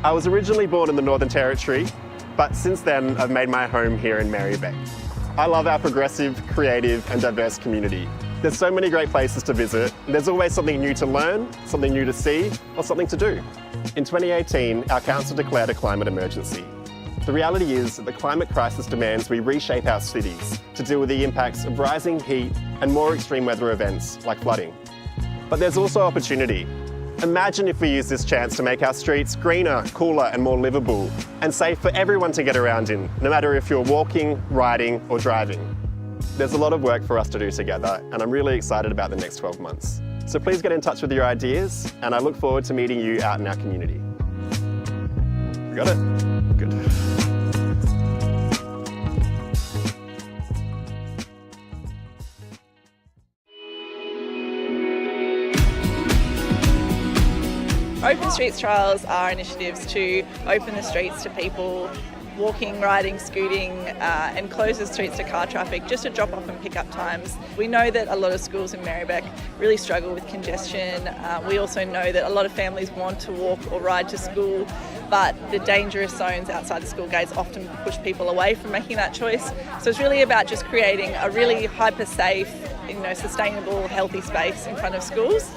I was originally born in the Northern Territory, but since then I've made my home here in Merri-bek. I love our progressive, creative and diverse community. There's so many great places to visit. There's always something new to learn, something new to see, or something to do. In 2018, our council declared a climate emergency. The reality is that the climate crisis demands we reshape our cities to deal with the impacts of rising heat and more extreme weather events like flooding. But there's also opportunity. Imagine if we use this chance to make our streets greener, cooler and more livable and safe for everyone to get around in, no matter if you're walking, riding or driving. There's a lot of work for us to do together and I'm really excited about the next 12 months. So please get in touch with your ideas and I look forward to meeting you out in our community. We got it? Good. Open Streets trials are initiatives to open the streets to people walking, riding, scooting and close the streets to car traffic just to drop off and pick up times. We know that a lot of schools in Merri-bek really struggle with congestion. We also know that a lot of families want to walk or ride to school, but the dangerous zones outside the school gates often push people away from making that choice. So it's really about just creating a really hyper-safe, sustainable, healthy space in front of schools.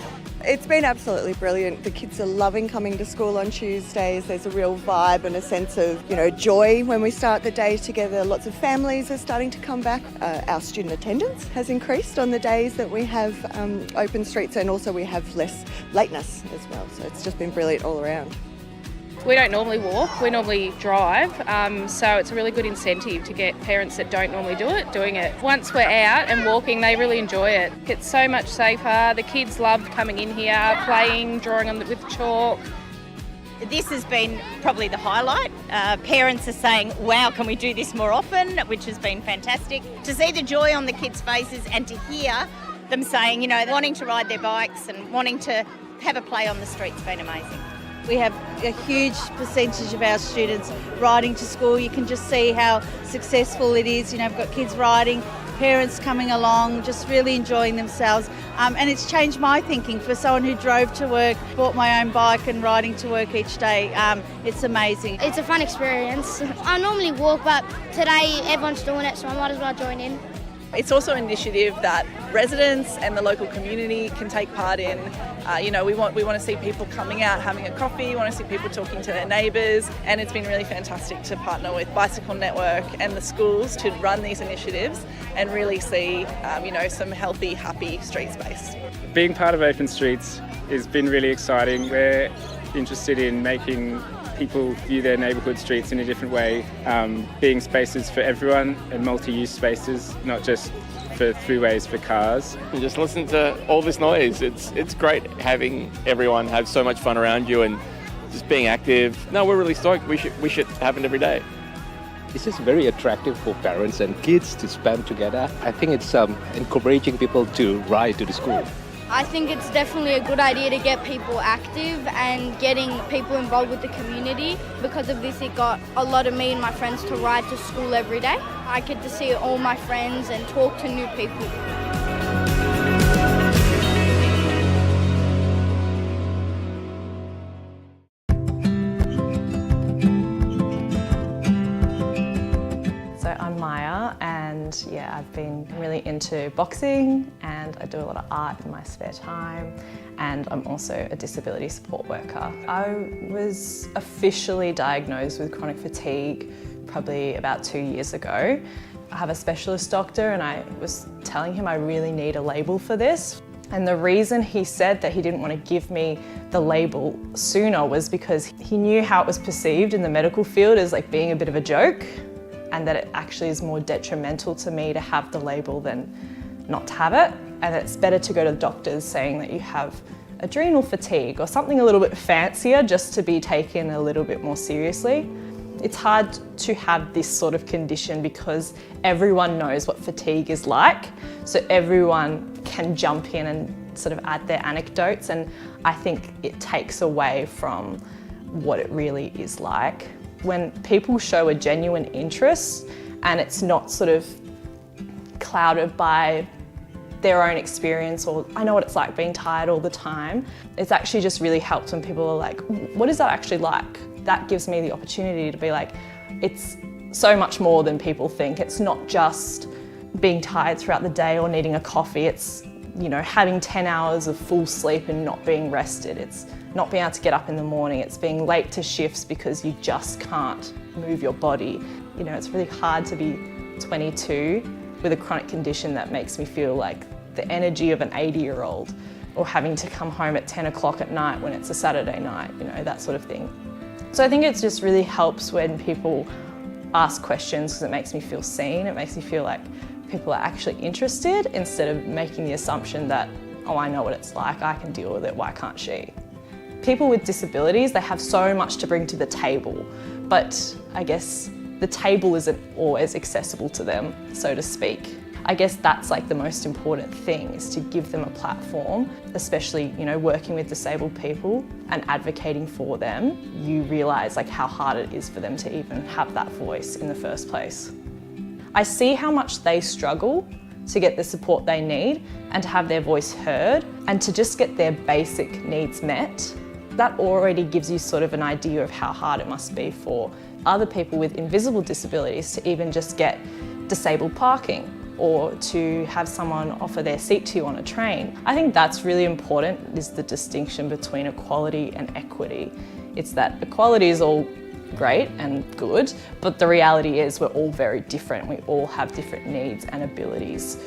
It's been absolutely brilliant. The kids are loving coming to school on Tuesdays. There's a real vibe and a sense of, joy when we start the day together. Lots of families are starting to come back. Our student attendance has increased on the days that we have open streets, and also we have less lateness as well. So it's just been brilliant all around. We don't normally walk, we normally drive, so it's a really good incentive to get parents that don't normally do it, doing it. Once we're out and walking, they really enjoy it. It's so much safer. The kids love coming in here, playing, drawing with chalk. This has been probably the highlight. Parents are saying, wow, can we do this more often, which has been fantastic. To see the joy on the kids' faces and to hear them saying, wanting to ride their bikes and wanting to have a play on the street's been amazing. We have a huge percentage of our students riding to school. You can just see how successful it is. We've got kids riding, parents coming along, just really enjoying themselves. And it's changed my thinking. For someone who drove to work, bought my own bike and riding to work each day, it's amazing. It's a fun experience. I normally walk, but today everyone's doing it, so I might as well join in. It's also an initiative that residents and the local community can take part in. We want to see people coming out, having a coffee, we want to see people talking to their neighbours, and it's been really fantastic to partner with Bicycle Network and the schools to run these initiatives and really see some healthy, happy street space. Being part of Open Streets has been really exciting. We're interested in making people view their neighbourhood streets in a different way, being spaces for everyone and multi-use spaces, not just for throughways for cars. You just listen to all this noise. It's great having everyone have so much fun around you and just being active. No, we're really stoked. We should happen every day. It's just very attractive for parents and kids to spend together. I think it's encouraging people to ride to the school. I think it's definitely a good idea to get people active and getting people involved with the community. Because of this, it got a lot of me and my friends to ride to school every day. I get to see all my friends and talk to new people. I'm Maya, and I've been really into boxing and I do a lot of art in my spare time, and I'm also a disability support worker. I was officially diagnosed with chronic fatigue probably about 2 years ago. I have a specialist doctor and I was telling him I really need a label for this. And the reason he said that he didn't want to give me the label sooner was because he knew how it was perceived in the medical field as like being a bit of a joke, and that it actually is more detrimental to me to have the label than not to have it. And it's better to go to doctors saying that you have adrenal fatigue or something a little bit fancier just to be taken a little bit more seriously. It's hard to have this sort of condition because everyone knows what fatigue is like, so everyone can jump in and sort of add their anecdotes, and I think it takes away from what it really is like. When people show a genuine interest and it's not sort of clouded by their own experience or I know what it's like being tired all the time, it's actually just really helped when people are like, what is that actually like? that gives me the opportunity to be like, it's so much more than people think. It's not just being tired throughout the day or needing a coffee. It's, you know, having 10 hours of full sleep and not being rested. It's not being able to get up in the morning. It's being late to shifts because you just can't move your body. You know, it's really hard to be 22 with a chronic condition that makes me feel like the energy of an 80-year-old, or having to come home at 10 o'clock at night when it's a Saturday night, you know, that sort of thing. So I think it just really helps when people ask questions, because it makes me feel seen. It makes me feel like people are actually interested, instead of making the assumption that, oh, I know what it's like, I can deal with it, why can't she? People with disabilities, they have so much to bring to the table, but I guess the table isn't always accessible to them, so to speak. I guess that's like the most important thing, is to give them a platform, especially, you know, working with disabled people and advocating for them. You realise like how hard it is for them to even have that voice in the first place. I see how much they struggle to get the support they need and to have their voice heard and to just get their basic needs met. That already gives you sort of an idea of how hard it must be for other people with invisible disabilities to even just get disabled parking, or to have someone offer their seat to you on a train. I think that's really important, is the distinction between equality and equity. It's that equality is all great and good, but the reality is we're all very different. We all have different needs and abilities.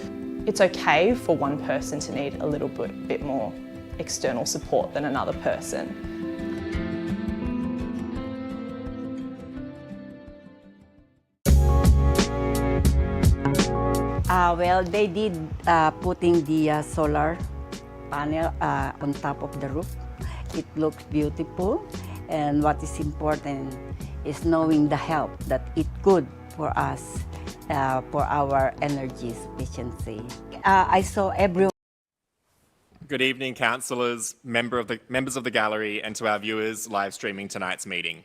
It's okay for one person to need a little bit more external support than another person. Well, they did putting the solar panel on top of the roof. It looks beautiful, and what is important is knowing the help that it could for us, for our energy efficiency. I saw everyone. Good evening, councillors, members of the gallery, and to our viewers live streaming tonight's meeting.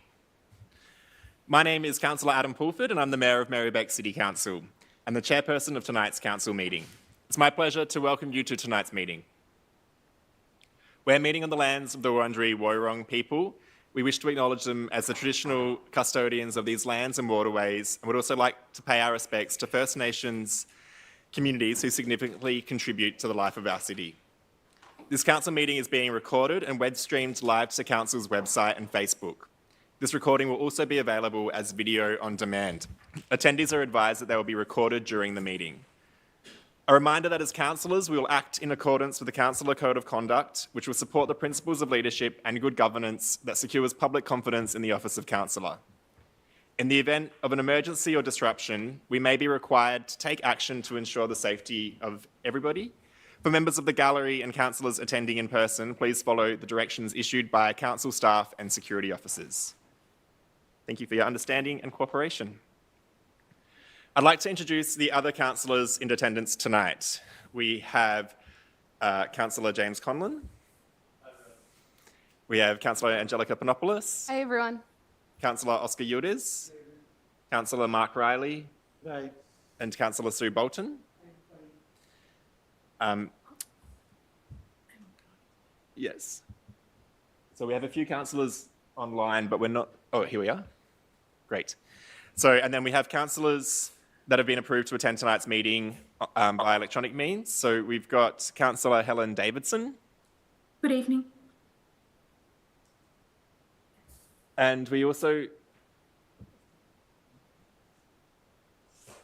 My name is Councillor Adam Pulford, and I'm the Mayor of Merri-bek City Council and the chairperson of tonight's council meeting. It's my pleasure to welcome you to tonight's meeting. We're meeting on the lands of the Wurundjeri Woiwurrung people. We wish to acknowledge them as the traditional custodians of these lands and waterways, and would also like to pay our respects to First Nations communities who significantly contribute to the life of our city. This council meeting is being recorded and web streamed live to council's website and Facebook. This recording will also be available as video on demand. Attendees are advised that they will be recorded during the meeting. A reminder that as councillors, we will act in accordance with the Councillor Code of Conduct, which will support the principles of leadership and good governance that secures public confidence in the office of councillor. In the event of an emergency or disruption, we may be required to take action to ensure the safety of everybody. For members of the gallery and councillors attending in person, please follow the directions issued by council staff and security officers. Thank you for your understanding and cooperation. I'd like to introduce the other councillors in attendance tonight. We have Councillor James Conlon. We have Councillor Angelica Panopoulos. Hey everyone. Councillor Oscar Yildiz. Councillor Mark Riley. Hey. And Councillor Sue Bolton. Yes. So we have a few councillors online, but we're not. Oh, here we are. Great. So, and then we have councillors that have been approved to attend tonight's meeting by electronic means. So we've got Councillor Helen Davidson. Good evening. And we also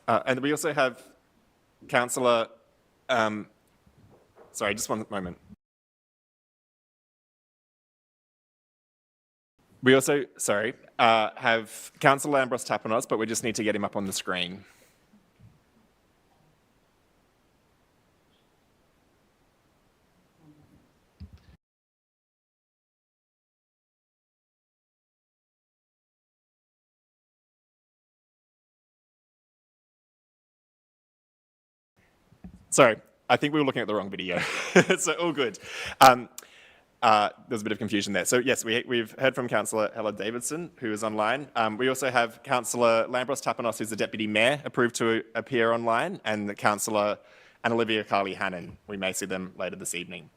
have Councillor. Sorry, just one moment. We also, have Councillor Lambros Tapanos, but we just need to get him up on the screen. Sorry, I think we were looking at the wrong video. So all good. There's a bit of confusion there. So yes, we've heard from Councillor Helen Davidson, who is online. We also have Councillor Lambros Tapanos, who's the Deputy Mayor, approved to appear online, and the Councillor and Olivia Carly Hannon. We may see them later this evening.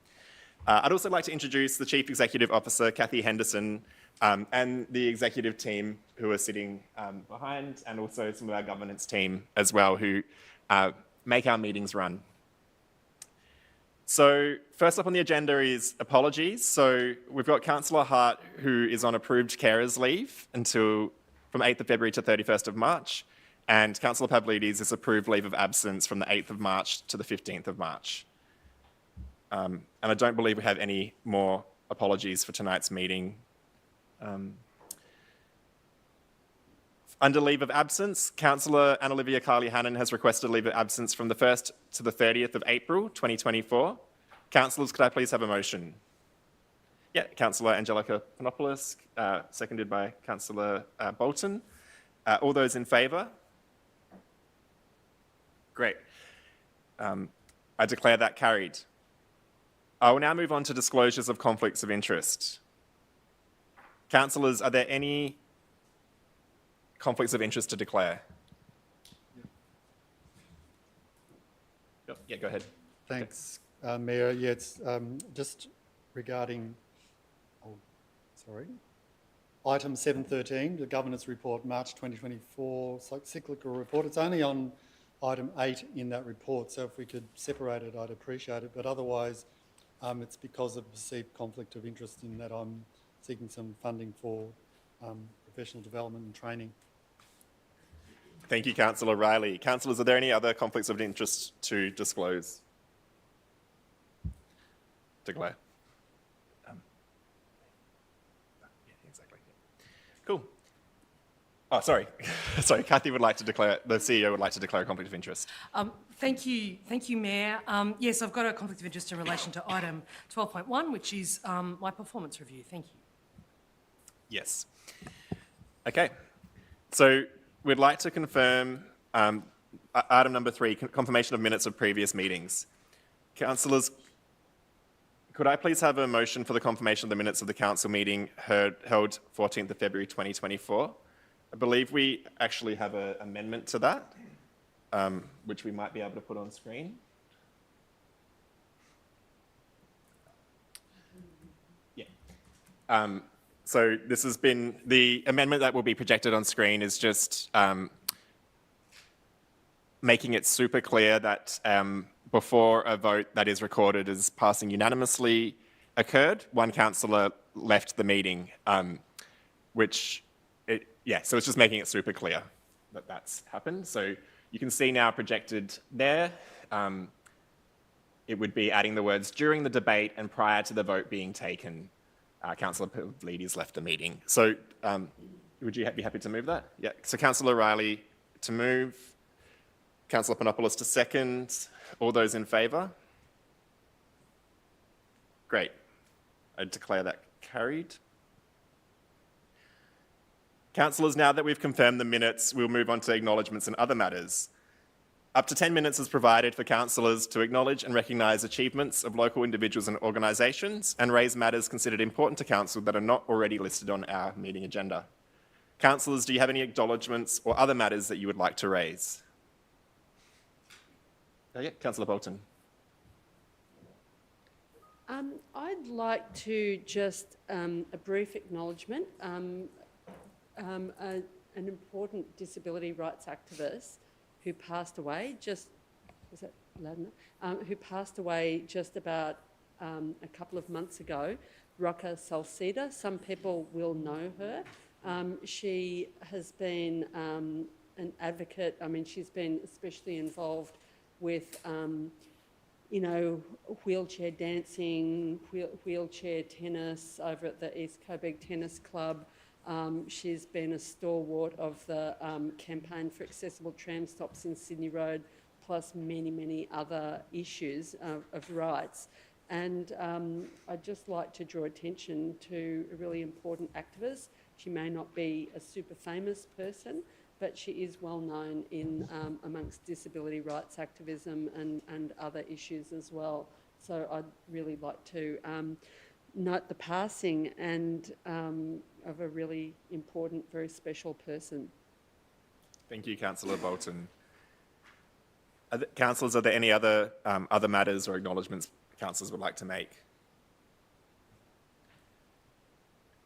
I'd also like to introduce the Chief Executive Officer, Kathy Henderson, and the executive team who are sitting behind, and also some of our governance team as well who make our meetings run. So first up on the agenda is apologies. So we've got Councillor Hart, who is on approved carers leave until from 8th of February to 31st of March, and Councillor Pavlidis is approved leave of absence from the 8th of March to the 15th of March. And I don't believe we have any more apologies for tonight's meeting. Under leave of absence, Councillor Anna-Olivia Carley-Hannon has requested leave of absence from the 1st to the 30th of April 2024. Councillors, could I please have a motion? Yeah, Councillor Angelica Panopoulos, seconded by Councillor Bolton. All those in favour? Great. I declare that carried. I will now move on to disclosures of conflicts of interest. Councillors, are there any conflicts of interest to declare? Yeah, go ahead. Thanks, Mayor. Yeah, it's just regarding, item 713, the governance report, March 2024, cyclical report. It's only on item 8 in that report, so if we could separate it, I'd appreciate it. But otherwise, it's because of perceived conflict of interest in that I'm seeking some funding for professional development and training. Thank you, Councillor Riley. Councillors, are there any other conflicts of interest to disclose? Declare. Yeah, exactly. Cool. Oh, sorry. Sorry, Kathy would like to declare, the CEO would like to declare a conflict of interest. Thank you, Mayor. Yes, I've got a conflict of interest in relation to item 12.1, which is my performance review. Thank you. Yes. Okay. So we'd like to confirm item number 3, confirmation of minutes of previous meetings. Councillors, could I please have a motion for the confirmation of the minutes of the council meeting held 14th of February 2024? I believe we actually have an amendment to that, which we might be able to put on screen. Yeah. So this has been, the amendment that will be projected on screen is just making it super clear that before a vote that is recorded as passing unanimously occurred, one councillor left the meeting, so it's just making it super clear that that's happened. So you can see now projected there, it would be adding the words during the debate and prior to the vote being taken. Councillor Pavlidis left the meeting. So would you be happy to move that? Yeah, so Councillor Riley to move, Councillor Panopoulos to second. All those in favour? Great. I declare that carried. Councillors, now that we've confirmed the minutes, we'll move on to acknowledgements and other matters. Up to 10 minutes is provided for councillors to acknowledge and recognise achievements of local individuals and organisations and raise matters considered important to council that are not already listed on our meeting agenda. Councillors, do you have any acknowledgements or other matters that you would like to raise? Yeah, Councillor Bolton. I'd like to just a brief acknowledgement. An important disability rights activist who passed away who passed away just about a couple of months ago, Roca Salcida. Some people will know her. She has been an advocate. I mean, she's been especially involved with, wheelchair dancing, wheelchair tennis over at the East Coburg Tennis Club. She's been a stalwart of the campaign for accessible tram stops in Sydney Road, plus many, many other issues of rights. And I'd just like to draw attention to a really important activist. She may not be a super famous person, but she is well known in amongst disability rights activism and other issues as well. So I'd really like to note the passing and of a really important, very special person. Thank you, Councillor Bolton. Councillors, are there any other other matters or acknowledgements councillors would like to make?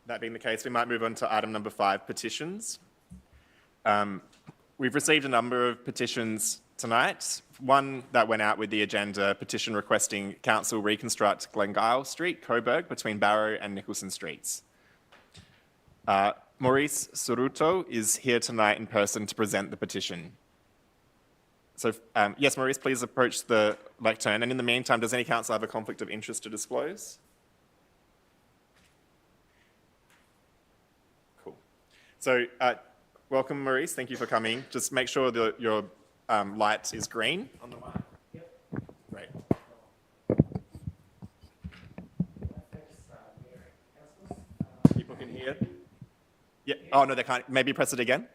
That being the case, we might move on to item number 5, petitions. We've received a number of petitions tonight. One that went out with the agenda, petition requesting council reconstruct Glengyle Street, Coburg, between Barrow and Nicholson Streets. Maurice Soruto is here tonight in person to present the petition. So, yes, Maurice, please approach the lectern. And in the meantime, does any council have a conflict of interest to disclose? Cool. So, welcome, Maurice. Thank you for coming. Just make sure that your light is green on the mic. Yep. Great. People can hear. Yeah. Oh, no, they can't. Maybe press it again.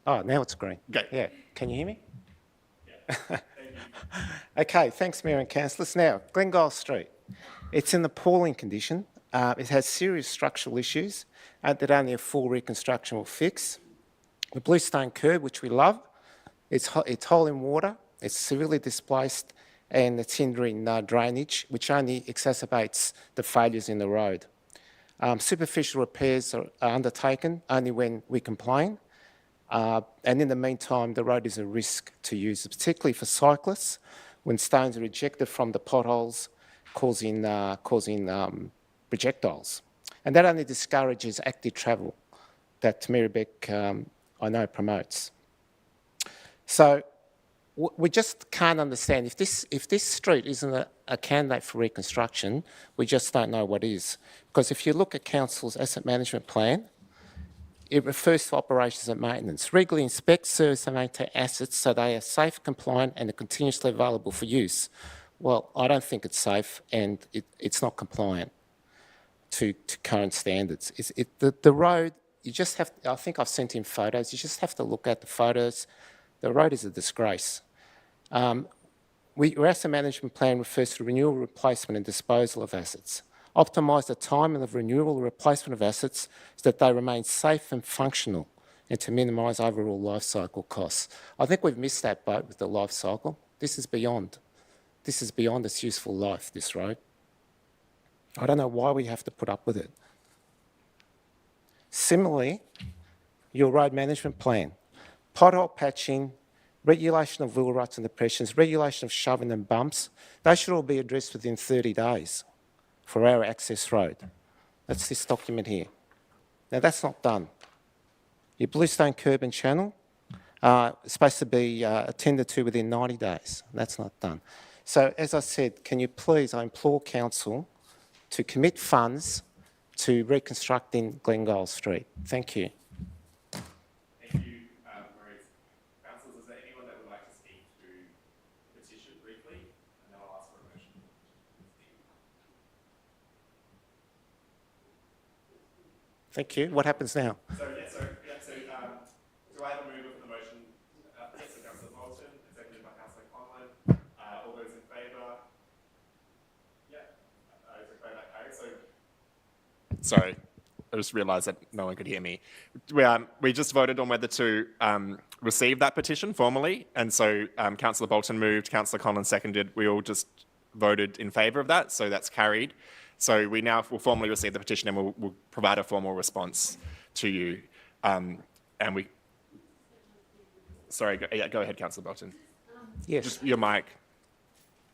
Oh, now it's green. Okay. Yeah. Can you hear me? Yeah. Okay, thanks, Mayor and Councillors. Now, Glengyle Street. It's in appalling condition. It has serious structural issues that only a full reconstruction will fix. The bluestone curb, which we love, it's hole in water, it's severely displaced, and it's hindering drainage, which only exacerbates the failures in the road. Superficial repairs are undertaken only when we complain, and in the meantime, the road is a risk to users, particularly for cyclists, when stones are ejected from the potholes, causing projectiles. And that only discourages active travel that Merri-bek, I know, promotes. So we just can't understand, if this street isn't a candidate for reconstruction, we just don't know what is. Because if you look at Council's asset management plan, it refers to operations and maintenance. Regularly inspect, service and maintain assets so they are safe, compliant and are continuously available for use. Well, I don't think it's safe and it's not compliant to current standards. The road, you just have, I think I've sent in photos, you just have to look at the photos. The road is a disgrace. Our asset management plan refers to renewal, replacement and disposal of assets. Optimise the timing of renewal and replacement of assets so that they remain safe and functional and to minimise overall life cycle costs. I think we've missed that boat with the life cycle. This is beyond its useful life, this road. I don't know why we have to put up with it. Similarly, your road management plan, pothole patching, regulation of wheel ruts and depressions, regulation of shoving and bumps, they should all be addressed within 30 days for our access road. That's this document here. Now that's not done. Your bluestone curb and channel is supposed to be attended to within 90 days. That's not done. So as I said, can you please, I implore Council to commit funds to reconstructing Glengyle Street. Thank you. Thank you, Maurice. Councillors, is there anyone that would like to speak to the petition briefly? And then I'll ask for a motion. Thank you. What happens now? So do I have a mover for the motion? Yes, so Councillor Bolton, seconded by Councillor Conlon. All those in favour? Yeah. Sorry, I just realised that no one could hear me. We just voted on whether to receive that petition formally, and so Councillor Bolton moved, Councillor Conlon seconded. We all just voted in favour of that, so that's carried. So we now will formally receive the petition and we'll provide a formal response to you. Sorry, go ahead, Councillor Bolton. Yes. Just your mic.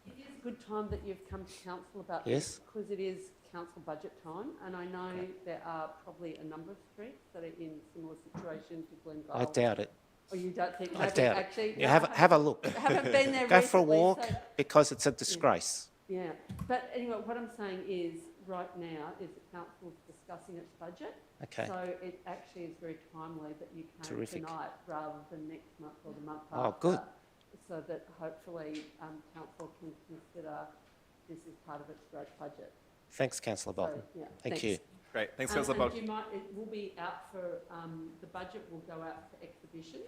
It is a good time that you've come to council about Yes. this because it is council budget time, and I know there are probably a number of streets that are in similar situation to Glengyle. I doubt it. Oh, you don't think? I doubt actually, it. Yeah, have a look. I haven't been there Go for a recently, walk so- because it's a disgrace. Yeah, but anyway, what I'm saying is, right now, is the council's discussing its budget. Okay. So it actually is very timely that you came Terrific. tonight rather than next month or the month Oh, after. good. So that hopefully council can consider this as part of its growth budget. Thanks, Councillor Bolton. So, yeah, Thank thanks. you. Great, thanks, Councillor And Bolton. it will be out for, the budget will go out for exhibition,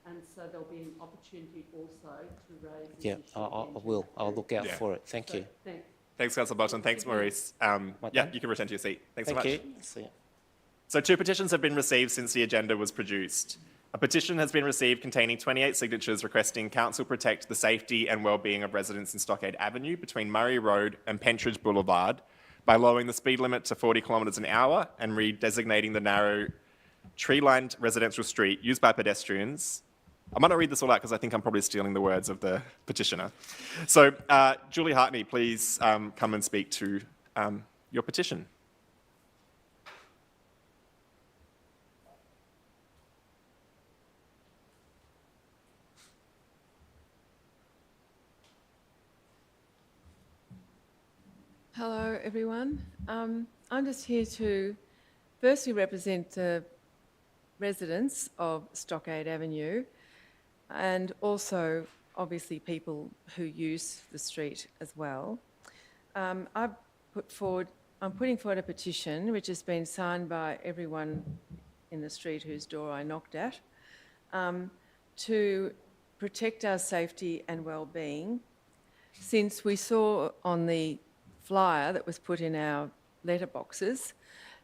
and so there'll be an opportunity also to raise this Yeah, issue I again. will. I'll look out Yeah. for it. Thank you. Thanks. Thanks, Councillor Bolton. Thanks, Maurice. Yeah, you can return to your seat. Thanks so much. Thank you. See you. So 2 petitions have been received since the agenda was produced. A petition has been received containing 28 signatures requesting Council protect the safety and well-being of residents in Stockade Avenue between Murray Road and Pentridge Boulevard by lowering the speed limit to 40 kilometres an hour and redesignating the narrow tree-lined residential street used by pedestrians. I'm going to read this all out because I think I'm probably stealing the words of the petitioner. So, Julie Hartney, please come and speak to your petition. Hello, everyone. I'm just here to firstly represent the residents of Stockade Avenue and also obviously people who use the street as well. I'm putting forward a petition which has been signed by everyone in the street whose door I knocked at to protect our safety and well-being, since we saw on the flyer that was put in our letterboxes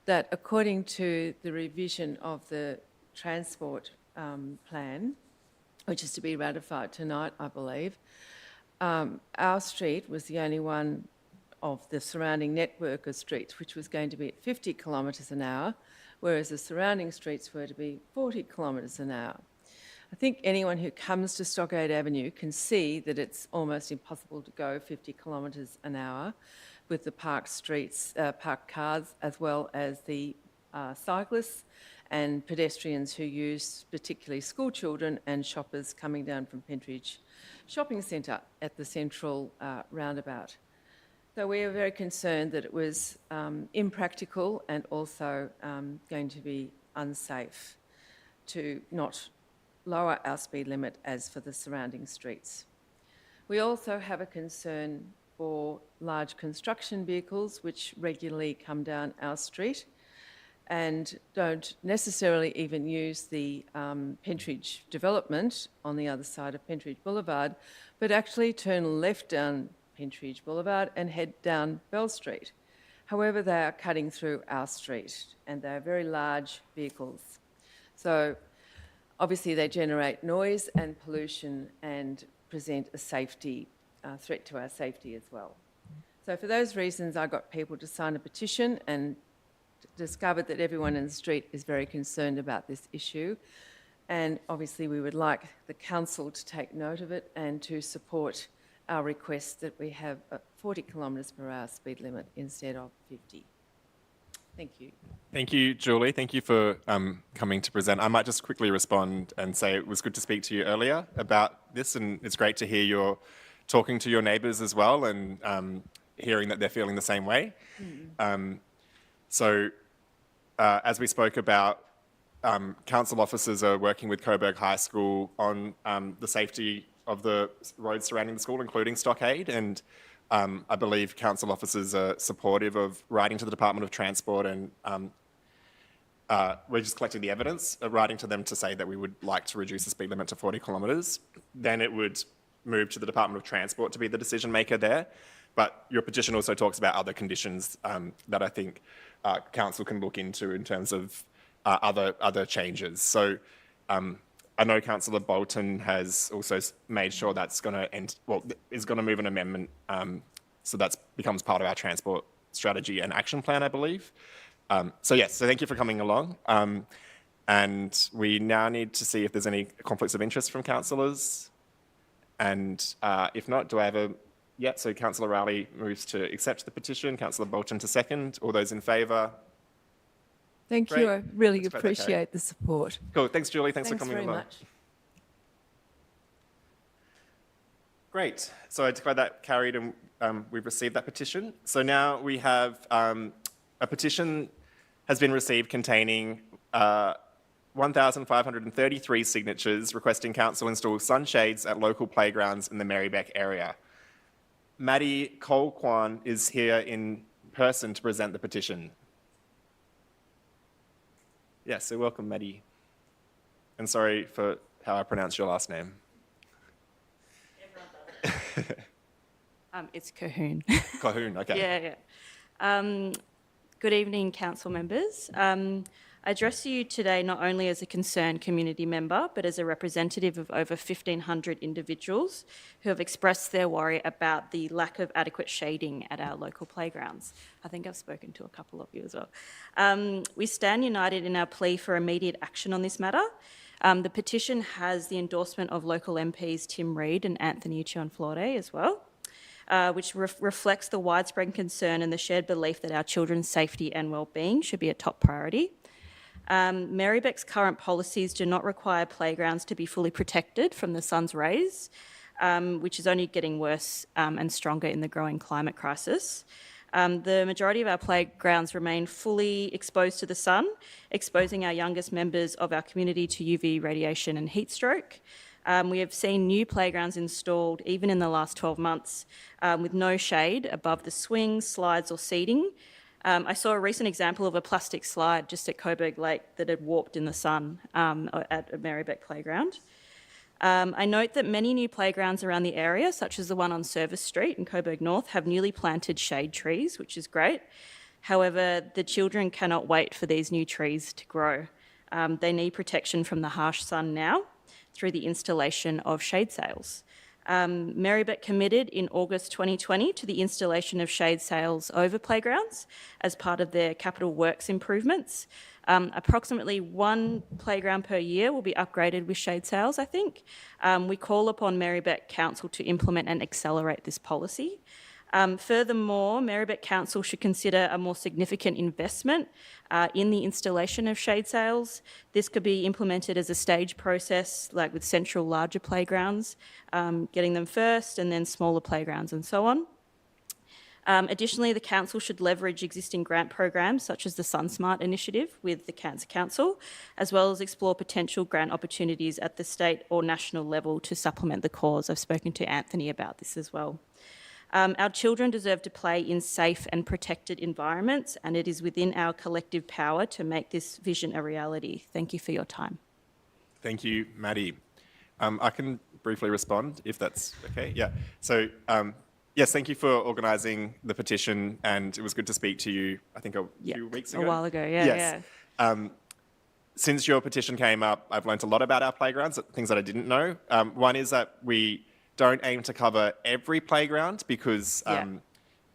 that according to the revision of the transport plan, which is to be ratified tonight, I believe, our street was the only one of the surrounding network of streets which was going to be at 50 kilometres an hour, whereas the surrounding streets were to be 40 kilometres an hour. I think anyone who comes to Stockade Avenue can see that it's almost impossible to go 50 kilometres an hour with the parked cars, as well as the cyclists and pedestrians who use, particularly school children and shoppers coming down from Pentridge Shopping Centre at the central roundabout. So we are very concerned that it was impractical and also going to be unsafe to not lower our speed limit as for the surrounding streets. We also have a concern for large construction vehicles which regularly come down our street and don't necessarily even use the Pentridge development on the other side of Pentridge Boulevard, but actually turn left down Pentridge Boulevard and head down Bell Street. However, they are cutting through our street and they are very large vehicles. So obviously they generate noise and pollution and present a safety threat to our safety as well. So for those reasons, I got people to sign a petition and discovered that everyone in the street is very concerned about this issue. And obviously we would like the council to take note of it and to support our request that we have a 40 kilometres per hour speed limit instead of 50. Thank you. Thank you, Julie. Thank you for coming to present. I might just quickly respond and say it was good to speak to you earlier about this, and it's great to hear you're talking to your neighbours as well and hearing that they're feeling the same way. So as we spoke about, council officers are working with Coburg High School on the safety of the roads surrounding the school, including Stockade, and I believe council officers are supportive of writing to the Department of Transport, and we're just collecting the evidence, writing to them to say that we would like to reduce the speed limit to 40 kilometres. Then it would move to the Department of Transport to be the decision maker there. But your petition also talks about other conditions that I think council can look into in terms of other changes. So I know Councillor Bolton has also made sure that's going to is going to move an amendment so that becomes part of our transport strategy and action plan, I believe. So yes, so thank you for coming along. And we now need to see if there's any conflicts of interest from councillors. And if not, do I have a... Yeah, so Councillor Rowley moves to accept the petition, Councillor Bolton to second. All those in favour? Thank Great. you. I really Let's vote that appreciate carried. the support. Cool. Thanks, Julie. Thanks for coming very along. much. Great. So I declare that carried and we've received that petition. So now we have a petition has been received containing 1,533 signatures requesting council install sunshades at local playgrounds in the Merri-bek area. Maddie Colquan is here in person to present the petition. Yes, so welcome, Maddie. And sorry for how I pronounce your last name. It's Cahoon. Cahoon, okay. Yeah. Good evening, council members. I I address you today not only as a concerned community member, but as a representative of over 1,500 individuals who have expressed their worry about the lack of adequate shading at our local playgrounds. I think I've spoken to a couple of you as well. We stand united in our plea for immediate action on this matter. The petition has the endorsement of local MPs Tim Reid and Anthony Cianflore as well, which reflects the widespread concern and the shared belief that our children's safety and well-being should be a top priority. Merri-bek's current policies do not require playgrounds to be fully protected from the sun's rays, which is only getting worse and stronger in the growing climate crisis. The majority of our playgrounds remain fully exposed to the sun, exposing our youngest members of our community to UV radiation and heat stroke. We have seen new playgrounds installed even in the last 12 months with no shade above the swings, slides or seating. I saw a recent example of a plastic slide just at Coburg Lake that had warped in the sun at a Merri-bek playground. I note that many new playgrounds around the area, such as the one on Service Street in Coburg North, have newly planted shade trees, which is great. However, the children cannot wait for these new trees to grow. They need protection from the harsh sun now through the installation of shade sails. Merri-bek committed in August 2020 to the installation of shade sails over playgrounds as part of their capital works improvements. Approximately one playground per year will be upgraded with shade sails, I think. We call upon Merri-bek Council to implement and accelerate this policy. Furthermore, Merri-bek Council should consider a more significant investment in the installation of shade sails. This could be implemented as a stage process, like with central larger playgrounds, getting them first and then smaller playgrounds and so on. Additionally, the Council should leverage existing grant programs such as the SunSmart initiative with the Cancer Council, as well as explore potential grant opportunities at the state or national level to supplement the cause. I've spoken to Anthony about this as well. Our children deserve to play in safe and protected environments, and it is within our collective power to make this vision a reality. Thank you for your time. Thank you, Maddie. I can briefly respond, if that's okay. Yeah. So, yes, thank you for organising the petition, and it was good to speak to you, I think, a few weeks ago. A while ago, yeah. Yes. Yeah. Since your petition came up, I've learnt a lot about our playgrounds, things that I didn't know. One is that we don't aim to cover every playground because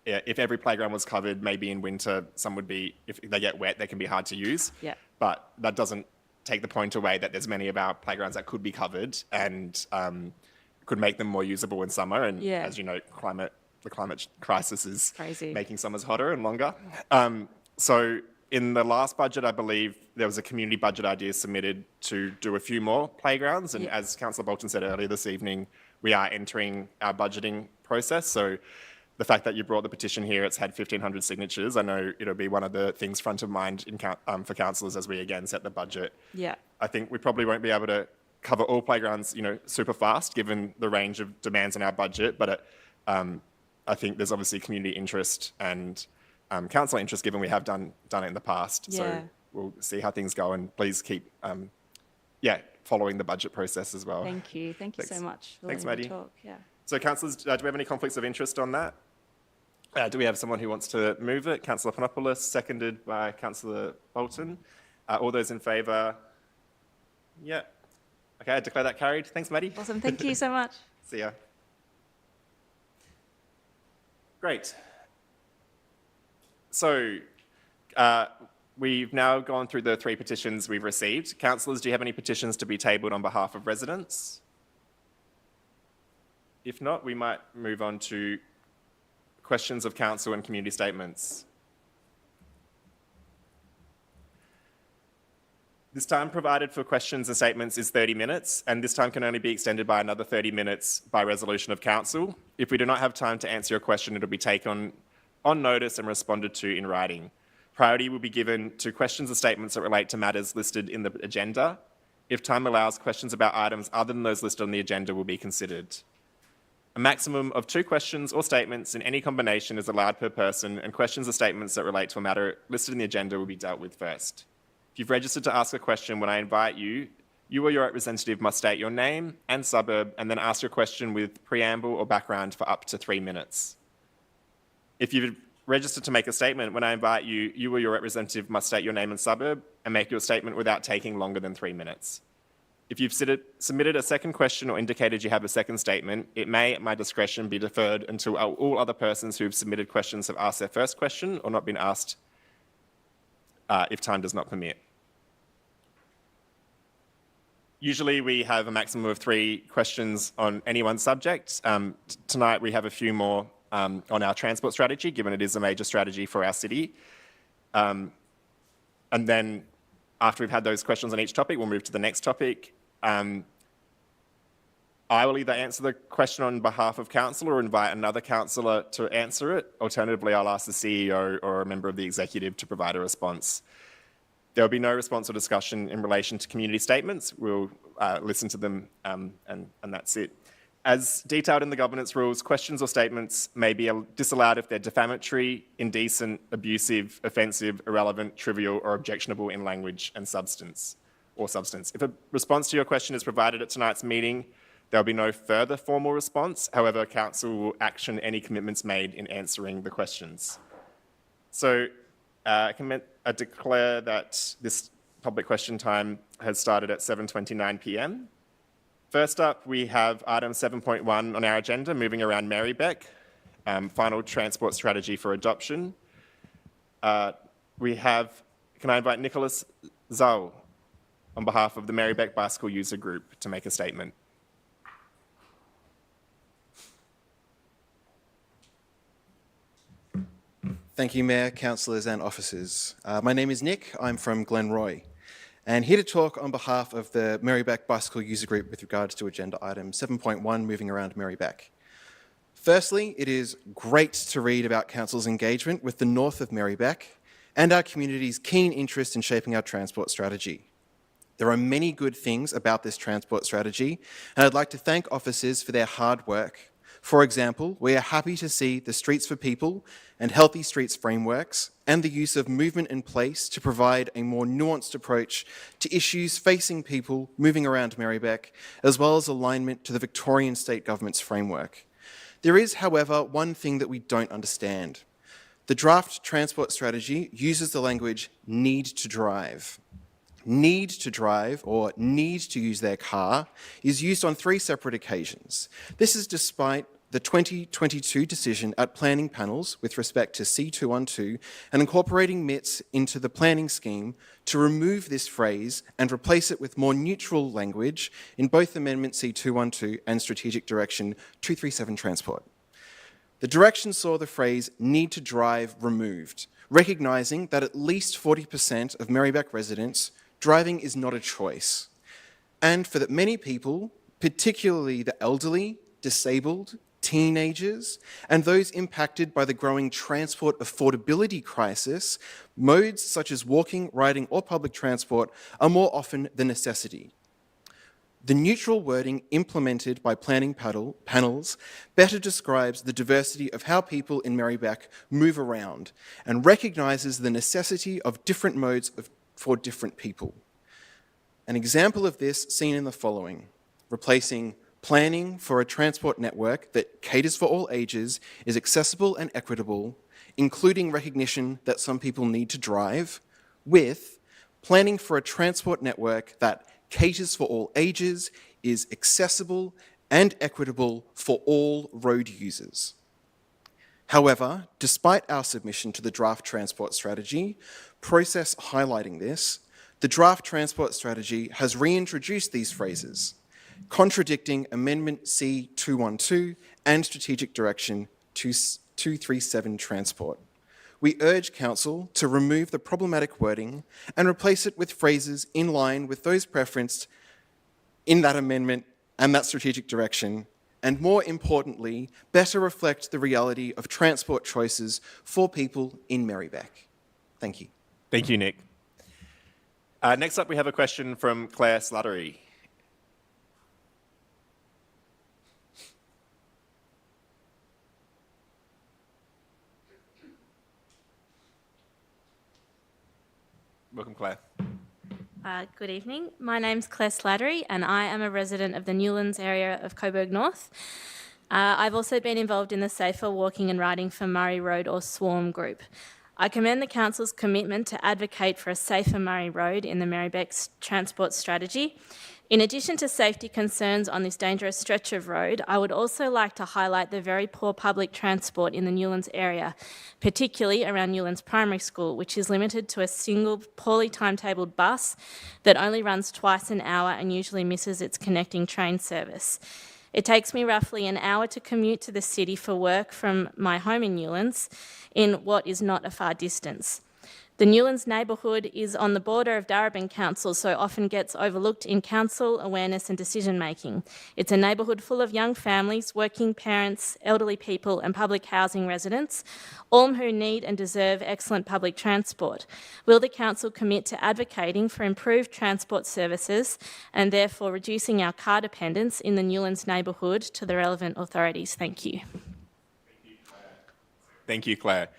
if every playground was covered, maybe in winter, some would be, if they get wet, they can be hard to use. Yeah. But that doesn't take the point away that there's many of our playgrounds that could be covered and could make them more usable in summer. And as you know, the climate crisis is crazy, making summers hotter and longer. So in the last budget, I believe there was a community budget idea submitted to do a few more playgrounds. And as Councillor Bolton said earlier this evening, we are entering our budgeting process. So the fact that you brought the petition here, it's had 1,500 signatures. I know it'll be one of the things front of mind for councillors as we again set the budget. Yeah. I think we probably won't be able to cover all playgrounds, super fast, given the range of demands in our budget. But I think there's obviously community interest and council interest, given we have done it in the past. Yeah. So we'll see how things go, and please keep, following the budget process as well. Thank you. Thank you so much for Thanks, letting me Maddie. talk. Yeah. So, councillors, do we have any conflicts of interest on that? Do we have someone who wants to move it? Councillor Panopoulos, seconded by Councillor Bolton. All those in favour? Yeah. Okay, I declare that carried. Thanks, Maddie. Awesome. Thank you so much. See ya. Great. So, we've now gone through the 3 petitions we've received. Councillors, do you have any petitions to be tabled on behalf of residents? If not, we might move on to questions of council and community statements. This time provided for questions and statements is 30 minutes, and this time can only be extended by another 30 minutes by resolution of council. If we do not have time to answer your question, it'll be taken on notice and responded to in writing. Priority will be given to questions or statements that relate to matters listed in the agenda. If time allows, questions about items other than those listed on the agenda will be considered. A maximum of 2 questions or statements in any combination is allowed per person, and questions or statements that relate to a matter listed in the agenda will be dealt with first. If you've registered to ask a question, when I invite you, you or your representative must state your name and suburb and then ask your question with preamble or background for up to 3 minutes. If you've register to make a statement. When I invite you, you or your representative must state your name and suburb and make your statement without taking longer than 3 minutes. If you've submitted a second question or indicated you have a second statement, it may, at my discretion, be deferred until all other persons who've submitted questions have asked their first question or not been asked if time does not permit. Usually we have a maximum of 3 questions on any one subject. Tonight we have a few more on our transport strategy, given it is a major strategy for our city. And then after we've had those questions on each topic, we'll move to the next topic. I will either answer the question on behalf of council or invite another councillor to answer it. Alternatively, I'll ask the CEO or a member of the executive to provide a response. There will be no response or discussion in relation to community statements. We'll listen to them and that's it. As detailed in the governance rules, questions or statements may be disallowed if they're defamatory, indecent, abusive, offensive, irrelevant, trivial, or objectionable in language and substance. If a response to your question is provided at tonight's meeting, there'll be no further formal response. However, council will action any commitments made in answering the questions. So I declare that this public question time has started at 7:29 p.m. First up, we have item 7.1 on our agenda, moving around Merri-bek, final transport strategy for adoption. Can I invite Nicholas Zhou on behalf of the Merri-bek Bicycle User Group to make a statement. Thank you, Mayor, councillors and officers. My name is Nick, I'm from Glenroy, and here to talk on behalf of the Merri-bek Bicycle User Group with regards to agenda item 7.1, moving around Merri-bek. Firstly, it is great to read about council's engagement with the north of Merri-bek and our community's keen interest in shaping our transport strategy. There are many good things about this transport strategy, and I'd like to thank officers for their hard work. For example, we are happy to see the Streets for People and Healthy Streets frameworks and the use of movement in place to provide a more nuanced approach to issues facing people moving around Merri-bek, as well as alignment to the Victorian State Government's framework. There is, however, one thing that we don't understand. The draft transport strategy uses the language need to drive. Need to drive or need to use their car is used on 3 separate occasions. This is despite the 2022 decision at planning panels with respect to C212 and incorporating MITS into the planning scheme to remove this phrase and replace it with more neutral language in both Amendment C212 and Strategic Direction 237 Transport. The direction saw the phrase need to drive removed, recognising that at least 40% of Merri-bek residents driving is not a choice. And for that many people, particularly the elderly, disabled, teenagers, and those impacted by the growing transport affordability crisis, modes such as walking, riding, or public transport are more often the necessity. The neutral wording implemented by planning panels better describes the diversity of how people in Merri-bek move around and recognises the necessity of different modes for different people. An example of this seen in the following: replacing planning for a transport network that caters for all ages, is accessible and equitable, including recognition that some people need to drive, with planning for a transport network that caters for all ages, is accessible and equitable for all road users. However, despite our submission to the draft transport strategy process highlighting this, the draft transport strategy has reintroduced these phrases, contradicting Amendment C212 and Strategic Direction 237 Transport. We urge Council to remove the problematic wording and replace it with phrases in line with those preferenced in that amendment and that strategic direction, and more importantly, better reflect the reality of transport choices for people in Merri-bek. Thank you. Thank you, Nick. Next up, we have a question from Claire Slattery. Welcome, Claire. Good evening. My name's Claire Slattery and I am a resident of the Newlands area of Coburg North. I've also been involved in the Safer Walking and Riding for Murray Road or Swarm group. I commend the Council's commitment to advocate for a safer Murray Road in the Merri-bek transport strategy. In addition to safety concerns on this dangerous stretch of road, I would also like to highlight the very poor public transport in the Newlands area, particularly around Newlands Primary School, which is limited to a single poorly timetabled bus that only runs twice an hour and usually misses its connecting train service. It takes me roughly an hour to commute to the city for work from my home in Newlands, in what is not a far distance. The Newlands neighbourhood is on the border of Darebin Council, so often gets overlooked in council awareness and decision making. It's a neighbourhood full of young families, working parents, elderly people and public housing residents, all who need and deserve excellent public transport. Will the council commit to advocating for improved transport services and therefore reducing our car dependence in the Newlands neighbourhood to the relevant authorities? Thank you. Thank you, Claire.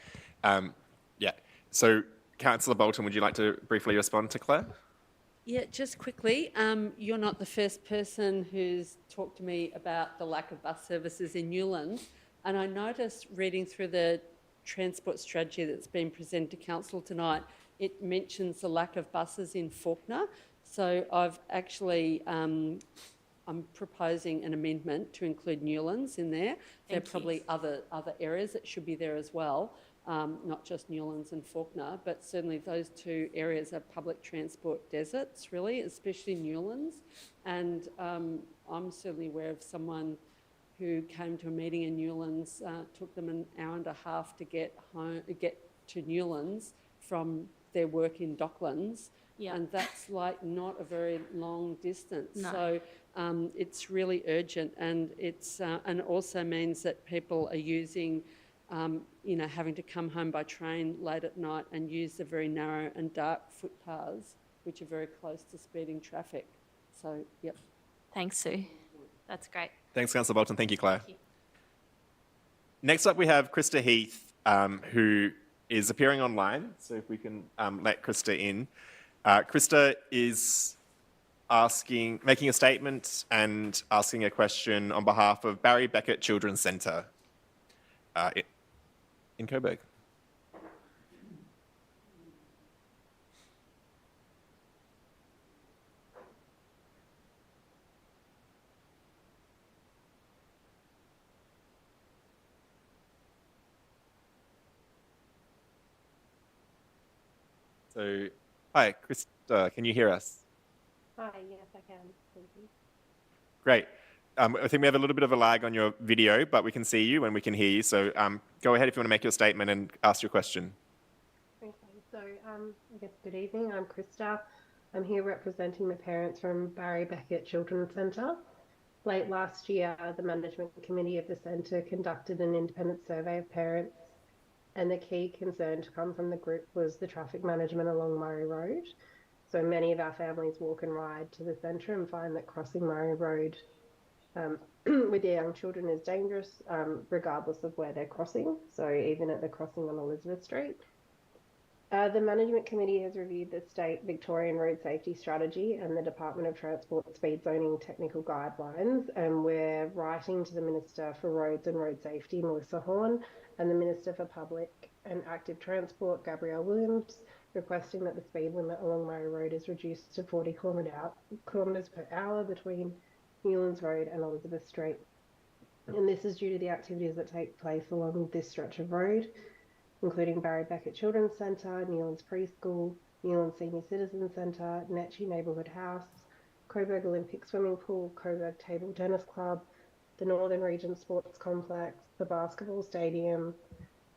So Councillor Bolton, would you like to briefly respond to Claire? Yeah, just quickly, you're not the first person who's talked to me about the lack of bus services in Newlands, and I noticed reading through the transport strategy that's been presented to Council tonight, it mentions the lack of buses in Fawkner. So I've actually, I'm proposing an amendment to include Newlands in there. There are probably other areas that should be there as well. Not just Newlands and Fawkner, but certainly those two areas are public transport deserts, really, especially Newlands. And I'm certainly aware of someone who came to a meeting in Newlands, took them an hour and a half to get to Newlands from their work in Docklands. Yeah. And that's like not a very long distance. No. So it's really urgent, and it's and also means that people are using having to come home by train late at night and use the very narrow and dark footpaths, which are very close to speeding traffic. So, yep. Thanks, Sue. That's great. Thanks, Councillor Bolton. Thank you, Claire. Thank you. Next up, we have Krista Heath, who is appearing online. So if we can let Krista in. Krista is making a statement and asking a question on behalf of Barry Beckett Children's Centre in Coburg. So, hi, Krista, can you hear us? Hi, yes, I can. Thank you. Great. I think we have a little bit of a lag on your video, but we can see you and we can hear you. So go ahead if you want to make your statement and ask your question. Okay, so I guess good evening. I'm Krista. I'm here representing the parents from Barry Beckett Children's Centre. Late last year, the management committee of the centre conducted an independent survey of parents, and the key concern to come from the group was the traffic management along Murray Road. So many of our families walk and ride to the centre and find that crossing Murray Road with their young children is dangerous, regardless of where they're crossing. So even at the crossing on Elizabeth Street. The Management Committee has reviewed the State Victorian Road Safety Strategy and the Department of Transport Speed Zoning Technical Guidelines, and we're writing to the Minister for Roads and Road Safety, Melissa Horn, and the Minister for Public and Active Transport, Gabrielle Williams, requesting that the speed limit along Murray Road is reduced to 40 kilometres per hour between Newlands Road and Elizabeth Street. And this is due to the activities that take place along this stretch of road, including Barry Beckett Children's Centre, Newlands Preschool, Newlands Senior Citizen Centre, Netchie Neighbourhood House, Coburg Olympic Swimming Pool, Coburg Table Tennis Club, the Northern Region Sports Complex, the Basketball Stadium,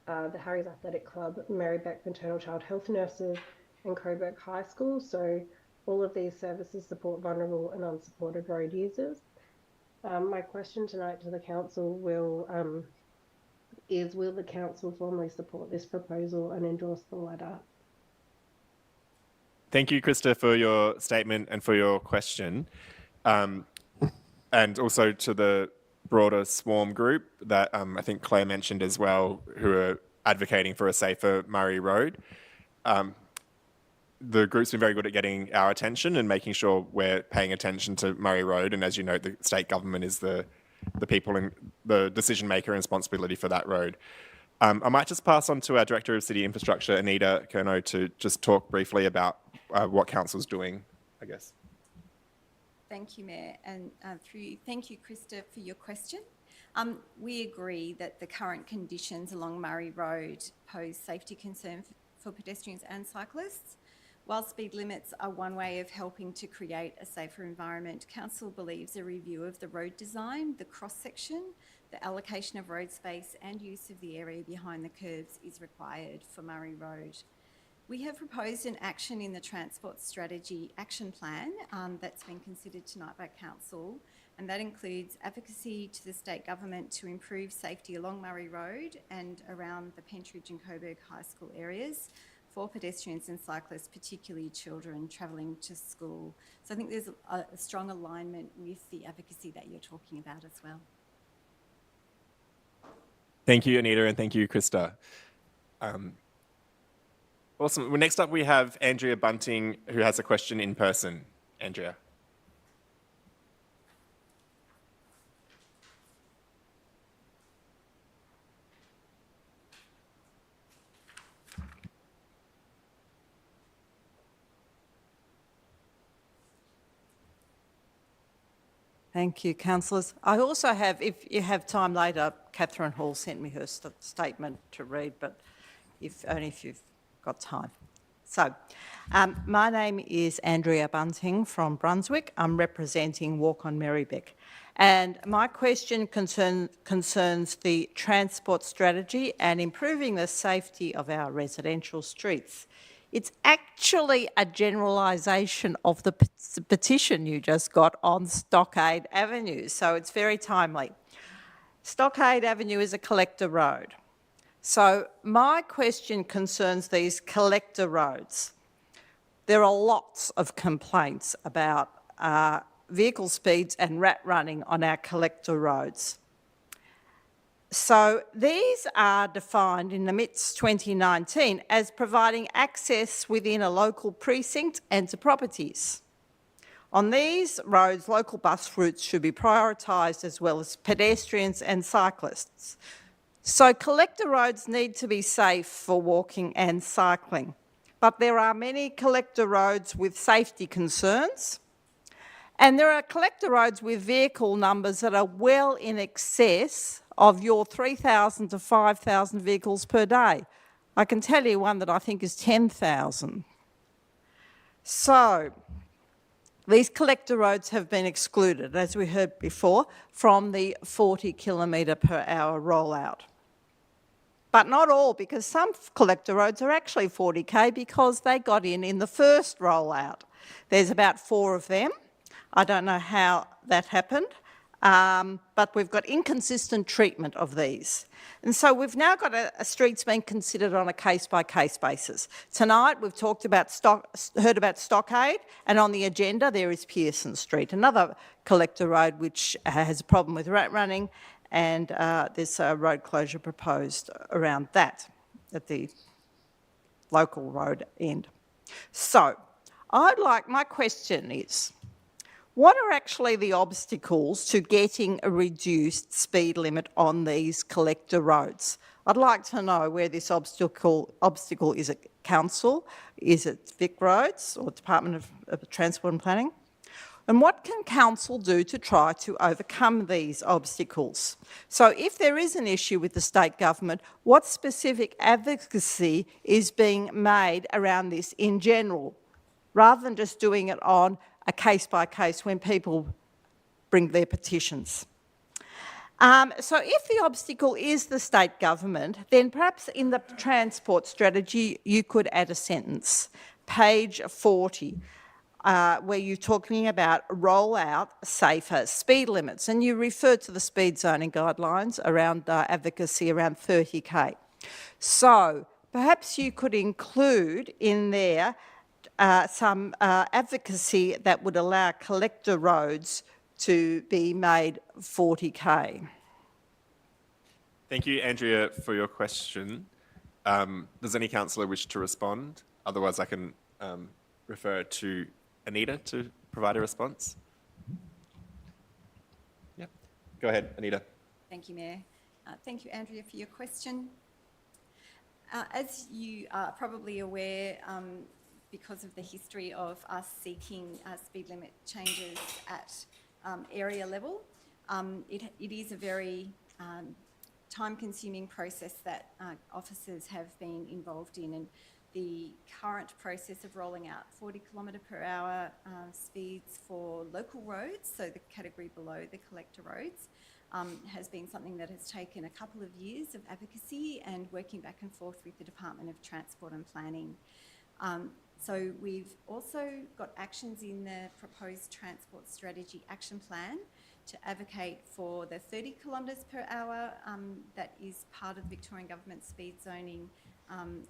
the Harry's Athletic Club, Merri-bek Maternal Child Health Nurses, and Coburg High School. So all of these services support vulnerable and unsupported road users. My question tonight to the council will the council formally support this proposal and endorse the letter? Thank you, Krista, for your statement and for your question. And also to the broader Swarm group that I think Claire mentioned as well, who are advocating for a safer Murray Road. The group's been very good at getting our attention and making sure we're paying attention to Murray Road. And as you know, the state government is the the people in the decision maker and responsibility for that road. I might just pass on to our Director of City Infrastructure, Anita Kerno, to just talk briefly about what Council's doing, I guess. Thank you, Mayor, and thank you, Krista, for your question. We agree that the current conditions along Murray Road pose safety concern for pedestrians and cyclists. While speed limits are one way of helping to create a safer environment, Council believes a review of the road design, the cross-section, the allocation of road space and use of the area behind the curves is required for Murray Road. We have proposed an action in the Transport Strategy Action Plan that's been considered tonight by Council, and that includes advocacy to the state government to improve safety along Murray Road and around the Pentridge and Coburg High School areas for pedestrians and cyclists, particularly children travelling to school. So I think there's a strong alignment with the advocacy that you're talking about as well. Thank you, Anita, and thank you, Krista. Awesome. Well, next up we have Andrea Bunting, who has a question in person. Andrea. Thank you, councillors. I also have, if you have time later, Catherine Hall sent me her statement to read, but only if you've got time. So, my name is Andrea Bunting from Brunswick. I'm representing Walk on Merri-bek. And my question concerns the transport strategy and improving the safety of our residential streets. It's actually a generalisation of the petition you just got on Stockade Avenue, so it's very timely. Stockade Avenue is a collector road. So my question concerns these collector roads. There are lots of complaints about vehicle speeds and rat running on our collector roads. So these are defined in the MITS 2019 as providing access within a local precinct and to properties. On these roads, local bus routes should be prioritised as well as pedestrians and cyclists. So collector roads need to be safe for walking and cycling, but there are many collector roads with safety concerns, and there are collector roads with vehicle numbers that are well in excess of your 3,000 to 5,000 vehicles per day. I can tell you one that I think is 10,000. So these collector roads have been excluded, as we heard before, from the 40 kilometre per hour rollout. But not all, because some collector roads are actually 40k because they got in the first rollout. There's about 4 of them. I don't know how that happened. But we've got inconsistent treatment of these. And so we've now got a streets being considered on a case-by-case basis. Tonight we've talked about heard about Stockade, and on the agenda there is Pearson Street, another collector road which has a problem with rat running, and there's a road closure proposed around that at the local road end. So my question is, what are actually the obstacles to getting a reduced speed limit on these collector roads? I'd like to know where this obstacle is. It council? Is it Vic Roads or Department of Transport and Planning? And what can council do to try to overcome these obstacles? So if there is an issue with the state government, what specific advocacy is being made around this in general, rather than just doing it on a case-by-case when people bring their petitions? So if the obstacle is the state government, then perhaps in the transport strategy you could add a sentence, page 40, where you're talking about roll out safer speed limits, and you refer to the speed zoning guidelines around advocacy around 30k. So perhaps you could include in there some advocacy that would allow collector roads to be made 40k. Thank you, Andrea, for your question. Does any councillor wish to respond? Otherwise, I can refer to Anita to provide a response. Yep. Go ahead, Anita. Thank you, Mayor. Thank you, Andrea, for your question. As you are probably aware, because of the history of us seeking speed limit changes at area level, it is a very time-consuming process that officers have been involved in, and the current process of rolling out 40 km/h speeds for local roads, so the category below the collector roads, has been something that has taken a couple of years of advocacy and working back and forth with the Department of Transport and Planning. So we've also got actions in the proposed Transport Strategy Action Plan to advocate for the 30 km/h that is part of Victorian Government speed zoning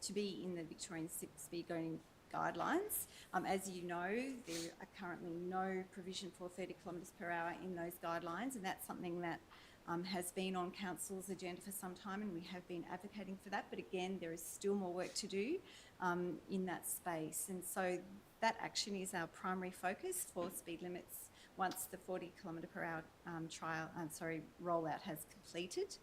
to be in the Victorian speed zoning guidelines. As you know, there are currently no provision for 30 km/h in those guidelines, and that's something that has been on Council's agenda for some time, and we have been advocating for that. But again, there is still more work to do in that space. And so that action is our primary focus for speed limits once the 40 km/h rollout has completed.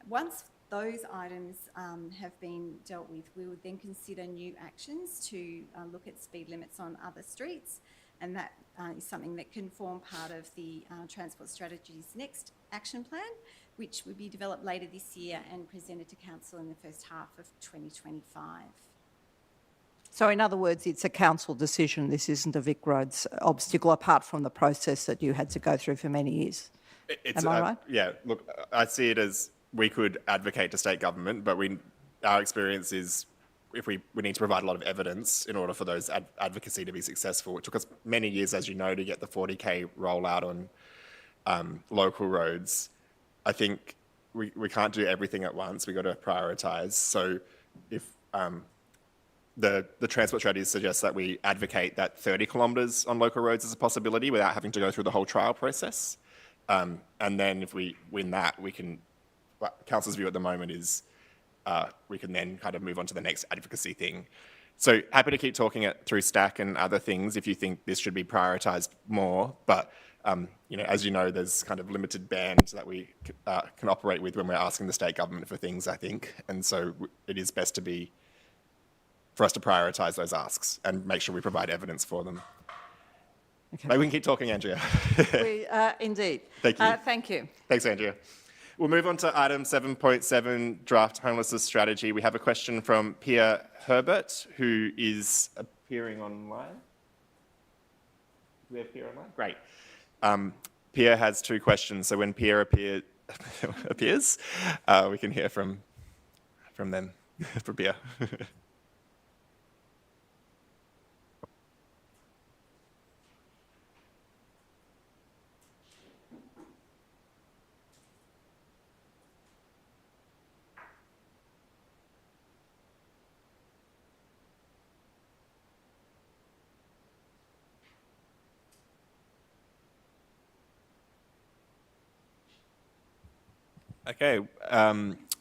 Once those items have been dealt with, we would then consider new actions to look at speed limits on other streets, and that is something that can form part of the Transport Strategy's next action plan, which will be developed later this year and presented to Council in the first half of 2025. So in other words, it's a council decision. This isn't a Vic Roads obstacle, apart from the process that you had to go through for many years. Am I right? Yeah, look, I see it as we could advocate to state government, but our experience is we need to provide a lot of evidence in order for those advocacy to be successful. It took us many years, as you know, to get the 40k rollout on local roads. I think we can't do everything at once. We've got to prioritise. So if the transport strategy suggests that we advocate that 30 kilometres on local roads is a possibility without having to go through the whole trial process. And then if we win that, Council's view at the moment is we can then kind of move on to the next advocacy thing. So happy to keep talking it through STAC and other things if you think this should be prioritised more. But as you know, there's kind of limited bands that we can operate with when we're asking the state government for things, I think. And so it is best for us to prioritise those asks and make sure we provide evidence for them. Okay. Maybe we can keep talking, Andrea. Indeed. Thank you. Thank you. Thanks, Andrea. We'll move on to item 7.7, Draft Homelessness Strategy. We have a question from Pia Herbert, who is appearing online. Do we have Pia online? Great. Pia has two questions, so when Pia appears, we can hear from them, from Pia. Okay,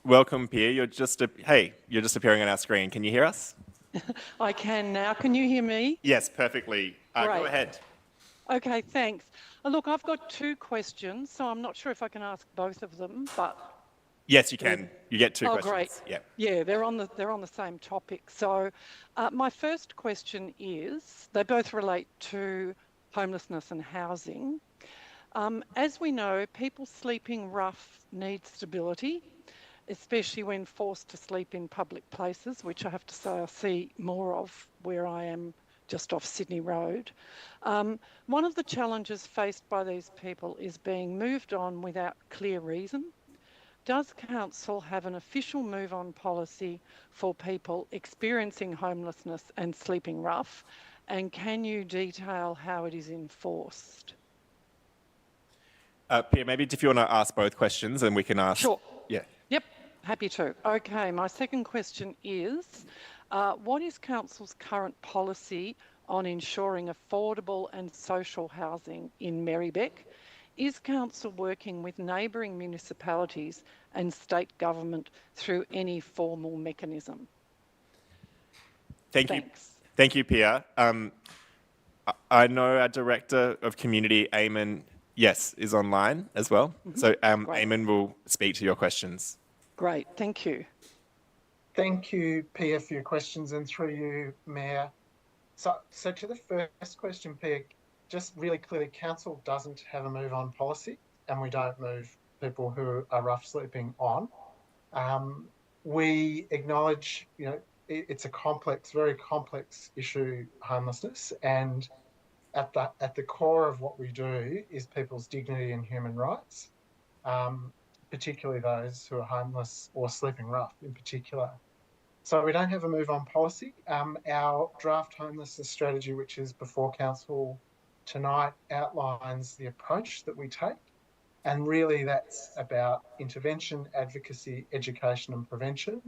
welcome, Pia. You're just appearing on our screen. Can you hear us? I can now. Can you hear me? Yes, perfectly. Go ahead. Okay, thanks. Look, I've got two questions, so I'm not sure if I can ask both of them, but... Yes, you can. You get two questions. Great. Yeah. Yeah, they're on the same topic. So my first question is, they both relate to homelessness and housing. As we know, people sleeping rough need stability, especially when forced to sleep in public places, which I have to say I see more of where I am just off Sydney Road. One of the challenges faced by these people is being moved on without clear reason. Does Council have an official move-on policy for people experiencing homelessness and sleeping rough? And can you detail how it is enforced? Pia, maybe if you want to ask both questions, and we can ask... Sure. Yeah. Yep, happy to. Okay, my second question is, what is Council's current policy on ensuring affordable and social housing in Merri-bek? Is Council working with neighbouring municipalities and state government through any formal mechanism? Thanks. You. Thank you, Pia. I know our Director of Community, Eamon, Yes, is online as well. So Great. Eamon will speak to your questions. Great, thank you. Thank you, Pia, for your questions, and through you, Mayor. So to the first question, Pia, just really clearly, Council doesn't have a move on policy, and we don't move people who are rough sleeping on. We acknowledge, it's a complex, very complex issue, homelessness, and at the core of what we do is people's dignity and human rights, particularly those who are homeless or sleeping rough in particular. So we don't have a move on policy. Our draft homelessness strategy, which is before Council tonight, outlines the approach that we take. And really that's about intervention, advocacy, education and prevention.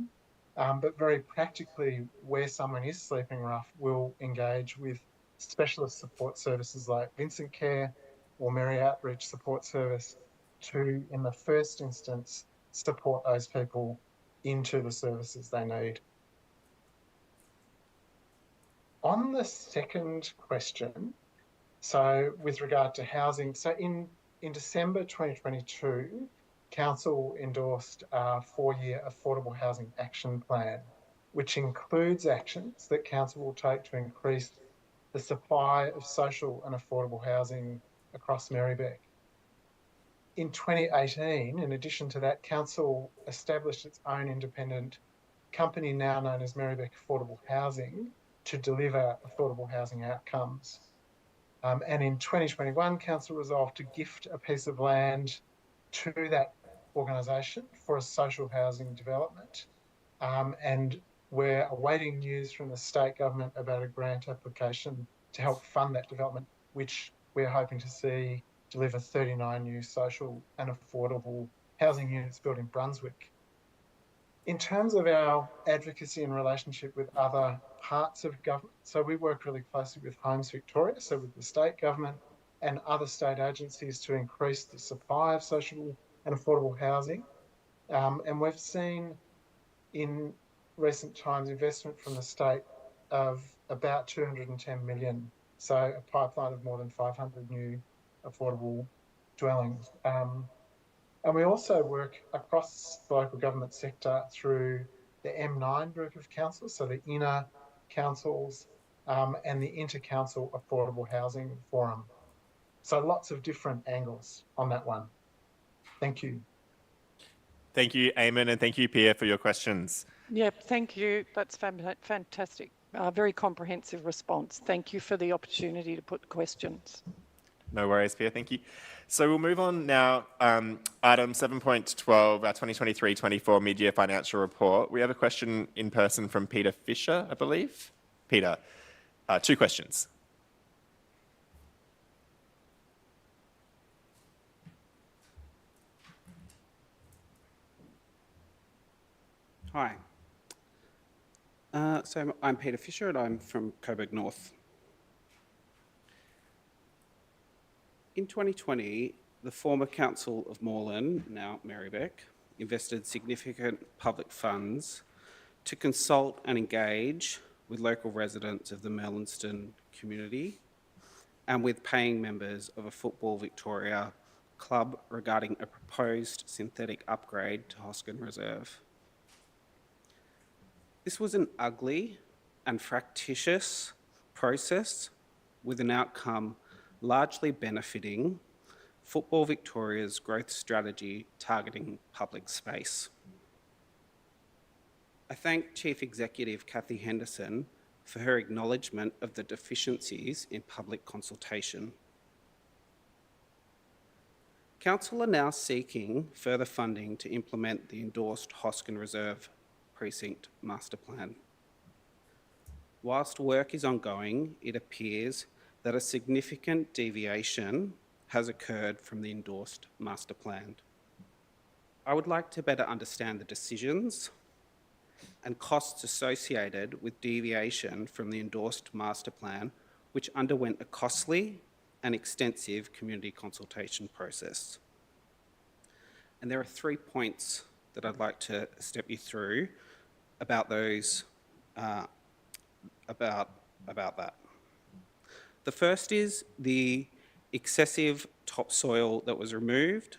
But very practically, where someone is sleeping rough, we'll engage with specialist support services like Vincent Care or Merri Outreach Support Service to, in the first instance, support those people into the services they need. On the second question, so with regard to housing, so in December 2022, Council endorsed a 4-year affordable housing action plan, which includes actions that Council will take to increase the supply of social and affordable housing across Merri-bek. In 2018, in addition to that, Council established its own independent company now known as Merri-bek Affordable Housing to deliver affordable housing outcomes. And in 2021, Council resolved to gift a piece of land to that organisation for a social housing development. And we're awaiting news from the state government about a grant application to help fund that development, which we're hoping to see deliver 39 new social and affordable housing units built in Brunswick. In terms of our advocacy and relationship with other parts of government, so we work really closely with Homes Victoria, so with the state government and other state agencies to increase the supply of social and affordable housing. And we've seen in recent times investment from the state of about 210 million, so a pipeline of more than 500 new affordable dwellings. And we also work across the local government sector through the M9 group of councils, so the inner councils and the inter-council affordable housing forum. So lots of different angles on that one. Thank you. Thank you, Eamon, and thank you, Pia, for your questions. Yep, thank you. That's fantastic. Very comprehensive response. Thank you for the opportunity to put questions. No worries, Pia, thank you. So we'll move on now. Item 7.12, our 2023-24 mid-year financial report. We have a question in person from Peter Fisher, I believe. Peter, 2 questions. Hi. So I'm Peter Fisher and I'm from Coburg North. In 2020, the former Council of Moreland, now Merri-bek, invested significant public funds to consult and engage with local residents of the Merlinston community and with paying members of a Football Victoria club regarding a proposed synthetic upgrade to Hoskin Reserve. This was an ugly and fractious process with an outcome largely benefiting Football Victoria's growth strategy targeting public space. I thank Chief Executive Cathy Henderson for her acknowledgement of the deficiencies in public consultation. Council are now seeking further funding to implement the endorsed Hoskin Reserve Precinct Master Plan. Whilst work is ongoing, it appears that a significant deviation has occurred from the endorsed master plan. I would like to better understand the decisions and costs associated with deviation from the endorsed master plan, which underwent a costly and extensive community consultation process. And there are 3 points that I'd like to step you through about those, about that. The first is the excessive topsoil that was removed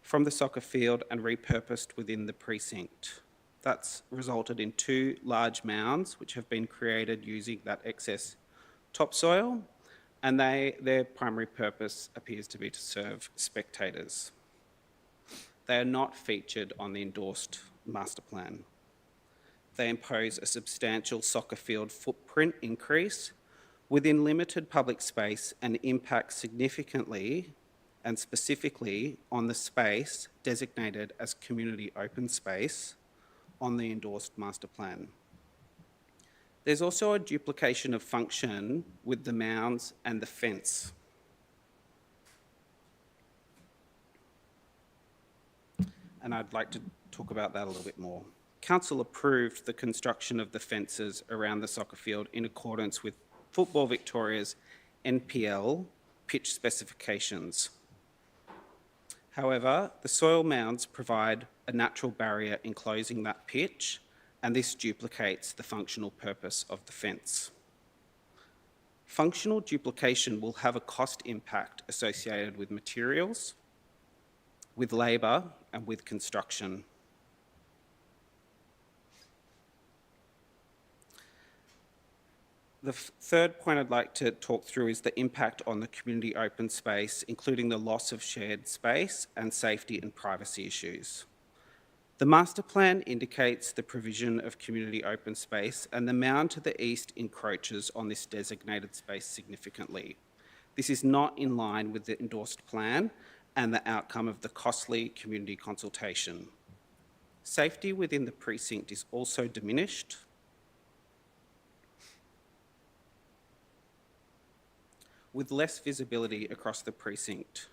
from the soccer field and repurposed within the precinct. That's resulted in 2 large mounds which have been created using that excess topsoil, and their primary purpose appears to be to serve spectators. They are not featured on the endorsed master plan. They impose a substantial soccer field footprint increase within limited public space and impact significantly and specifically on the space designated as community open space on the endorsed master plan. There's also a duplication of function with the mounds and the fence. And I'd like to talk about that a little bit more. Council approved the construction of the fences around the soccer field in accordance with Football Victoria's NPL pitch specifications. However, the soil mounds provide a natural barrier enclosing that pitch, and this duplicates the functional purpose of the fence. Functional duplication will have a cost impact associated with materials, with labour, and with construction. The third point I'd like to talk through is the impact on the community open space, including the loss of shared space and safety and privacy issues. The master plan indicates the provision of community open space, and the mound to the east encroaches on this designated space significantly. This is not in line with the endorsed plan and the outcome of the costly community consultation. Safety within the precinct is also diminished. With less visibility across the precinct.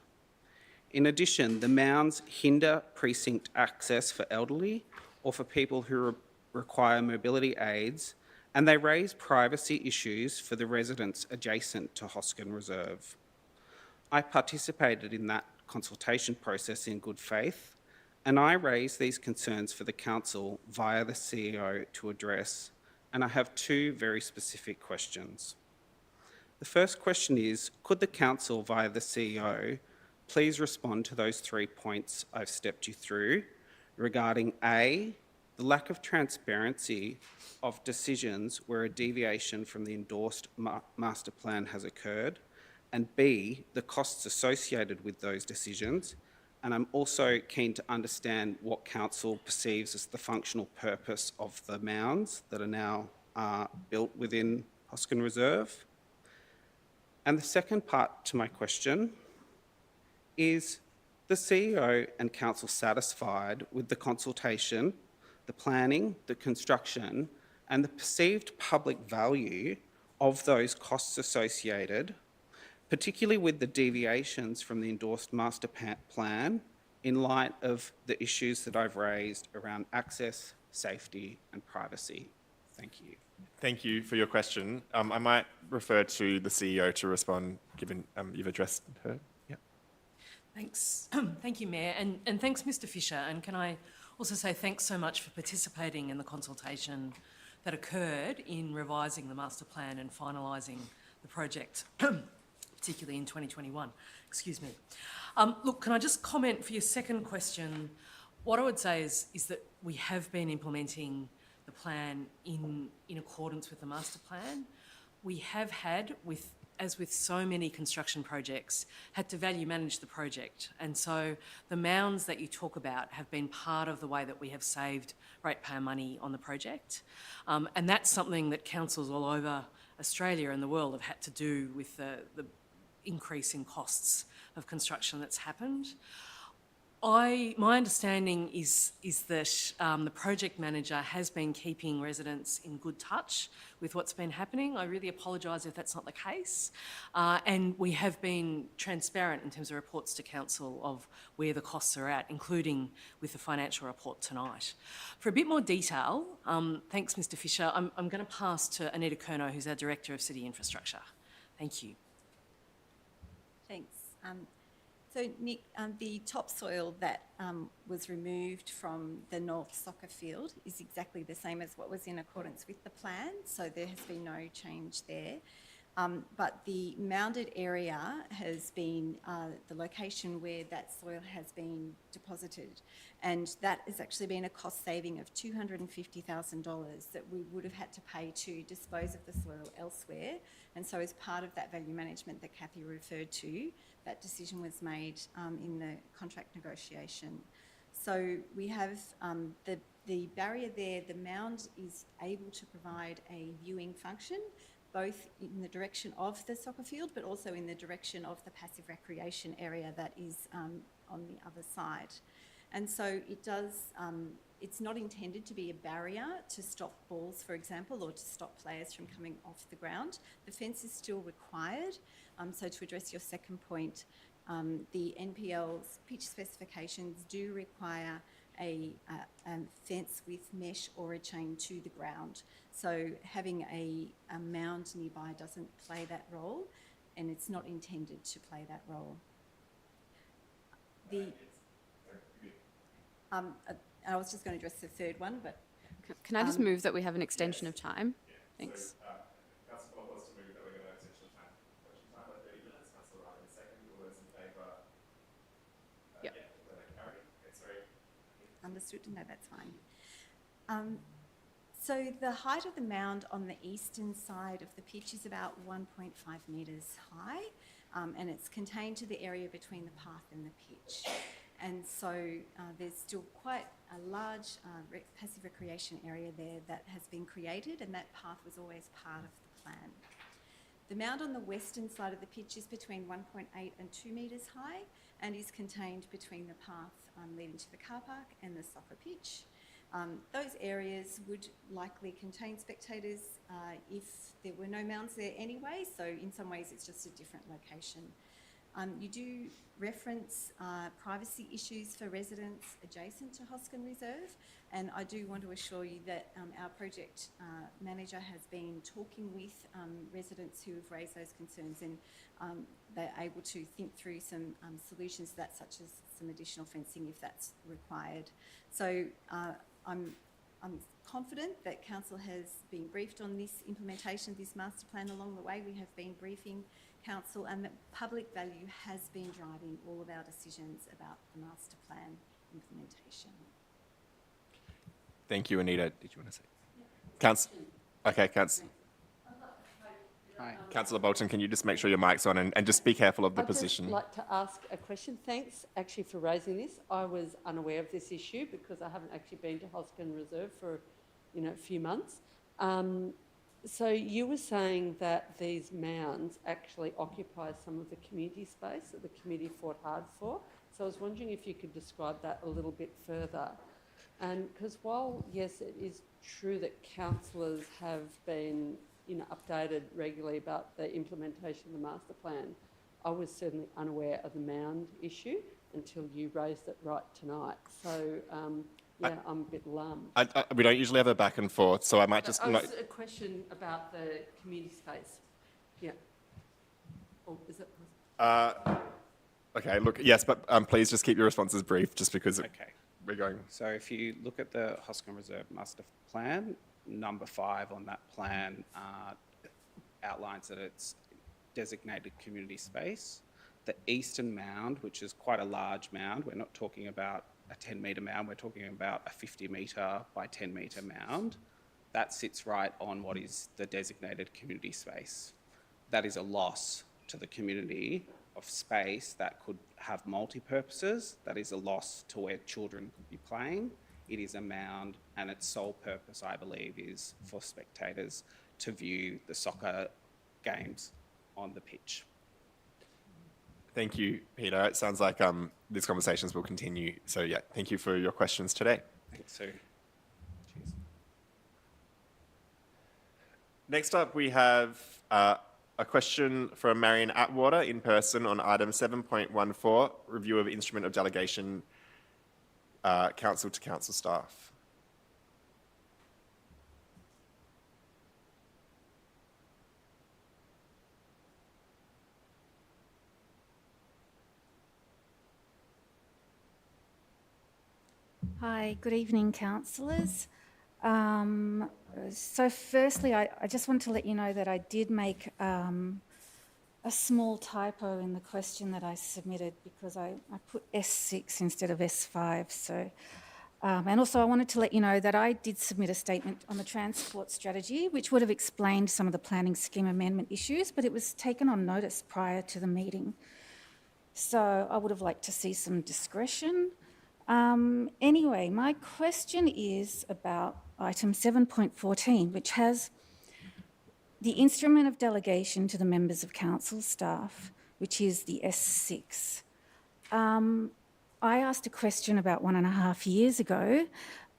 In addition, the mounds hinder precinct access for elderly or for people who require mobility aids, and they raise privacy issues for the residents adjacent to Hoskin Reserve. I participated in that consultation process in good faith, and I raised these concerns for the council via the CEO to address, and I have 2 very specific questions. The first question is, could the council via the CEO please respond to those 3 points I've stepped you through regarding A, the lack of transparency of decisions where a deviation from the endorsed master plan has occurred, and B, the costs associated with those decisions. And I'm also keen to understand what council perceives as the functional purpose of the mounds that are now built within Hoskin Reserve. And the second part to my question is, the CEO and council satisfied with the consultation, the planning, the construction, and the perceived public value of those costs associated, particularly with the deviations from the endorsed master plan in light of the issues that I've raised around access, safety, and privacy? Thank you. Thank you for your question. I might refer to the CEO to respond, given you've addressed her. Yeah. Thanks. Thank you, Mayor, and thanks, Mr. Fisher. And can I also say thanks so much for participating in the consultation that occurred in revising the master plan and finalising the project, particularly in 2021. Excuse me. Look, can I just comment for your second question? What I would say is that we have been implementing the plan in accordance with the master plan. We have had, as with so many construction projects, had to value manage the project. And so the mounds that you talk about have been part of the way that we have saved ratepayer money on the project. And that's something that councils all over Australia and the world have had to do with the increase in costs of construction that's happened. My understanding is that the project manager has been keeping residents in good touch with what's been happening. I really apologise if that's not the case. And we have been transparent in terms of reports to council of where the costs are at, including with the financial report tonight. For a bit more detail, thanks Mr Fisher, I'm going to pass to Anita Curnow, who's our Director of City Infrastructure. Thank you. Thanks. So, Nick, the topsoil that was removed from the North Soccer Field is exactly the same as what was in accordance with the plan, so there has been no change there. But the mounded area has been the location where that soil has been deposited. And that has actually been a cost saving of $250,000 that we would have had to pay to dispose of the soil elsewhere. And so as part of that value management that Kathy referred to, that decision was made in the contract negotiation. So we have the barrier there, the mound is able to provide a viewing function, both in the direction of the soccer field, but also in the direction of the passive recreation area that is on the other side. And so it does, it's not intended to be a barrier to stop balls, for example, or to stop players from coming off the ground. The fence is still required. So to address your second point, the NPL's pitch specifications do require a fence with mesh or a chain to the ground. So having a mound nearby doesn't play that role, and it's not intended to play that role. I was just going to address the third one, but... Can I just move that we have an extension of time? Thanks. Councillor Bob wants to move that we're going to have an extension of time. Question time by 30 minutes. Councillor Ryan in second. All those in favour? Yep. Carried. Okay, sorry. Understood. No, that's fine. So the height of the mound on the eastern side of the pitch is about 1.5 metres high, and it's contained to the area between the path and the pitch. And so there's still quite a large passive recreation area there that has been created, and that path was always part of the plan. The mound on the western side of the pitch is between 1.8 and 2 metres high and is contained between the path leading to the car park and the soccer pitch. Those areas would likely contain spectators if there were no mounds there anyway, so in some ways it's just a different location. You do reference privacy issues for residents adjacent to Hoskin Reserve, and I do want to assure you that our project manager has been talking with residents who have raised those concerns, and they're able to think through some solutions to that, such as some additional fencing if that's required. So I'm confident that Council has been briefed on this implementation of this master plan along the way. We have been briefing Council, and that public value has been driving all of our decisions about the master plan implementation. Thank you, Anita. Did you want to say? Yeah. Okay, Councillor Bolton, can you just make sure your mic's on and just be careful of the position? I'd just like to ask a question. Thanks actually for raising this. I was unaware of this issue because I haven't actually been to Hoskin Reserve for a few months. So you were saying that these mounds actually occupy some of the community space that the committee fought hard for. So I was wondering if you could describe that a little bit further. And because while, yes, it is true that councillors have been updated regularly about the implementation of the master plan, I was certainly unaware of the mound issue until you raised it right tonight. So yeah, I'm a bit alarmed. We don't usually have a back and forth, so I might just... a question about the community space. Yeah. Or is it... Okay, look, yes, but please just keep your responses brief, just because we're going... So if you look at the Hoskin Reserve Master Plan, number 5 on that plan outlines that it's designated community space. The eastern mound, which is quite a large mound, we're not talking about a 10-metre mound, we're talking about a 50-metre by 10-metre mound. That sits right on what is the designated community space. That is a loss to the community of space that could have multi-purposes. That is a loss to where children could be playing. It is a mound, and its sole purpose, I believe, is for spectators to view the soccer games on the pitch. Thank you, Peter. It sounds like these conversations will continue. So yeah, thank you for your questions today. Thanks, Sue. Cheers. Next up, we have a question from Marion Atwater in person on item 7.14, review of instrument of delegation, council to council staff. Hi, good evening, councillors. So firstly, I just want to let you know that I did make a small typo in the question that I submitted because I put S6 instead of S5. So, and also I wanted to let you know that I did submit a statement on the transport strategy, which would have explained some of the planning scheme amendment issues, but it was taken on notice prior to the meeting. So I would have liked to see some discretion. Anyway, my question is about item 7.14, which has the instrument of delegation to the members of council staff, which is the S6. I asked a question about 1.5 years ago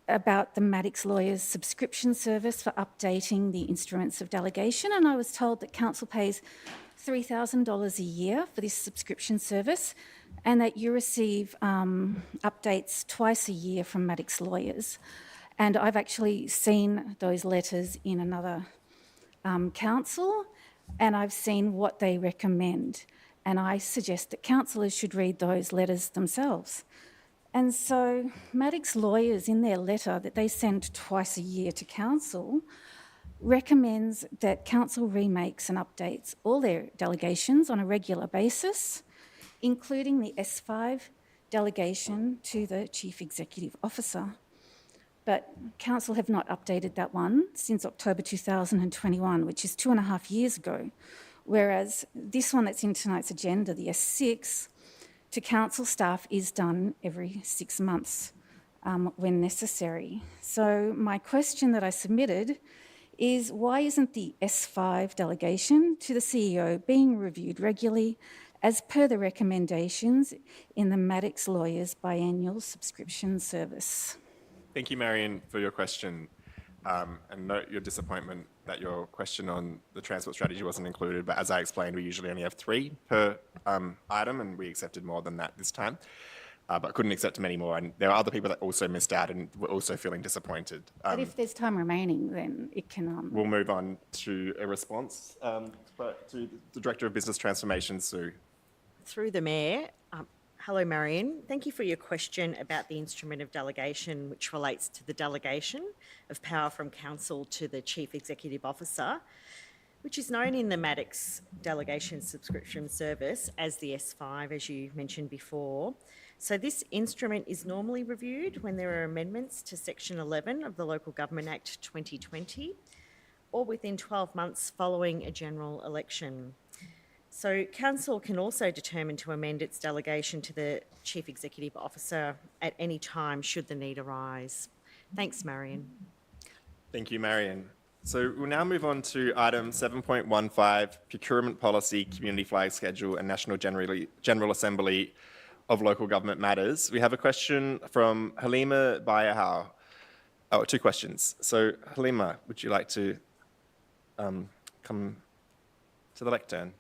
about the Maddocks Lawyers subscription service for updating the instruments of delegation, and I was told that council pays $3,000 a year for this subscription service and that you receive updates twice a year from Maddocks Lawyers. And I've actually seen those letters in another council, and I've seen what they recommend. And I suggest that councillors should read those letters themselves. And so Maddocks Lawyers, in their letter that they send twice a year to council, recommends that council remakes and updates all their delegations on a regular basis, including the S5 delegation to the Chief Executive Officer. But council have not updated that one since October 2021, which is 2.5 years ago, whereas this one that's in tonight's agenda, the S6, to council staff is done every 6 months when necessary. So my question that I submitted is, why isn't the S5 delegation to the CEO being reviewed regularly as per the recommendations in the Maddocks Lawyers biannual subscription service? Thank you, Marion, for your question. And note your disappointment that your question on the transport strategy wasn't included, but as I explained, we usually only have 3 per item, and we accepted more than that this time, but couldn't accept many more. And there are other people that also missed out and were also feeling disappointed. But if there's time remaining, then it can... We'll move on to a response but to the Director of Business Transformation, Sue. Through the Mayor, hello Marion. Thank you for your question about the instrument of delegation, which relates to the delegation of power from Council to the Chief Executive Officer, which is known in the Maddocks Delegation Subscription Service as the S5, as you mentioned before. So this instrument is normally reviewed when there are amendments to Section 11 of the Local Government Act 2020, or within 12 months following a general election. So Council can also determine to amend its delegation to the Chief Executive Officer at any time should the need arise. Thanks, Marion. Thank you, Marion. So we'll now move on to item 7.15, Procurement Policy, Community Flag Schedule and National General Assembly of Local Government Matters. We have a question from Halima Bayahau. Oh, 2 questions. So Halima, would you like to come to the lectern?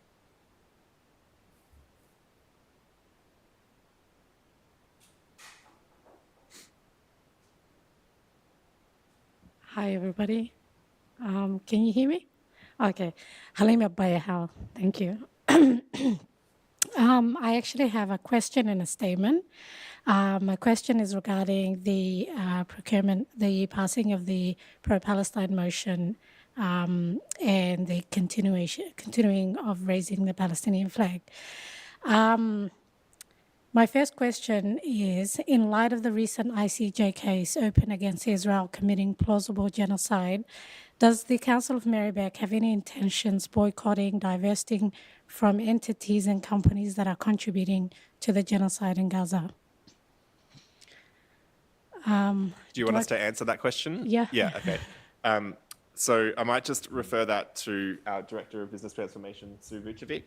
Hi, everybody. Can you hear me? Okay. Halima Bayahau, thank you. I actually have a question and a statement. My question is regarding the procurement, the passing of the pro-Palestine motion and the continuing of raising the Palestinian flag. My first question is, in light of the recent ICJ case open against Israel committing plausible genocide, does the Council of Merri-bek have any intentions boycotting, divesting from entities and companies that are contributing to the genocide in Gaza? Do you want us to answer that question? Yeah. Yeah, okay. So I might just refer that to our Director of Business Transformation, Sue Vucevic.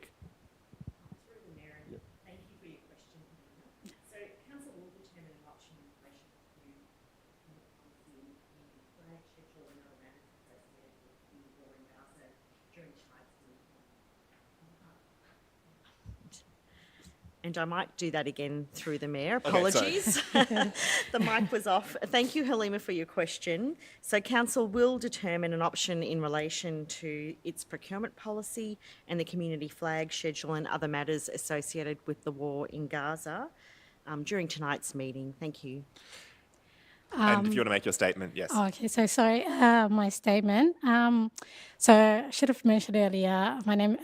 And I might do that again through the Mayor. Okay, Apologies. The mic was off. Thank you, Halima, for your question. So Council will determine an option in relation to its procurement policy and the community flag schedule and other matters associated with the war in Gaza during tonight's meeting. Thank you. And if you want to make your statement, yes. Okay, so sorry, my statement. So I should have mentioned earlier, my name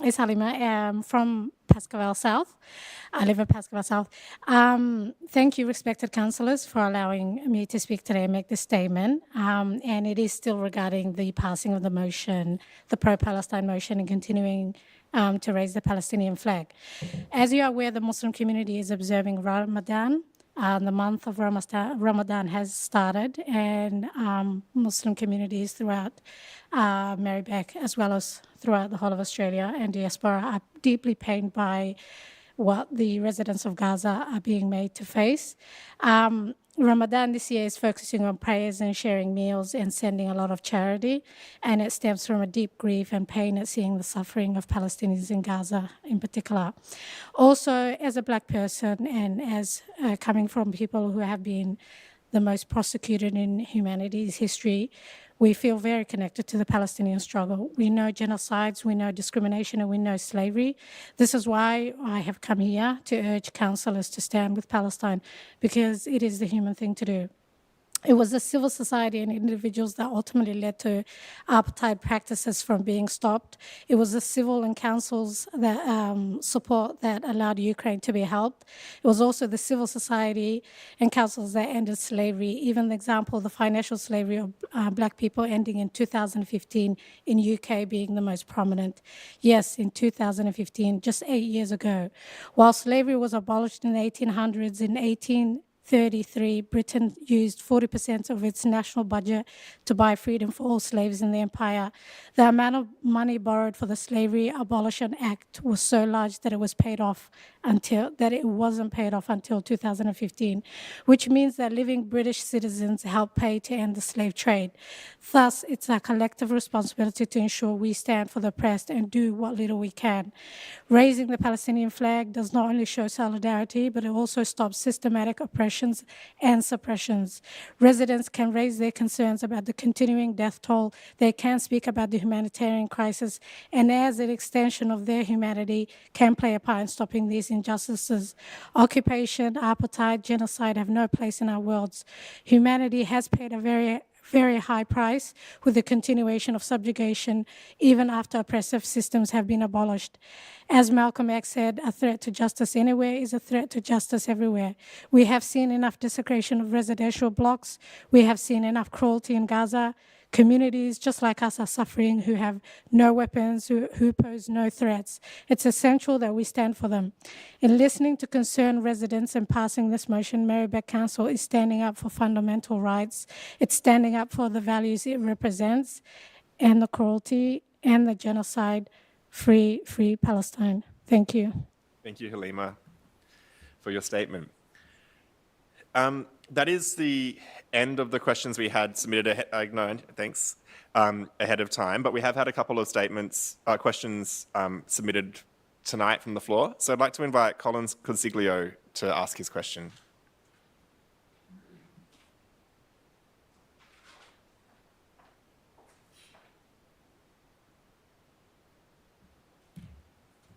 is Halima. I'm from Pascoe South. I live in Pascoe South. Thank you, respected councillors, for allowing me to speak today and make this statement. And it is still regarding the passing of the motion, the pro-Palestine motion, and continuing to raise the Palestinian flag. As you are aware, the Muslim community is observing Ramadan. The month of Ramadan has started, and Muslim communities throughout Merri-bek, as well as throughout the whole of Australia and diaspora, are deeply pained by what the residents of Gaza are being made to face. Ramadan this year is focusing on prayers and sharing meals and sending a lot of charity, and it stems from a deep grief and pain at seeing the suffering of Palestinians in Gaza in particular. Also, as a Black person and as coming from people who have been the most prosecuted in humanity's history, we feel very connected to the Palestinian struggle. We know genocides, we know discrimination, and we know slavery. This is why I have come here to urge councillors to stand with Palestine, because it is the human thing to do. It was the civil society and individuals that ultimately led to apartheid practices from being stopped. It was the civil and councils that support that allowed Ukraine to be helped. It was also the civil society and councils that ended slavery. Even the example of the financial slavery of Black people ending in 2015 in UK being the most prominent. Yes, in 2015, just 8 years ago. While slavery was abolished in the 1800s, in 1833, Britain used 40% of its national budget to buy freedom for all slaves in the empire. The amount of money borrowed for the Slavery Abolition Act was so large that it wasn't paid off until 2015, which means that living British citizens helped pay to end the slave trade. Thus, it's our collective responsibility to ensure we stand for the oppressed and do what little we can. Raising the Palestinian flag does not only show solidarity, but it also stops systematic oppression and suppressions. Residents can raise their concerns about the continuing death toll. They can speak about the humanitarian crisis, and as an extension of their humanity, can play a part in stopping these injustices. Occupation, apartheid, genocide have no place in our worlds. Humanity has paid a very high price with the continuation of subjugation, even after oppressive systems have been abolished. As Malcolm X said, a threat to justice anywhere is a threat to justice everywhere. We have seen enough desecration of residential blocks. We have seen enough cruelty in Gaza. Communities just like us are suffering, who have no weapons, who pose no threats. It's essential that we stand for them. In listening to concerned residents and passing this motion, Merri-bek Council is standing up for fundamental rights. It's standing up for the values it represents, and the cruelty and the genocide. Free Palestine. Thank you. Thank you, Halima, for your statement. That is the end of the questions we had submitted ahead of time, but we have had a couple of questions submitted tonight from the floor. So I'd like to invite Colin Consiglio to ask his question.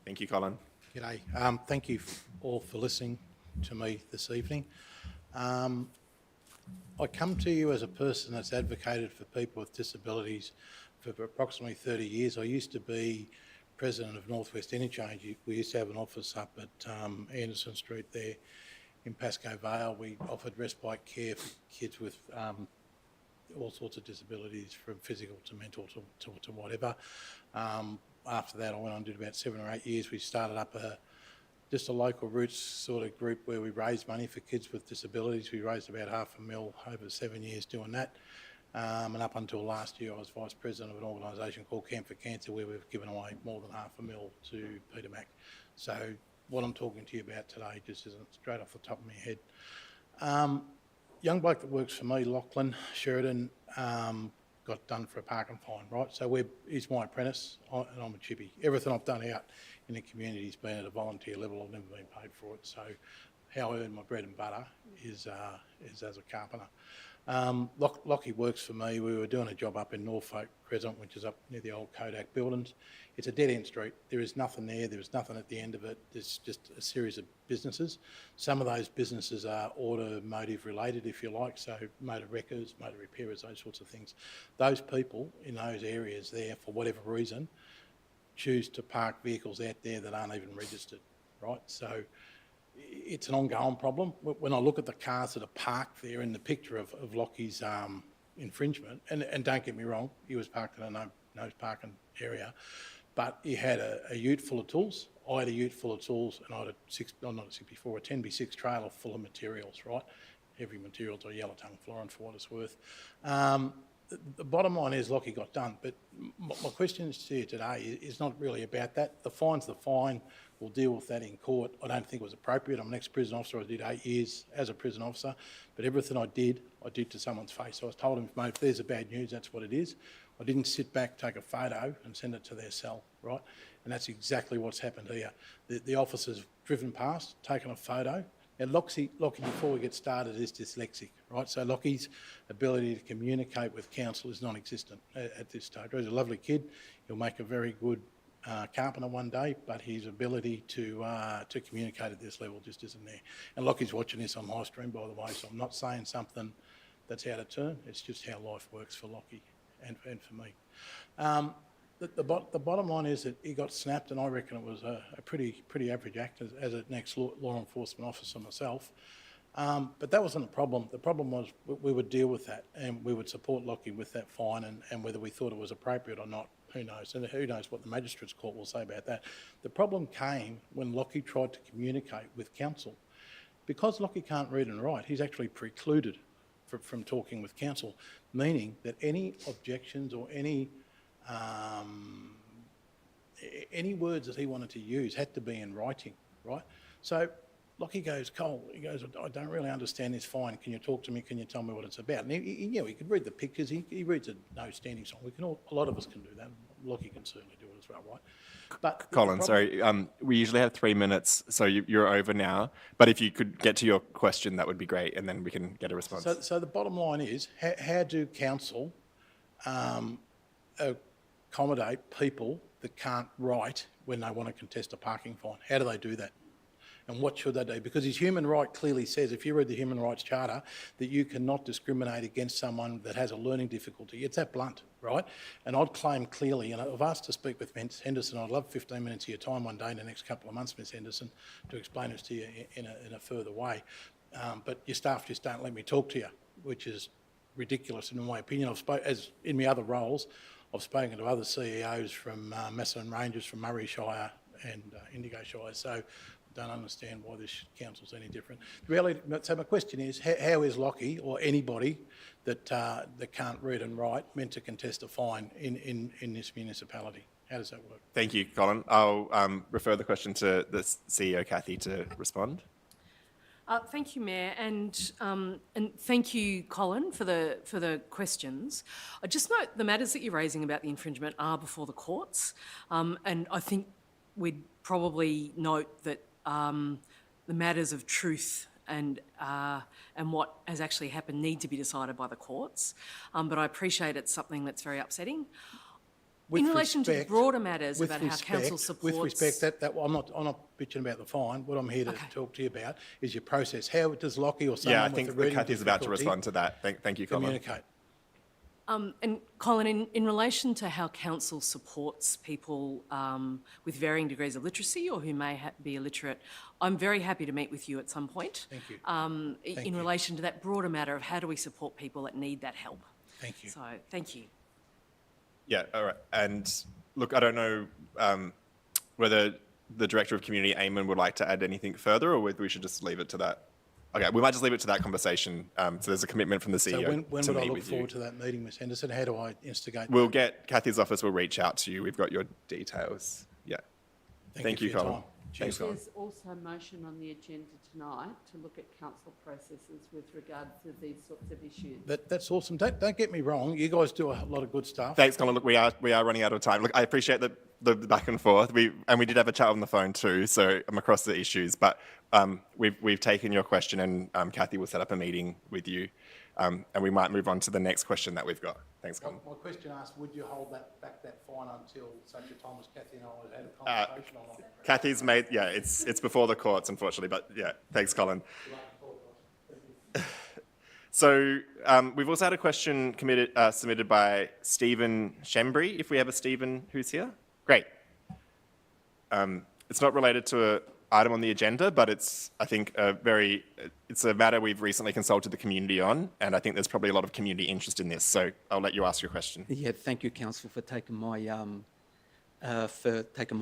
Thank you, Colin. G'day. Thank you all for listening to me this evening. I come to you as a person that's advocated for people with disabilities for approximately 30 years. I used to be president of Northwest Interchange. We used to have an office up at Anderson Street there in Pascoe Vale. We offered respite care for kids with all sorts of disabilities, from physical to mental to whatever. After that, I went on, did about 7 or 8 years. We started up just a local roots sort of group where we raised money for kids with disabilities. We raised about $500,000 over 7 years doing that. And up until last year, I was vice president of an organisation called Camp for Cancer, where we've given away more than $500,000 to Peter Mac. So what I'm talking to you about today just isn't straight off the top of my head. Young bloke that works for me, Lachlan Sheridan, got done for a parking fine, right? So he's my apprentice, and I'm a chippy. Everything I've done out in the community has been at a volunteer level. I've never been paid for it. So how I earn my bread and butter is as a carpenter. Lockie works for me. We were doing a job up in Norfolk Crescent, which is up near the old Kodak buildings. It's a dead-end street. There is nothing there. There is nothing at the end of it. There's just a series of businesses. Some of those businesses are automotive related, if you like, so motor wreckers, motor repairers, those sorts of things. Those people in those areas there, for whatever reason, choose to park vehicles out there that aren't even registered, right? So it's an ongoing problem. When I look at the cars that are parked there in the picture of Lockie's infringement, and don't get me wrong, he was parked in a no parking area, but he had a ute full of tools. I had a ute full of tools, and I had not a 64, a 10B6 trailer full of materials, right? Heavy materials or yellow tongue flooring for what it's worth. The bottom line is Lockie got done, but my question to you today is not really about that. The fine's the fine. We'll deal with that in court. I don't think it was appropriate. I'm an ex-prison officer. I did 8 years as a prison officer, but everything I did to someone's face. So I told him, mate, if there's a bad news, that's what it is. I didn't sit back, take a photo and send it to their cell, right? And that's exactly what's happened here. The officer's driven past, taken a photo. Now, Lockie, before we get started, is dyslexic, right? So Lockie's ability to communicate with counsel is non-existent at this stage. He's a lovely kid. He'll make a very good carpenter one day, but his ability to communicate at this level just isn't there. And Lockie's watching this on high stream, by the way, so I'm not saying something that's out of turn. It's just how life works for Lockie and for me. The bottom line is that he got snapped, and I reckon it was a pretty average act as an ex-law enforcement officer myself. But that wasn't the problem. The problem was we would deal with that, and we would support Lockie with that fine, and whether we thought it was appropriate or not, who knows? And who knows what the Magistrates Court will say about that. The problem came when Lockie tried to communicate with counsel. Because Lockie can't read and write, he's actually precluded from talking with counsel, meaning that any objections or any words that he wanted to use had to be in writing, right? So Lockie goes, Cole, he goes, I don't really understand this fine. Can you talk to me? Can you tell me what it's about? And he could read the pictures. He reads a no standing sign. A lot of us can do that. Lockie can certainly do it as well, right? But Colin, sorry, we usually have 3 minutes, so you're over now. But if you could get to your question, that would be great, and then we can get a response. So the bottom line is, how do counsel accommodate people that can't write when they want to contest a parking fine? How do they do that? And what should they do? Because his human right clearly says, if you read the Human Rights Charter, that you cannot discriminate against someone that has a learning difficulty. It's that blunt, right? And I'd claim clearly, and I've asked to speak with Ms Henderson. I'd love 15 minutes of your time one day in the next couple of months, Ms Henderson, to explain this to you in a further way. But your staff just don't let me talk to you, which is ridiculous in my opinion. As in my other roles, I've spoken to other CEOs from Macedon Rangers, from Murray Shire and Indigo Shire, so I don't understand why this council's any different. Really, so my question is, how is Lockie or anybody that can't read and write meant to contest a fine in this municipality? How does that work? Thank you, Colin. I'll refer the question to the CEO, Kathy, to respond. Thank you, Mayor, and thank you, Colin, for the questions. I just note the matters that you're raising about the infringement are before the courts, and I think we'd probably note that the matters of truth and what has actually happened need to be decided by the courts. But I appreciate it's something that's very upsetting. In relation to the broader matters about how council supports... With respect, I'm not bitching about the fine. What I'm here to talk to you about is your process. How does Lockie or someone with a reading difficulty... Yeah, I think Kathy's about to respond to that. Thank you, Colin. Communicate. And Colin, in relation to how council supports people with varying degrees of literacy or who may be illiterate, I'm very happy to meet with you at some point. Thank you. In relation to that broader matter of how do we support people that need that help. Thank you. So, thank you. Yeah, all right. And look, I don't know whether the Director of Community, Eamon, would like to add anything further, or whether we should just leave it to that. Okay, we might just leave it to that conversation. So there's a commitment from the CEO So when would I look with forward to that meeting, Ms Henderson? How do I instigate We'll that? get, Kathy's office will reach out to you. We've got your details. Yeah. Thank you, for your Colin. time. Thanks, Colin. There's also a motion on the agenda tonight to look at council processes with regard to these sorts of issues. That's awesome. Don't get me wrong. You guys do a lot of good stuff. Thanks, Colin. Look, we are running out of time. Look, I appreciate the back and forth. We did have a chat on the phone too, so I'm across the issues. But we've taken your question, and Kathy will set up a meeting with you And we might move on to the next question that we've got. Thanks, Colin. My question asked, would you hold back that fine until such a time as Kathy and I had a conversation on it? Kathy's made, yeah, it's before the courts, unfortunately, but yeah, thanks, Colin. So we've also had a question submitted by Stephen Shembry, if we have a Stephen who's here. Great. It's not related to an item on the agenda, but it's, I think, it's a matter we've recently consulted the community on, and I think there's probably a lot of community interest in this, so I'll let you ask your question. Yeah, thank you, Council, for taking my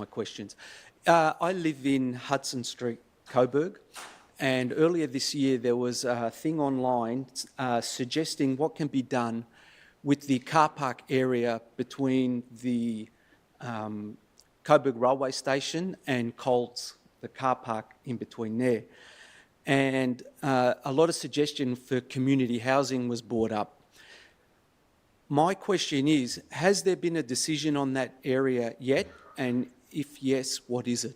questions. I live in Hudson Street, Coburg, and earlier this year there was a thing online suggesting what can be done with the car park area between the Coburg railway station and Coles, the car park in between there. And a lot of suggestion for community housing was brought up. My question is, has there been a decision on that area yet? And if yes, what is it?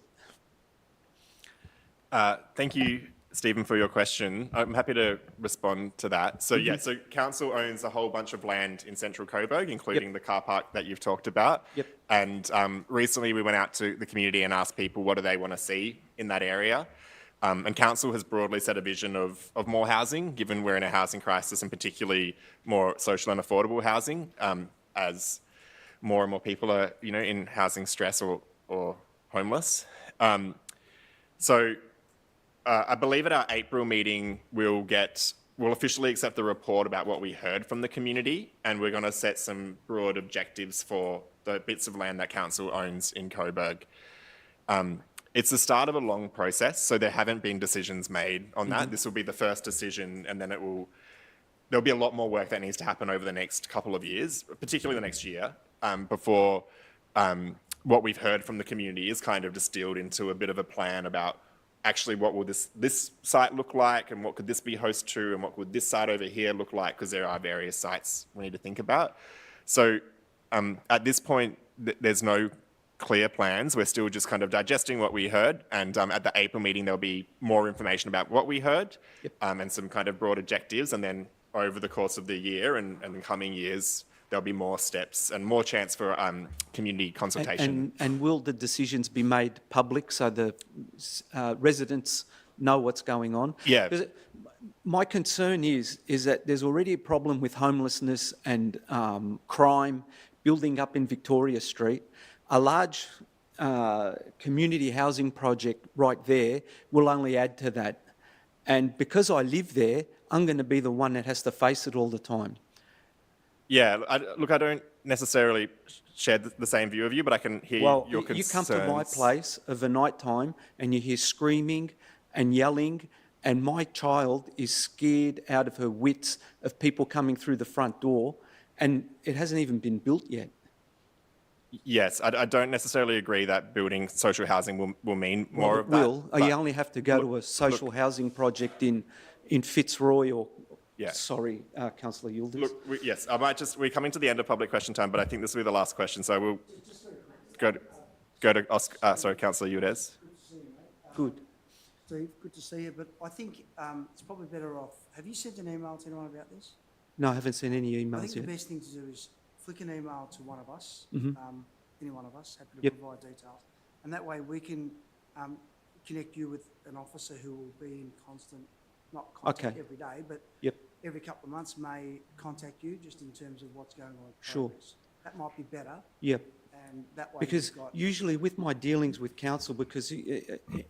Thank you, Stephen, for your question. I'm happy to respond to that. So yeah, so council owns a whole bunch of land in central Coburg, including the car park that you've talked about. Yep. And recently we went out to the community and asked people what do they want to see in that area. And council has broadly set a vision of more housing, given we're in a housing crisis, and particularly more social and affordable housing, as more and more people are, in housing stress or homeless. I believe at our April meeting, we'll officially accept the report about what we heard from the community, and we're going to set some broad objectives for the bits of land that council owns in Coburg. It's the start of a long process, so there haven't been decisions made on that. This will be the first decision, and then there'll be a lot more work that needs to happen over the next couple of years, particularly the next year, before what we've heard from the community is kind of distilled into a bit of a plan about actually what will this site look like, and what could this be host to, and what would this site over here look like, because there are various sites we need to think about. So at this point, there's no clear plans. We're still just kind of digesting what we heard, and at the April meeting there'll be more information about what we heard, and some kind of broad objectives, and then over the course of the year and the coming years there'll be more steps and more chance for community consultation. And will the decisions be made public so the residents know what's going on? Yeah. My concern is that there's already a problem with homelessness and crime building up in Victoria Street. A large community housing project right there will only add to that. And because I live there, I'm going to be the one that has to face it all the time. Yeah, I don't necessarily share the same view of you, but I can hear your concerns. You come to my place of a night time and you hear screaming and yelling, and my child is scared out of her wits of people coming through the front door, and it hasn't even been built yet. Yes, I don't necessarily agree that building social housing will mean more of that. Will. You only have to go to a social housing project in Fitzroy or... Yeah. Sorry, Councillor Yildiz. Look, yes, we're coming to the end of public question time, but I think this will be the last question, so we'll go to Oscar, Councillor Yildiz. Good. Steve, good to see you, but I think it's probably better off. Have you sent an email to anyone about this? No, I haven't sent any emails yet. I think the best thing to do is flick an email to one of us, any one of us, happy to provide details. And that way we can connect you with an officer who will be in constant, not contact every day, but every couple of months may contact you just in terms of what's going on with progress. That might be better. Yep. And that way because usually with my dealings with council, because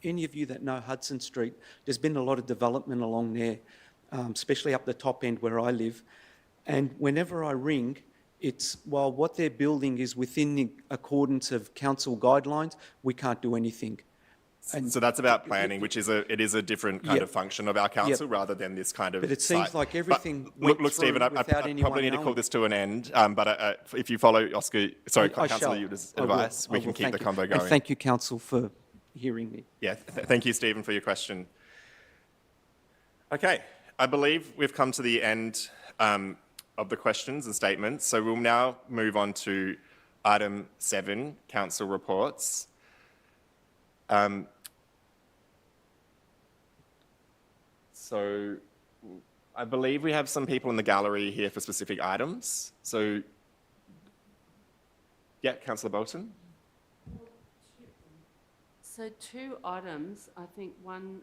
any of you that know Hudson Street, there's been a lot of development along there, especially up the top end where I live. And whenever I ring, it's, well, what they're building is within the accordance of council guidelines, we can't do anything. And so that's about planning, which is it is a different kind of function of our council rather than this kind of. But it seems like everything. Look, Stephen, I probably need to call this to an end. But if you follow Councillor Yildiz advice, we can keep the convo going. And thank you, council, for hearing me. Yeah, thank you, Stephen, for your question. Okay, I believe we've come to the end of the questions and statements. So we'll now move on to item 7, council reports. So I believe we have some people in the gallery here for specific items. So, yeah, Councillor Bolton. So 2 items, I think one,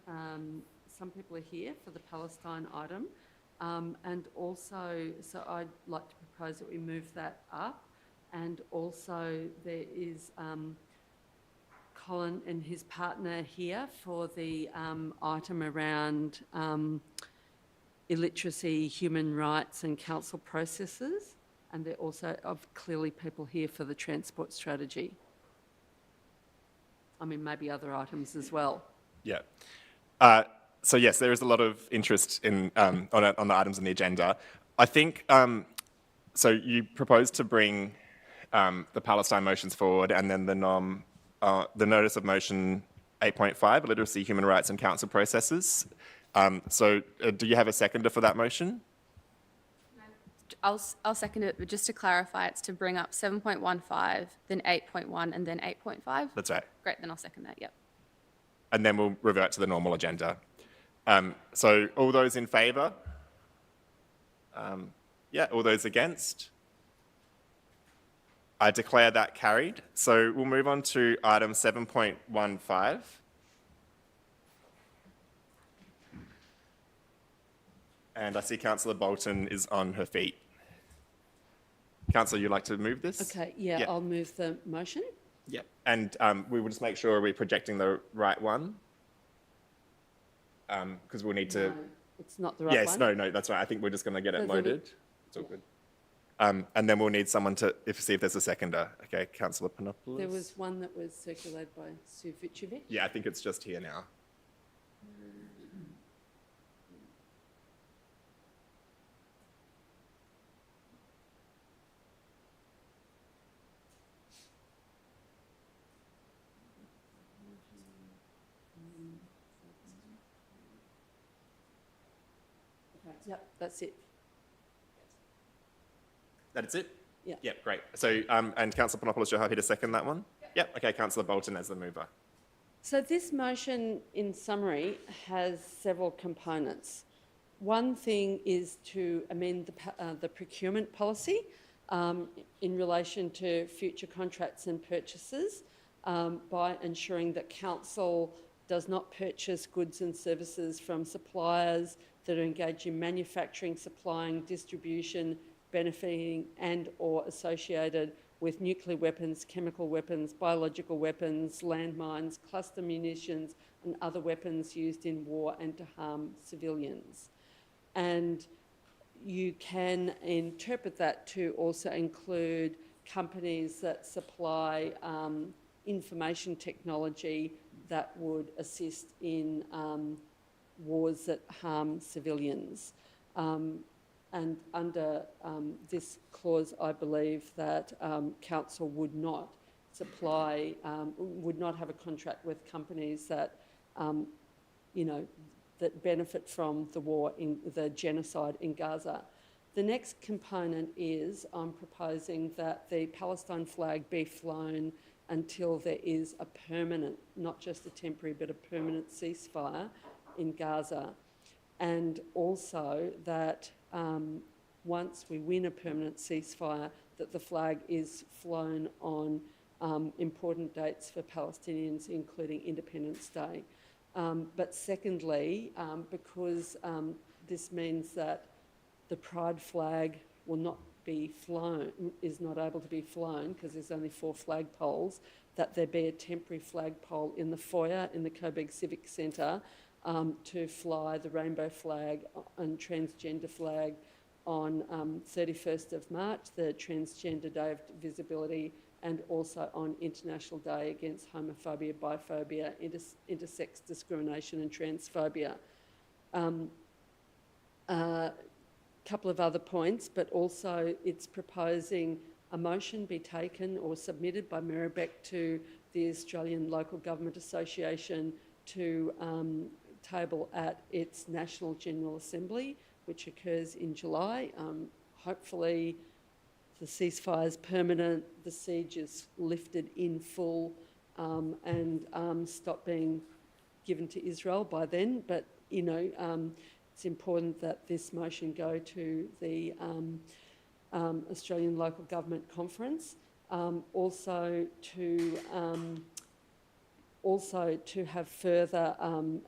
some people are here for the Palestine item, and also, so I'd like to propose that we move that up, and also there is Colin and his partner here for the item around illiteracy, human rights and council processes, and there also clearly people here for the transport strategy. I mean, maybe other items as well. Yeah. So yes, there is a lot of interest in on the items on the agenda. I think so. You proposed to bring the Palestine motions forward, and then the notice of motion 8.5, literacy, human rights, and council processes. Do you have a seconder for that motion? I'll second it, but just to clarify, it's to bring up 7.15, then 8.1, and then 8.5. That's right. Great, then I'll second that, yep. And then we'll revert to the normal agenda. So all those in favour? Yeah, all those against? I declare that carried. So we'll move on to item 7.15. And I see Councillor Bolton is on her feet. Councillor, you'd like to move this? Okay, yeah, I'll move the motion. Yeah. And we will just make sure we're projecting the right one. Because we'll need to... No, it's not the right one. Yes, no, that's right. I think we're just going to get it So then loaded. It's all good. And then we'll need someone to see if there's a seconder. Okay, Councillor Panopoulos. There was one that was circulated by Sue Vicevic. Yeah, I think it's just here now. Yep, that's it. That's it? Yeah. Yep, great. So, and Councillor Panopoulos, you're happy to second that one? Yep. Okay, Councillor Bolton as the mover. So this motion, in summary, has several components. One thing is to amend the procurement policy in relation to future contracts and purchases by ensuring that council does not purchase goods and services from suppliers that are engaged in manufacturing, supplying, distribution, benefiting and or associated with nuclear weapons, chemical weapons, biological weapons, landmines, cluster munitions and other weapons used in war and to harm civilians. And you can interpret that to also include companies that supply information technology that would assist in wars that harm civilians. And under this clause, I believe that council would not supply, would not have a contract with companies that, that benefit from the war, in the genocide in Gaza. The next component is I'm proposing that the Palestine flag be flown until there is a permanent, not just a temporary, but a permanent ceasefire in Gaza. And also that once we win a permanent ceasefire, that the flag is flown on important dates for Palestinians, including Independence Day. But secondly, because this means that the pride flag will not be flown, is not able to be flown because there's only 4 flagpoles, that there be a temporary flagpole in the foyer in the Coburg Civic Centre to fly the rainbow flag and transgender flag on 31st of March, the Transgender Day of Visibility, and also on International Day Against Homophobia, Biphobia, Intersex Discrimination and Transphobia. Couple of other points, but also it's proposing a motion be taken or submitted by Merri-bek to the Australian Local Government Association to table at its National General Assembly, which occurs in July. Hopefully the ceasefire is permanent, the siege is lifted in full and stop being given to Israel by then. But, it's important that this motion go to the Australian Local Government Conference. Also to have further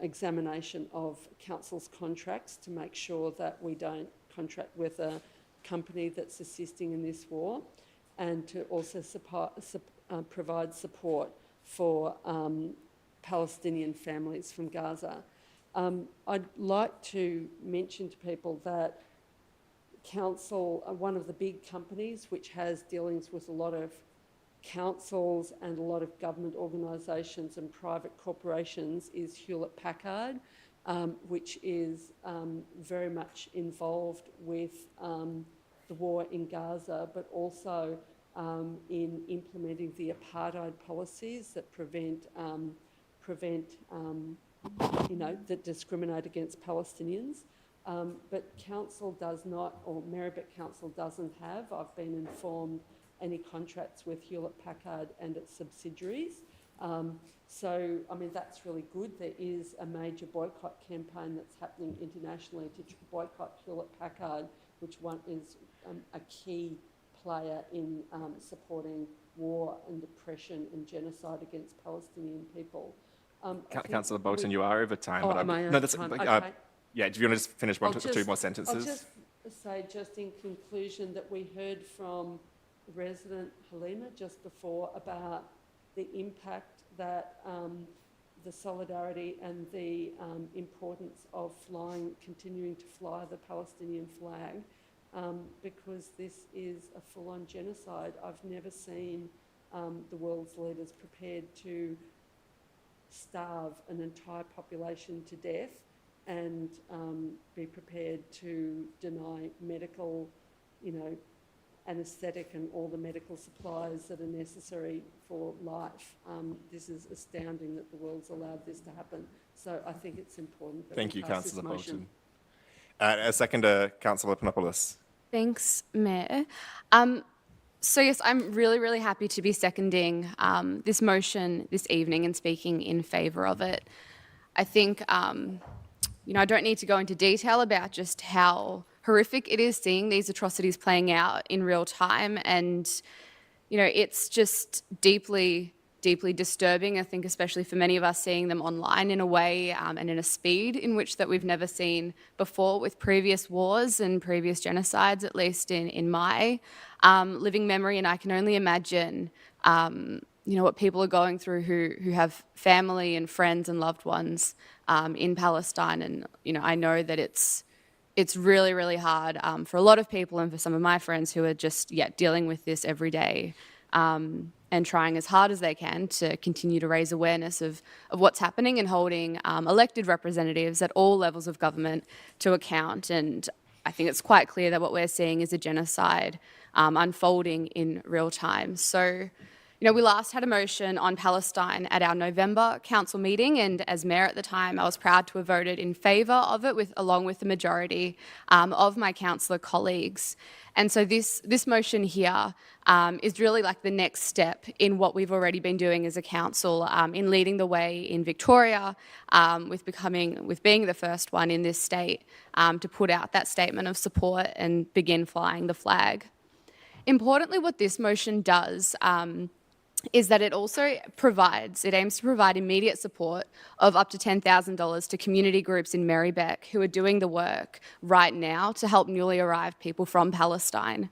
examination of council's contracts to make sure that we don't contract with a company that's assisting in this war, and to also provide support for Palestinian families from Gaza. I'd like to mention to people that council, one of the big companies which has dealings with a lot of councils and a lot of government organisations and private corporations, is Hewlett-Packard, which is very much involved with the war in Gaza, but also in implementing the apartheid policies that that discriminate against Palestinians. But council does not, or Merri-bek Council doesn't have, I've been informed, any contracts with Hewlett-Packard and its subsidiaries. So, I mean, that's really good. There is a major boycott campaign that's happening internationally to boycott Hewlett-Packard, which one is a key player in supporting war and oppression and genocide against Palestinian people. Councillor Bolton, you are over time. Oh, but am I no, over that's time? okay. Okay. Yeah, do you want to just finish one or two more sentences? I'll just say, just in conclusion, that we heard from resident Helena just before about the impact that the solidarity and the importance of continuing to fly the Palestinian flag, because this is a full-on genocide. I've never seen the world's leaders prepared to starve an entire population to death and be prepared to deny medical, anaesthetic and all the medical supplies that are necessary for life. This is astounding that the world's allowed this to happen. So I think it's important that Thank we you, pass this Councillor motion. Bolton. A seconder, Councillor Panopoulos. Thanks, Mayor. So yes, I'm really, really happy to be seconding this motion this evening and speaking in favour of it. I think, I don't need to go into detail about just how horrific it is seeing these atrocities playing out in real time, and it's just deeply, deeply disturbing. I think, especially for many of us, seeing them online in a way and in a speed in which that we've never seen before with previous wars and previous genocides, at least in my living memory. And I can only imagine, what people are going through who have family and friends and loved ones in Palestine. And, I know that it's really, really hard for a lot of people and for some of my friends who are just dealing with this every day and trying as hard as they can to continue to raise awareness of what's happening and holding elected representatives at all levels of government to account. And I think it's quite clear that what we're seeing is a genocide unfolding in real time. So, we last had a motion on Palestine at our November council meeting, and as mayor at the time, I was proud to have voted in favour of it along with the majority of my councillor colleagues. And so this motion here is really like the next step in what we've already been doing as a council in leading the way in Victoria with being the first one in this state to put out that statement of support and begin flying the flag. Importantly, what this motion does is that it also aims to provide immediate support of up to $10,000 to community groups in Merri-bek who are doing the work right now to help newly arrived people from Palestine.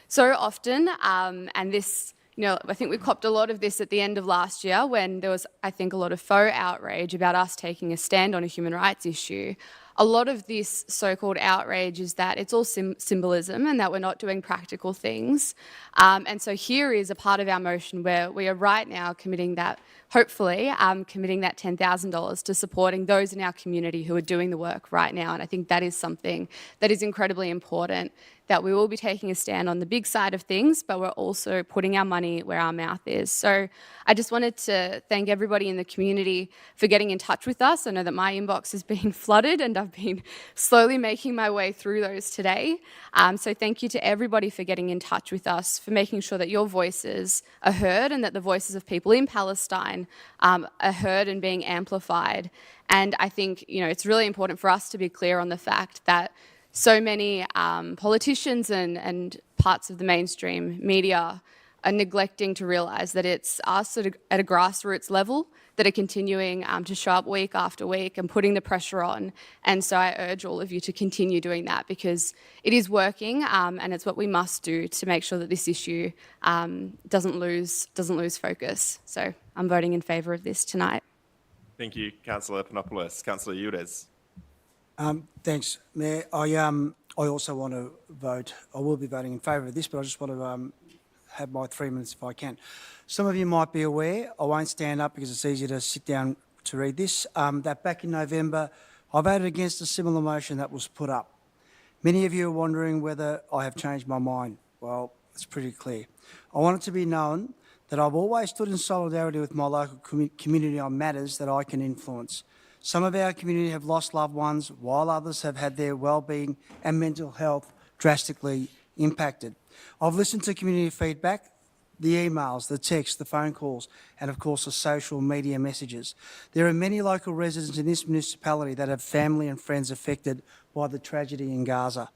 So often, and this, I think we copped a lot of this at the end of last year when there was, I think, a lot of faux outrage about us taking a stand on a human rights issue. A lot of this so-called outrage is that it's all symbolism and that we're not doing practical things. And so here is a part of our motion where we are right now committing that, hopefully, committing that $10,000 to supporting those in our community who are doing the work right now. And I think that is something that is incredibly important, that we will be taking a stand on the big side of things, but we're also putting our money where our mouth is. So I just wanted to thank everybody in the community for getting in touch with us. I know that my inbox has been flooded, and I've been slowly making my way through those today. So thank you to everybody for getting in touch with us, for making sure that your voices are heard and that the voices of people in Palestine are heard and being amplified. And I think, it's really important for us to be clear on the fact that so many politicians and parts of the mainstream media are neglecting to realise that it's us at a grassroots level that are continuing to show up week after week and putting the pressure on. And so I urge all of you to continue doing that, because it is working, and it's what we must do to make sure that this issue doesn't lose focus. So I'm voting in favour of this tonight. Thank you, Councillor Panopoulos. Councillor Yildiz. Thanks, Mayor. I also want to vote. I will be voting in favour of this, but I just want to have my 3 minutes if I can. Some of you might be aware, I won't stand up because it's easier to sit down to read this, that back in November, I voted against a similar motion that was put up. Many of you are wondering whether I have changed my mind. Well, it's pretty clear. I want it to be known that I've always stood in solidarity with my local community on matters that I can influence. Some of our community have lost loved ones, while others have had their well-being and mental health drastically impacted. I've listened to community feedback, the emails, the texts, the phone calls, and of course the social media messages. There are many local residents in this municipality that have family and friends affected by the tragedy in Gaza.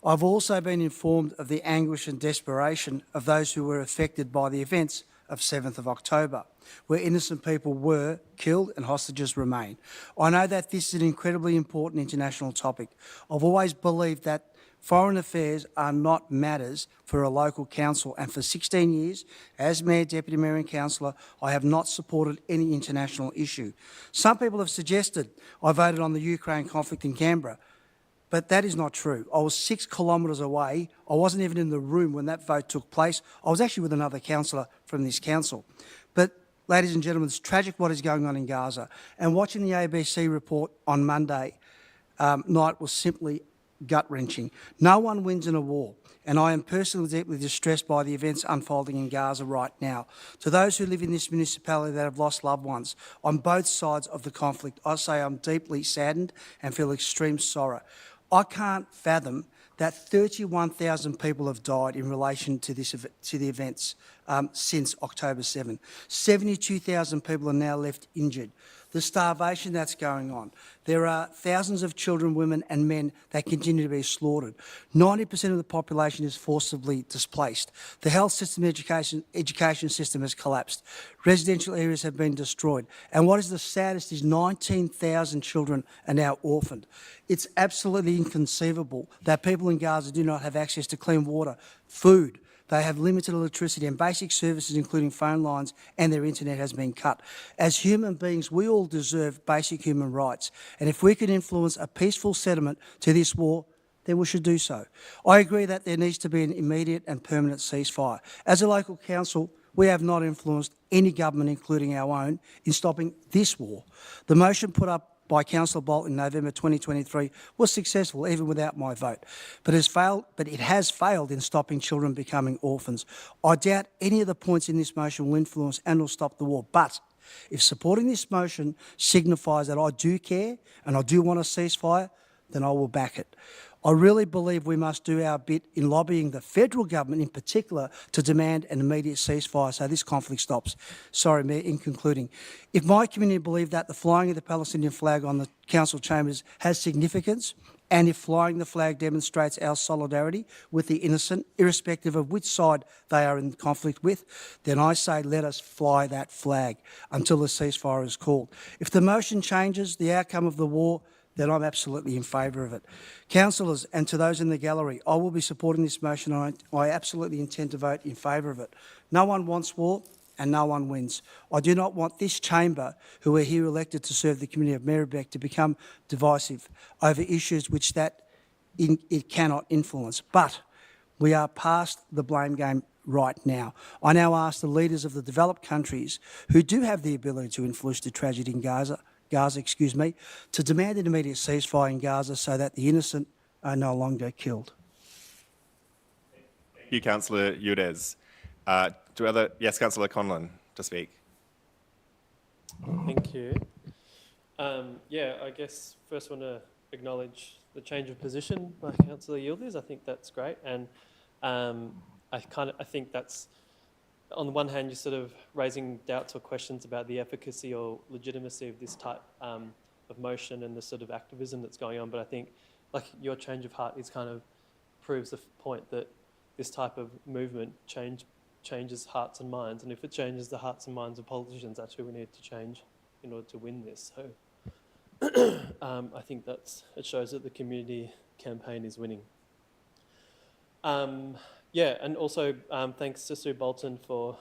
I've also been informed of the anguish and desperation of those who were affected by the events of 7th of October, where innocent people were killed and hostages remain. I know that this is an incredibly important international topic. I've always believed that foreign affairs are not matters for a local council, and for 16 years, as Mayor, Deputy Mayor and Councillor, I have not supported any international issue. Some people have suggested I voted on the Ukraine conflict in Canberra, but that is not true. I was 6 kilometres away. I wasn't even in the room when that vote took place. I was actually with another councillor from this council. But, ladies and gentlemen, it's tragic what is going on in Gaza. And watching the ABC report on Monday night was simply gut-wrenching. No one wins in a war, and I am personally deeply distressed by the events unfolding in Gaza right now. To those who live in this municipality that have lost loved ones on both sides of the conflict, I say I'm deeply saddened and feel extreme sorrow. I can't fathom that 31,000 people have died in relation to the events since October 7. 72,000 people are now left injured. The starvation that's going on. There are thousands of children, women and men that continue to be slaughtered. 90% of the population is forcibly displaced. The health system, education system has collapsed. Residential areas have been destroyed. And what is the saddest is 19,000 children are now orphaned. It's absolutely inconceivable that people in Gaza do not have access to clean water, food. They have limited electricity and basic services, including phone lines, and their internet has been cut. As human beings, we all deserve basic human rights. And if we can influence a peaceful settlement to this war, then we should do so. I agree that there needs to be an immediate and permanent ceasefire. As a local council, we have not influenced any government, including our own, in stopping this war. The motion put up by Councillor Bolt in November 2023 was successful, even without my vote. But it has failed in stopping children becoming orphans. I doubt any of the points in this motion will influence and will stop the war. But if supporting this motion signifies that I do care and I do want a ceasefire, then I will back it. I really believe we must do our bit in lobbying the federal government in particular to demand an immediate ceasefire so this conflict stops. Sorry, Mayor, in concluding, if my community believe that the flying of the Palestinian flag on the council chambers has significance, and if flying the flag demonstrates our solidarity with the innocent, irrespective of which side they are in conflict with, then I say let us fly that flag until the ceasefire is called. If the motion changes the outcome of the war, then I'm absolutely in favour of it. Councillors, and to those in the gallery, I will be supporting this motion and I absolutely intend to vote in favour of it. No one wants war and no one wins. I do not want this chamber, who are here elected to serve the community of Merri-bek, to become divisive over issues which it cannot influence. But we are past the blame game right now. I now ask the leaders of the developed countries who do have the ability to influence the tragedy in Gaza, to demand an immediate ceasefire in Gaza so that the innocent are no longer killed. Thank you, Councillor Yildiz. Yes, Councillor Conlon to speak. Thank you. I guess first want to acknowledge the change of position by Councillor Yildiz. I think that's great, and I think that's, on the one hand, you're sort of raising doubts or questions about the efficacy or legitimacy of this type of motion and the sort of activism that's going on. But I think, like, your change of heart is kind of proves the point that this type of movement changes hearts and minds, and if it changes the hearts and minds of politicians, that's who we need to change in order to win this. So I think it shows that the community campaign is winning. Yeah, and also thanks to Sue Bolton for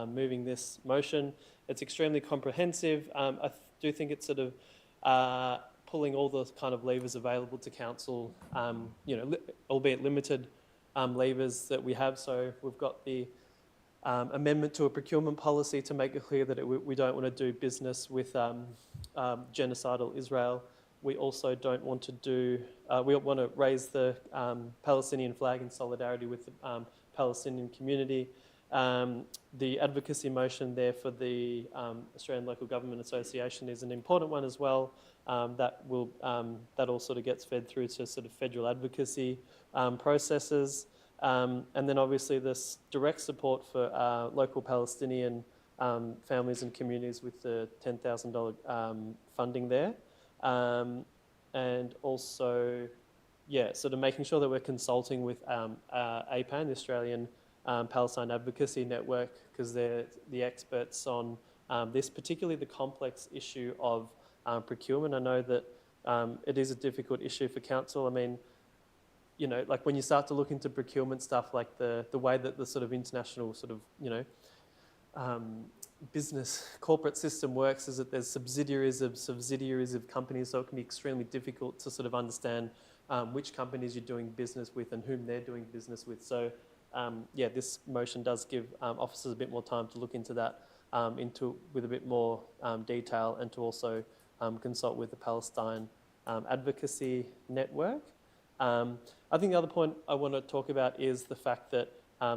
moving this motion. It's extremely comprehensive. I do think it's sort of pulling all the kind of levers available to council, albeit limited levers that we have. So we've got the amendment to a procurement policy to make it clear that we don't want to do business with genocidal Israel. We also don't want to do, we want to raise the Palestinian flag in solidarity with the Palestinian community. The advocacy motion there for the Australian Local Government Association is an important one as well. That all sort of gets fed through to sort of federal advocacy processes. And then obviously this direct support for local Palestinian families and communities with the $10,000 funding there. And also, yeah, sort of making sure that we're consulting with APAN, the Australian Palestine Advocacy Network, because they're the experts on this, particularly the complex issue of procurement. I know that it is a difficult issue for council. I mean, you know, like when you start to look into procurement stuff, like the way that the sort of international sort of, you know, business corporate system works is that there's subsidiaries of companies, so it can be extremely difficult to sort of understand which companies you're doing business with and whom they're doing business with. So yeah, this motion does give officers a bit more time to look into that with a bit more detail, and to also consult with the Palestine Advocacy Network. I think the other point I want to talk about is the fact that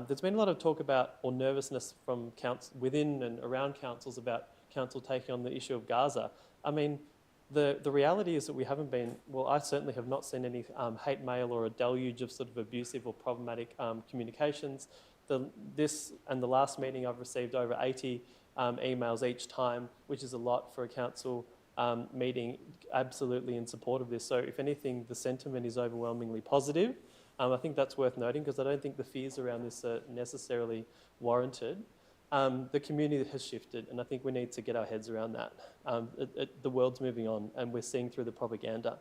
there's been a lot of talk about, or nervousness from within and around councils about council taking on the issue of Gaza. I mean, the reality is that we haven't been, well, I certainly have not seen any hate mail or a deluge of sort of abusive or problematic communications. This and the last meeting, I've received over 80 emails each time, which is a lot for a council meeting, absolutely in support of this. So if anything, the sentiment is overwhelmingly positive. I think that's worth noting, because I don't think the fears around this are necessarily warranted. The community has shifted, and I think we need to get our heads around that. The world's moving on, and we're seeing through the propaganda.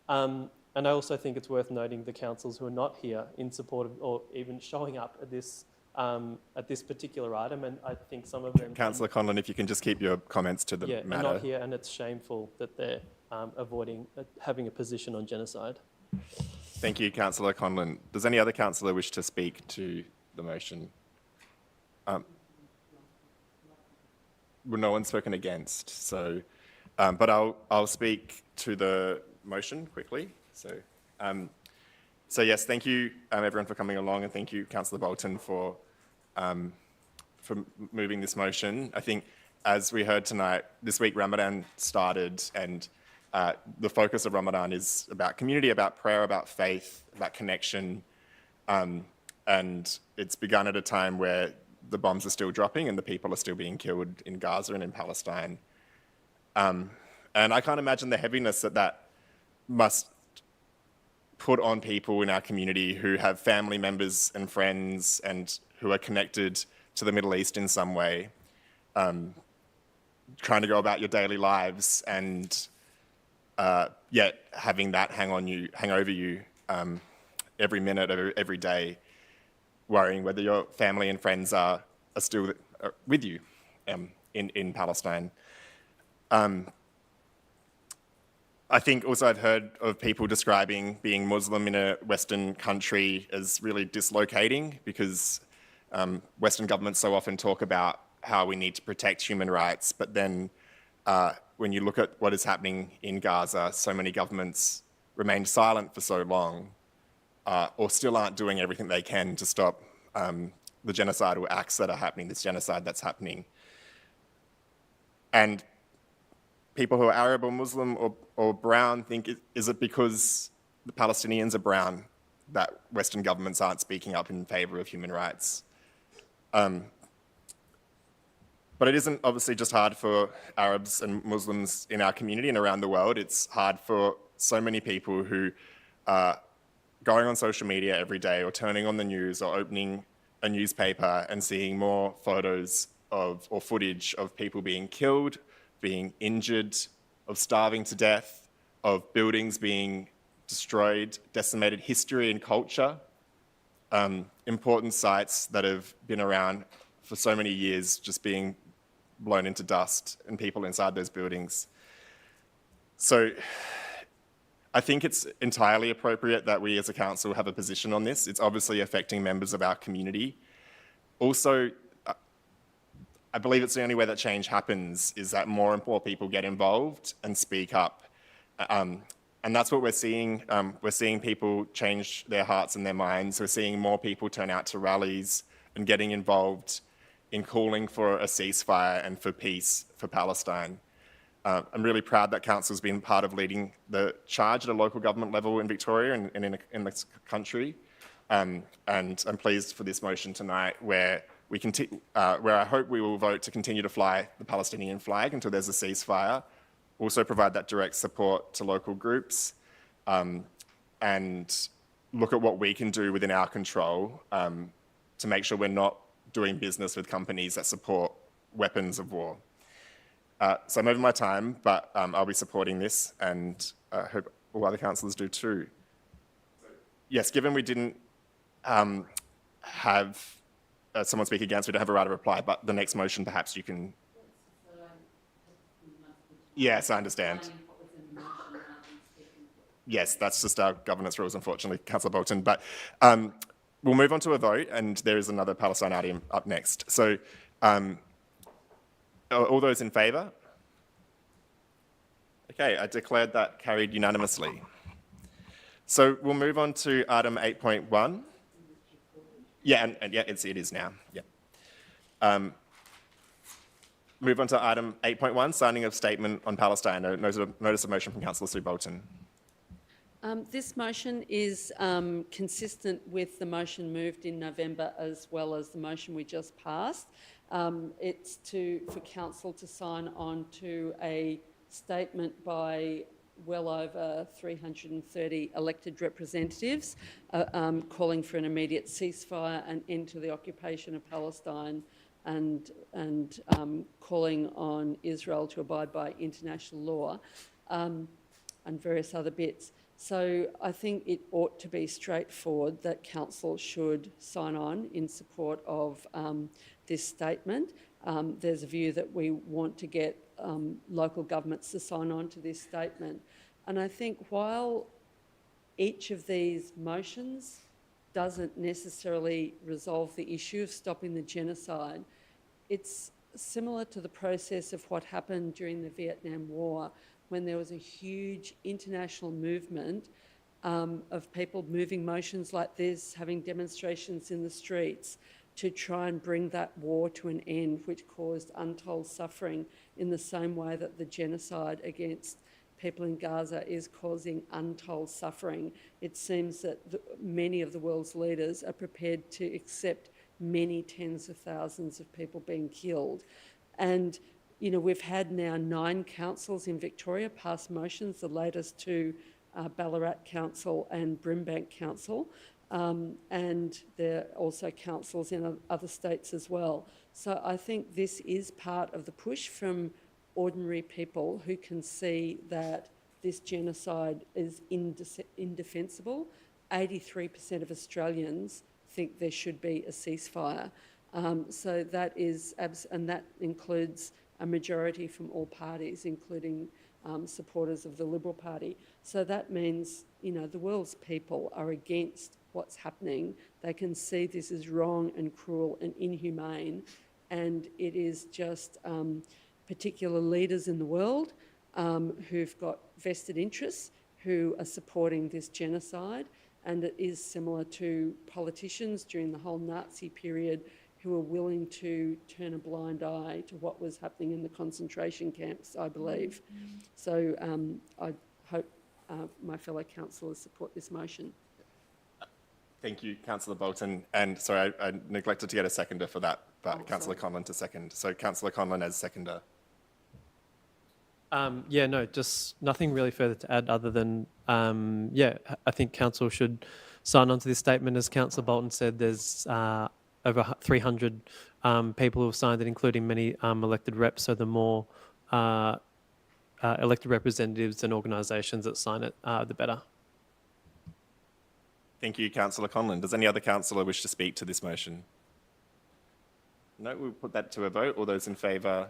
And I also think it's worth noting the councils who are not here in support of, or even showing up at this particular item, and I think some of them... Councillor Conlon, if you can just keep your comments to the matter. Yeah, are not here, and it's shameful that they're avoiding having a position on genocide. Thank you, Councillor Conlon. Does any other councillor wish to speak to the motion? Well, no one's spoken against, so, but I'll speak to the motion quickly. So yes, thank you everyone for coming along, and thank you, Councillor Bolton, for moving this motion. I think, as we heard tonight, this week Ramadan started, and the focus of Ramadan is about community, about prayer, about faith, about connection, and it's begun at a time where the bombs are still dropping and the people are still being killed in Gaza and in Palestine. And I can't imagine the heaviness that must put on people in our community who have family members and friends and who are connected to the Middle East in some way, trying to go about your daily lives, and yet having that hang over you every minute of every day, worrying whether your family and friends are still with you in Palestine. I think also I've heard of people describing being Muslim in a Western country as really dislocating, because Western governments so often talk about how we need to protect human rights, but then when you look at what is happening in Gaza, so many governments remained silent for so long, or still aren't doing everything they can to stop the genocidal acts that are happening, this genocide that's happening. And people who are Arab or Muslim or brown think, is it because the Palestinians are brown that Western governments aren't speaking up in favour of human rights? But it isn't obviously just hard for Arabs and Muslims in our community and around the world. It's hard for so many people who are going on social media every day or turning on the news or opening a newspaper and seeing more photos of or footage of people being killed, being injured, of starving to death, of buildings being destroyed, decimated history and culture, important sites that have been around for so many years just being blown into dust and people inside those buildings. So I think it's entirely appropriate that we as a council have a position on this. It's obviously affecting members of our community. Also, I believe it's the only way that change happens is that more and more people get involved and speak up. And that's what we're seeing. We're seeing people change their hearts and their minds. We're seeing more people turn out to rallies and getting involved in calling for a ceasefire and for peace for Palestine. I'm really proud that Council's been part of leading the charge at a local government level in Victoria and in this country. And I'm pleased for this motion tonight where I hope we will vote to continue to fly the Palestinian flag until there's a ceasefire, also provide that direct support to local groups, and look at what we can do within our control to make sure we're not doing business with companies that support weapons of war. So I'm over my time, but I'll be supporting this, and I hope all other councillors do too. Yes, given we didn't have someone speak against, we don't have a right of reply, but the next motion perhaps you can... Yes, I understand. Yes, that's just our governance rules, unfortunately, Councillor Bolton. But we'll move on to a vote, and there is another Palestine item up next. So all those in favour? Okay, I declared that carried unanimously. So we'll move on to item 8.1. Yeah, and yeah, it is now. Yeah. Move on to item 8.1, signing of statement on Palestine. Notice of motion from Councillor Sue Bolton. This motion is consistent with the motion moved in November as well as the motion we just passed. It's for Council to sign on to a statement by well over 330 elected representatives calling for an immediate ceasefire and end to the occupation of Palestine and calling on Israel to abide by international law and various other bits. So I think it ought to be straightforward that Council should sign on in support of this statement. There's a view that we want to get local governments to sign on to this statement. And I think while each of these motions doesn't necessarily resolve the issue of stopping the genocide, it's similar to the process of what happened during the Vietnam War, when there was a huge international movement of people moving motions like this, having demonstrations in the streets to try and bring that war to an end, which caused untold suffering in the same way that the genocide against people in Gaza is causing untold suffering. It seems that many of the world's leaders are prepared to accept many tens of thousands of people being killed. And you know, we've had now 9 councils in Victoria pass motions, the latest 2 Ballarat Council and Brimbank Council, and there are also councils in other states as well. So I think this is part of the push from ordinary people who can see that this genocide is indefensible. 83% of Australians think there should be a ceasefire. So that is, and that includes a majority from all parties, including supporters of the Liberal Party. So that means, you know, the world's people are against what's happening. They can see this is wrong and cruel and inhumane, and it is just particular leaders in the world who've got vested interests who are supporting this genocide. And it is similar to politicians during the whole Nazi period who were willing to turn a blind eye to what was happening in the concentration camps, I believe. So I hope my fellow councillors support this motion. Thank you, Councillor Bolton. And sorry, I neglected to get a seconder for that, but Councillor Conlon to second. So Councillor Conlon as seconder. Yeah, no, just nothing really further to add other than, yeah, I think council should sign on to this statement. As Councillor Bolton said, there's over 300 people who have signed it, including many elected reps. So the more elected representatives and organisations that sign it, the better. Thank you, Councillor Conlon. Does any other councillor wish to speak to this motion? No, we'll put that to a vote. All those in favour?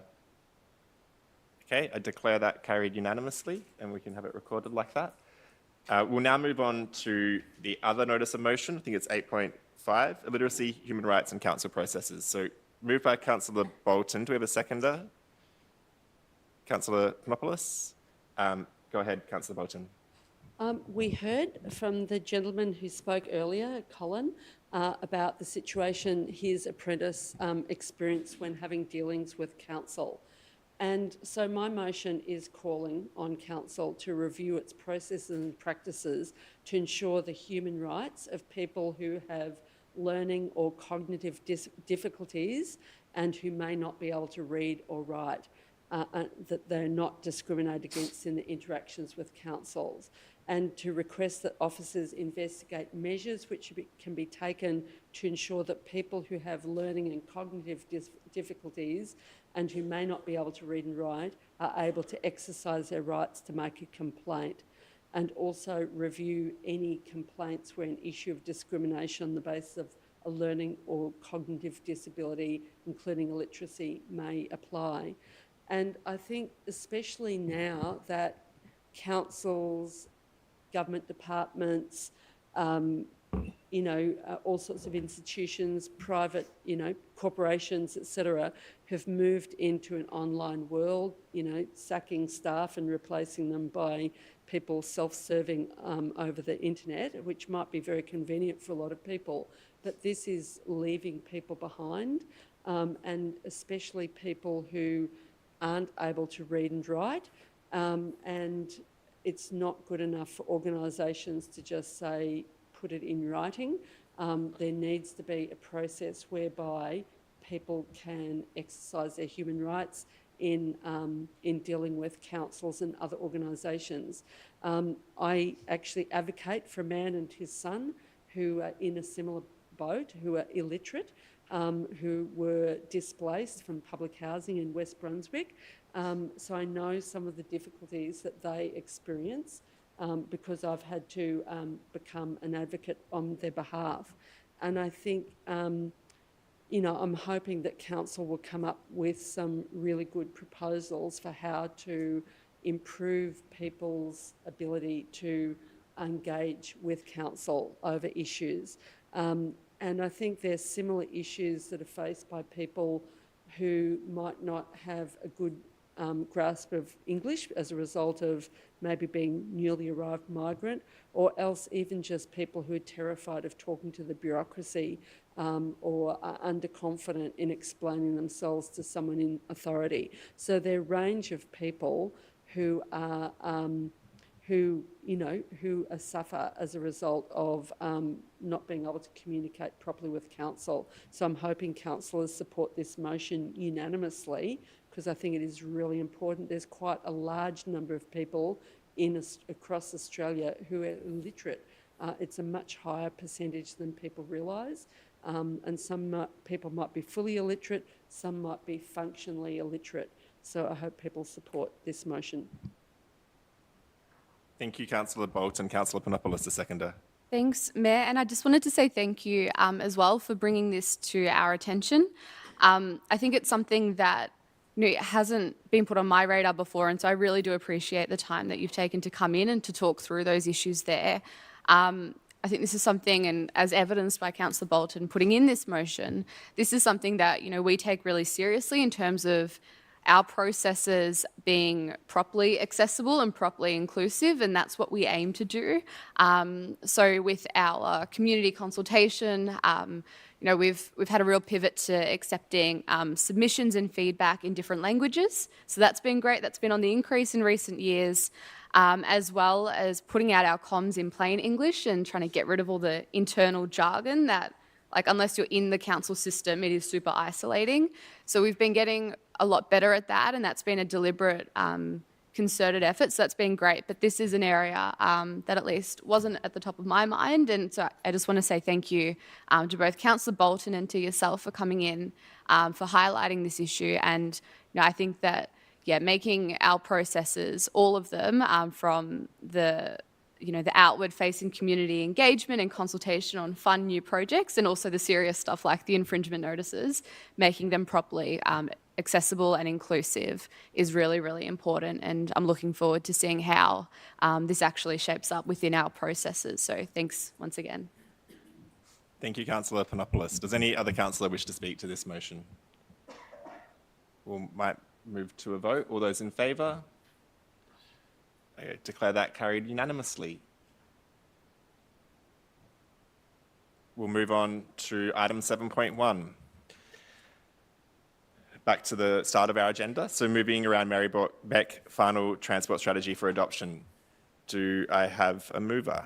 Okay, I declare that carried unanimously, and we can have it recorded like that. We'll now move on to the other notice of motion. I think it's 8.5, illiteracy, human rights and council processes. So moved by Councillor Bolton. Do we have a seconder? Councillor Panopoulos? Go ahead, Councillor Bolton. We heard from the gentleman who spoke earlier, Colin, about the situation his apprentice experienced when having dealings with council. And so my motion is calling on council to review its processes and practices to ensure the human rights of people who have learning or cognitive difficulties and who may not be able to read or write, that they're not discriminated against in the interactions with councils, and to request that officers investigate measures which can be taken to ensure that people who have learning and cognitive difficulties and who may not be able to read and write are able to exercise their rights to make a complaint, and also review any complaints where an issue of discrimination on the basis of a learning or cognitive disability, including illiteracy, may apply. And I think especially now that councils, government departments, all sorts of institutions, private, corporations, etc., have moved into an online world, sacking staff and replacing them by people self-serving over the internet, which might be very convenient for a lot of people. But this is leaving people behind, and especially people who aren't able to read and write, and it's not good enough for organisations to just say, put it in writing. There needs to be a process whereby people can exercise their human rights in dealing with councils and other organisations. I actually advocate for a man and his son who are in a similar boat, who are illiterate, who were displaced from public housing in West Brunswick. So I know some of the difficulties that they experience because I've had to become an advocate on their behalf. And I think, I'm hoping that council will come up with some really good proposals for how to improve people's ability to engage with council over issues. And I think there's similar issues that are faced by people who might not have a good grasp of English as a result of maybe being newly arrived migrant, or else even just people who are terrified of talking to the bureaucracy or are underconfident in explaining themselves to someone in authority. So there are a range of people who are who suffer as a result of not being able to communicate properly with council. So I'm hoping councillors support this motion unanimously, because I think it is really important. There's quite a large number of people across Australia who are illiterate. It's a much higher percentage than people realise, and some people might be fully illiterate, some might be functionally illiterate. So I hope people support this motion. Thank you, Councillor Bolton. Councillor Panopoulos, the seconder. Thanks, Mayor. And I just wanted to say thank you as well for bringing this to our attention. I think it's something that it hasn't been put on my radar before, and so I really do appreciate the time that you've taken to come in and to talk through those issues there. I think this is something, and as evidenced by Councillor Bolton putting in this motion, this is something that we take really seriously in terms of our processes being properly accessible and properly inclusive, and that's what we aim to do. So with our community consultation, we've had a real pivot to accepting submissions and feedback in different languages. So that's been great. That's been on the increase in recent years, as well as putting out our comms in plain English and trying to get rid of all the internal jargon that, like, unless you're in the council system, it is super isolating. So we've been getting a lot better at that, and that's been a deliberate, concerted effort. So that's been great. But this is an area that at least wasn't at the top of my mind. And so I just want to say thank you to both Councillor Bolton and to yourself for coming in, for highlighting this issue. And I think that, making our processes, all of them, from the the outward-facing community engagement and consultation on fun new projects, and also the serious stuff like the infringement notices, making them properly accessible and inclusive is really, really important. And I'm looking forward to seeing how this actually shapes up within our processes. So thanks once again. Thank you, Councillor Panopoulos. Does any other councillor wish to speak to this motion? We might move to a vote. All those in favour? Okay, declare that carried unanimously. We'll move on to item 7.1. Back to the start of our agenda. So moving around Merri-bek final transport strategy for adoption. Do I have a mover?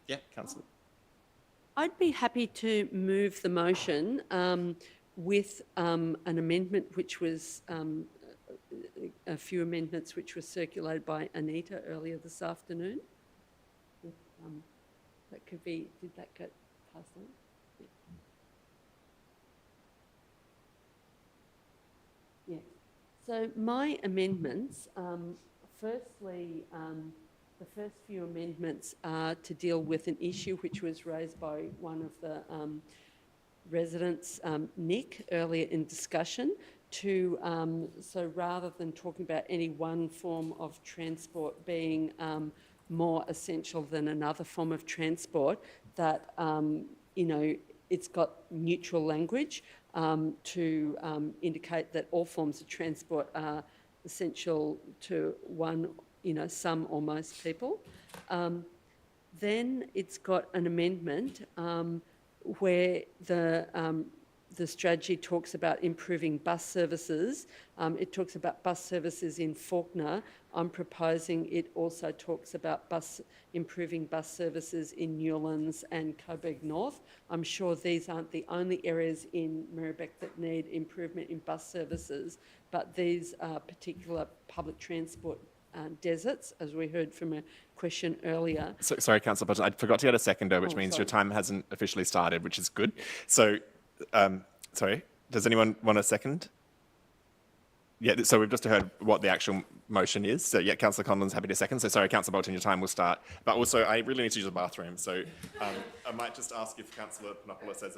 Yeah, Councillor. I'd be happy to move the motion with an amendment which was a few amendments which were circulated by Anita earlier this afternoon. That could be, did that get passed on? Yeah. So my amendments, firstly, the first few amendments are to deal with an issue which was raised by one of the residents, Nick, earlier in discussion, to, so rather than talking about any one form of transport being more essential than another form of transport, that, it's got neutral language to indicate that all forms of transport are essential to one, some or most people. Then it's got an amendment where the strategy talks about improving bus services. It talks about bus services in Fawkner. I'm proposing it also talks about improving bus services in Newlands and Coburg North. I'm sure these aren't the only areas in Merri-bek that need improvement in bus services, but these are particular public transport deserts, as we heard from a question earlier. So, sorry, Councillor Bolton, I forgot to get a seconder, which means sorry. your time hasn't officially started, which is good. So, sorry, does anyone want a second? Yeah, so we've just heard what the actual motion is. So yeah, Councillor Conlon's happy to second. So sorry, Councillor Bolton, your time will start. But also, I really need to use the bathroom. So I might just ask if Councillor Panopoulos says,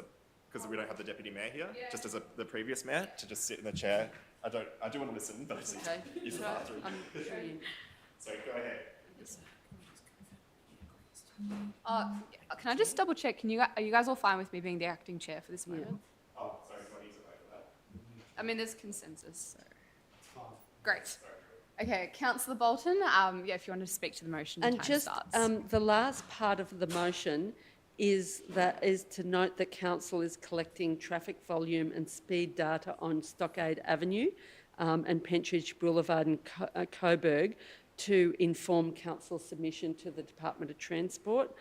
because we don't have the Deputy Mayor here, just as the previous Mayor, to just sit in the chair. I do want to listen, but I just need to use the bathroom. So go ahead. Can I just double check? Are you guys all fine with me being the acting chair for this moment? Oh, sorry, do I need to vote for that? I mean, there's consensus. So. Great. Okay, Councillor Bolton, if you wanted to speak to the motion, and time just starts. the last part of the motion is to note that Council is collecting traffic volume and speed data on Stockade Avenue and Pentridge Boulevard and Coburg to inform Council submission to the Department of Transport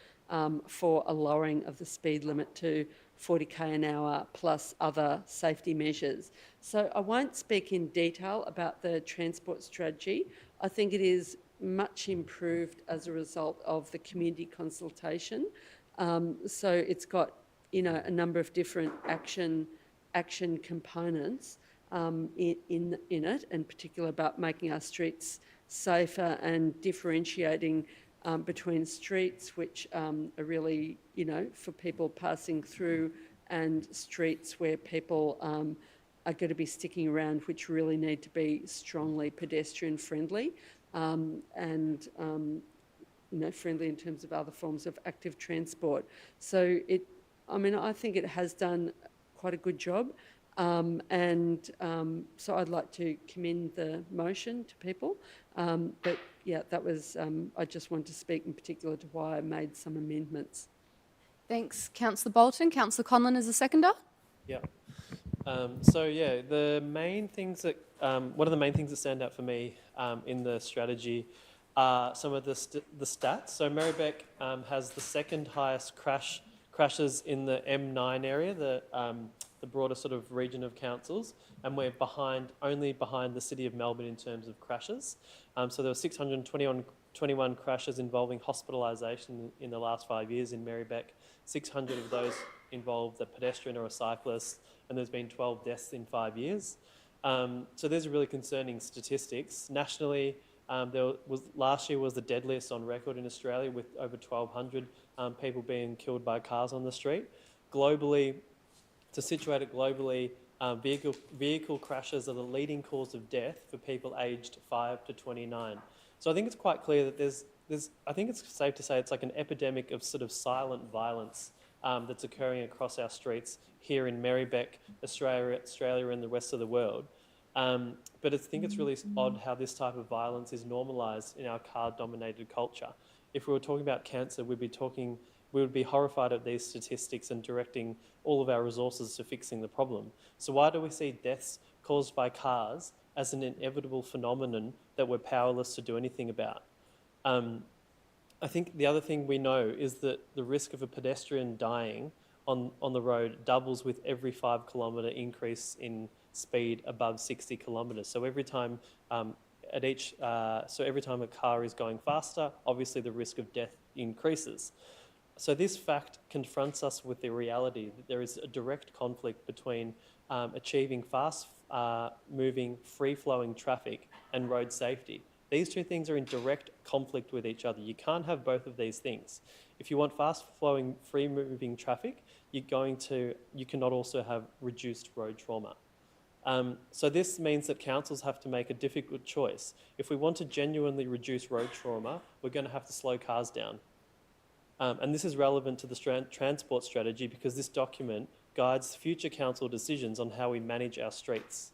for a lowering of the speed limit to 40 km an hour plus other safety measures. So I won't speak in detail about the transport strategy. I think it is much improved as a result of the community consultation. So it's got, a number of different action components in it, in particular about making our streets safer and differentiating between streets which are really, for people passing through, and streets where people are going to be sticking around, which really need to be strongly pedestrian friendly and friendly in terms of other forms of active transport. So I think it has done quite a good job. So I'd like to commend the motion to people. But yeah, that was, I just wanted to speak in particular to why I made some amendments. Thanks, Councillor Bolton. Councillor Conlon is a seconder. Yeah. The main things that one of the main things that stand out for me in the strategy are some of the stats. So Merri-bek has the second highest crashes in the M9 area, the broader sort of region of councils, and we're only behind the City of Melbourne in terms of crashes. So there were 621 crashes involving hospitalisation in the last 5 years in Merri-bek. 600 of those involved a pedestrian or a cyclist, and there's been 12 deaths in 5 years. So there's really concerning statistics. Nationally, last year was the deadliest on record in Australia, with over 1,200 people being killed by cars on the street. Globally, to situate it globally, vehicle crashes are the leading cause of death for people aged 5 to 29. So I think it's quite clear that I think it's safe to say it's like an epidemic of sort of silent violence that's occurring across our streets here in Merri-bek, Australia and the rest of the world. But I think it's really odd how this type of violence is normalised in our car-dominated culture. If we were talking about cancer, we would be horrified at these statistics and directing all of our resources to fixing the problem. So why do we see deaths caused by cars as an inevitable phenomenon that we're powerless to do anything about? I think the other thing we know is that the risk of a pedestrian dying on the road doubles with every 5 kilometre increase in speed above 60 kilometres. So every time every time a car is going faster, obviously the risk of death increases. So this fact confronts us with the reality that there is a direct conflict between achieving fast-moving, free-flowing traffic and road safety. These two things are in direct conflict with each other. You can't have both of these things. If you want fast-flowing, free-moving traffic, you cannot also have reduced road trauma. So this means that councils have to make a difficult choice. If we want to genuinely reduce road trauma, we're going to have to slow cars down. And this is relevant to the transport strategy because this document guides future council decisions on how we manage our streets.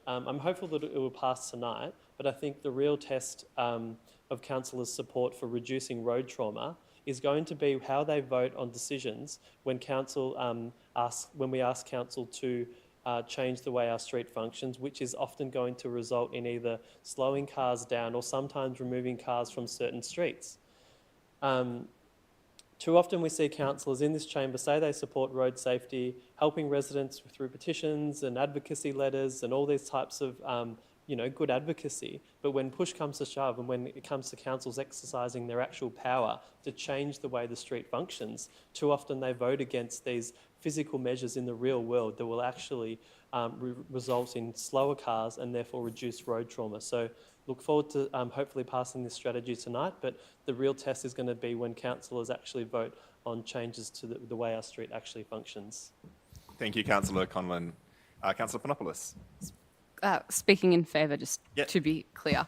I'm hopeful that it will pass tonight, but I think the real test of councillors' support for reducing road trauma is going to be how they vote on decisions when we ask council to change the way our street functions, which is often going to result in either slowing cars down or sometimes removing cars from certain streets. Too often we see councillors in this chamber say they support road safety, helping residents through petitions and advocacy letters and all these types of good advocacy. But when push comes to shove and when it comes to councils exercising their actual power to change the way the street functions, too often they vote against these physical measures in the real world that will actually result in slower cars and therefore reduce road trauma. So look forward to hopefully passing this strategy tonight, but the real test is going to be when councillors actually vote on changes to the way our street actually functions. Thank you, Councillor Conlon. Councillor Panopoulos. Speaking in favour, just to be clear.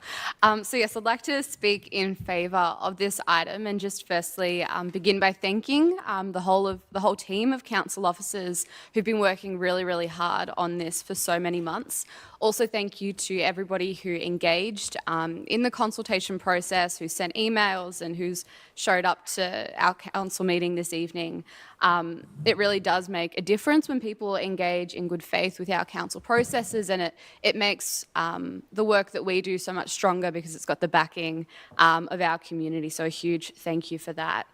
So yes, I'd like to speak in favour of this item and just firstly begin by thanking the whole team of council officers who've been working really, really hard on this for so many months. Also, thank you to everybody who engaged in the consultation process, who sent emails and who's showed up to our council meeting this evening. It really does make a difference when people engage in good faith with our council processes, and it makes the work that we do so much stronger because it's got the backing of our community. So a huge thank you for that.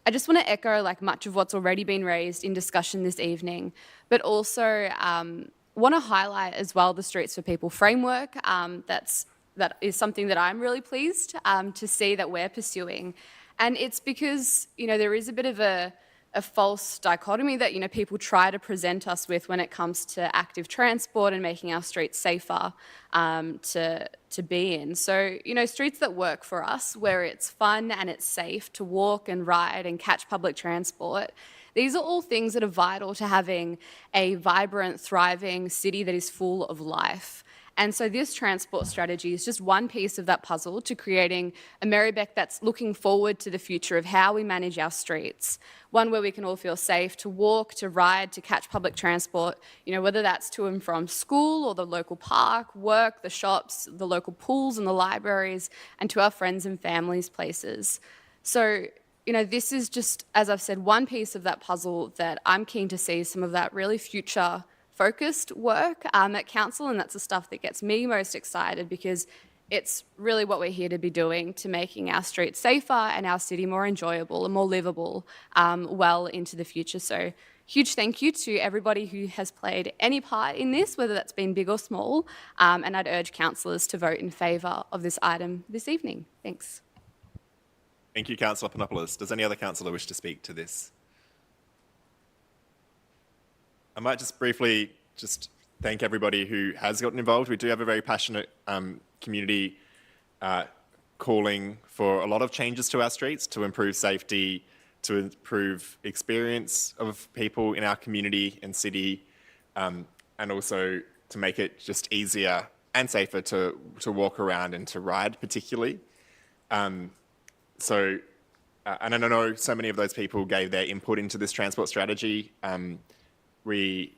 I just want to echo much of what's already been raised in discussion this evening, but also want to highlight as well the Streets for People framework. That is something that I'm really pleased to see that we're pursuing. And it's because, there is a bit of a false dichotomy that, people try to present us with when it comes to active transport and making our streets safer to be in. So, streets that work for us, where it's fun and it's safe to walk and ride and catch public transport, these are all things that are vital to having a vibrant, thriving city that is full of life. And so this transport strategy is just one piece of that puzzle to creating a Merri-bek that's looking forward to the future of how we manage our streets, one where we can all feel safe to walk, to ride, to catch public transport, whether that's to and from school or the local park, work, the shops, the local pools and the libraries, and to our friends and families' places. So, you know, this is just, as I've said, one piece of that puzzle that I'm keen to see some of that really future focused work at council, and that's the stuff that gets me most excited because it's really what we're here to be doing to making our streets safer and our city more enjoyable and more livable well into the future. So huge thank you to everybody who has played any part in this, whether that's been big or small, and I'd urge councillors to vote in favour of this item this evening. Thanks. Thank you, Councillor Panopoulos. Does any other councillor wish to speak to this? I might just briefly thank everybody who has gotten involved. We do have a very passionate community calling for a lot of changes to our streets to improve safety, to improve experience of people in our community and city, and also to make it just easier and safer to walk around and to ride particularly. And I know so many of those people gave their input into this transport strategy. We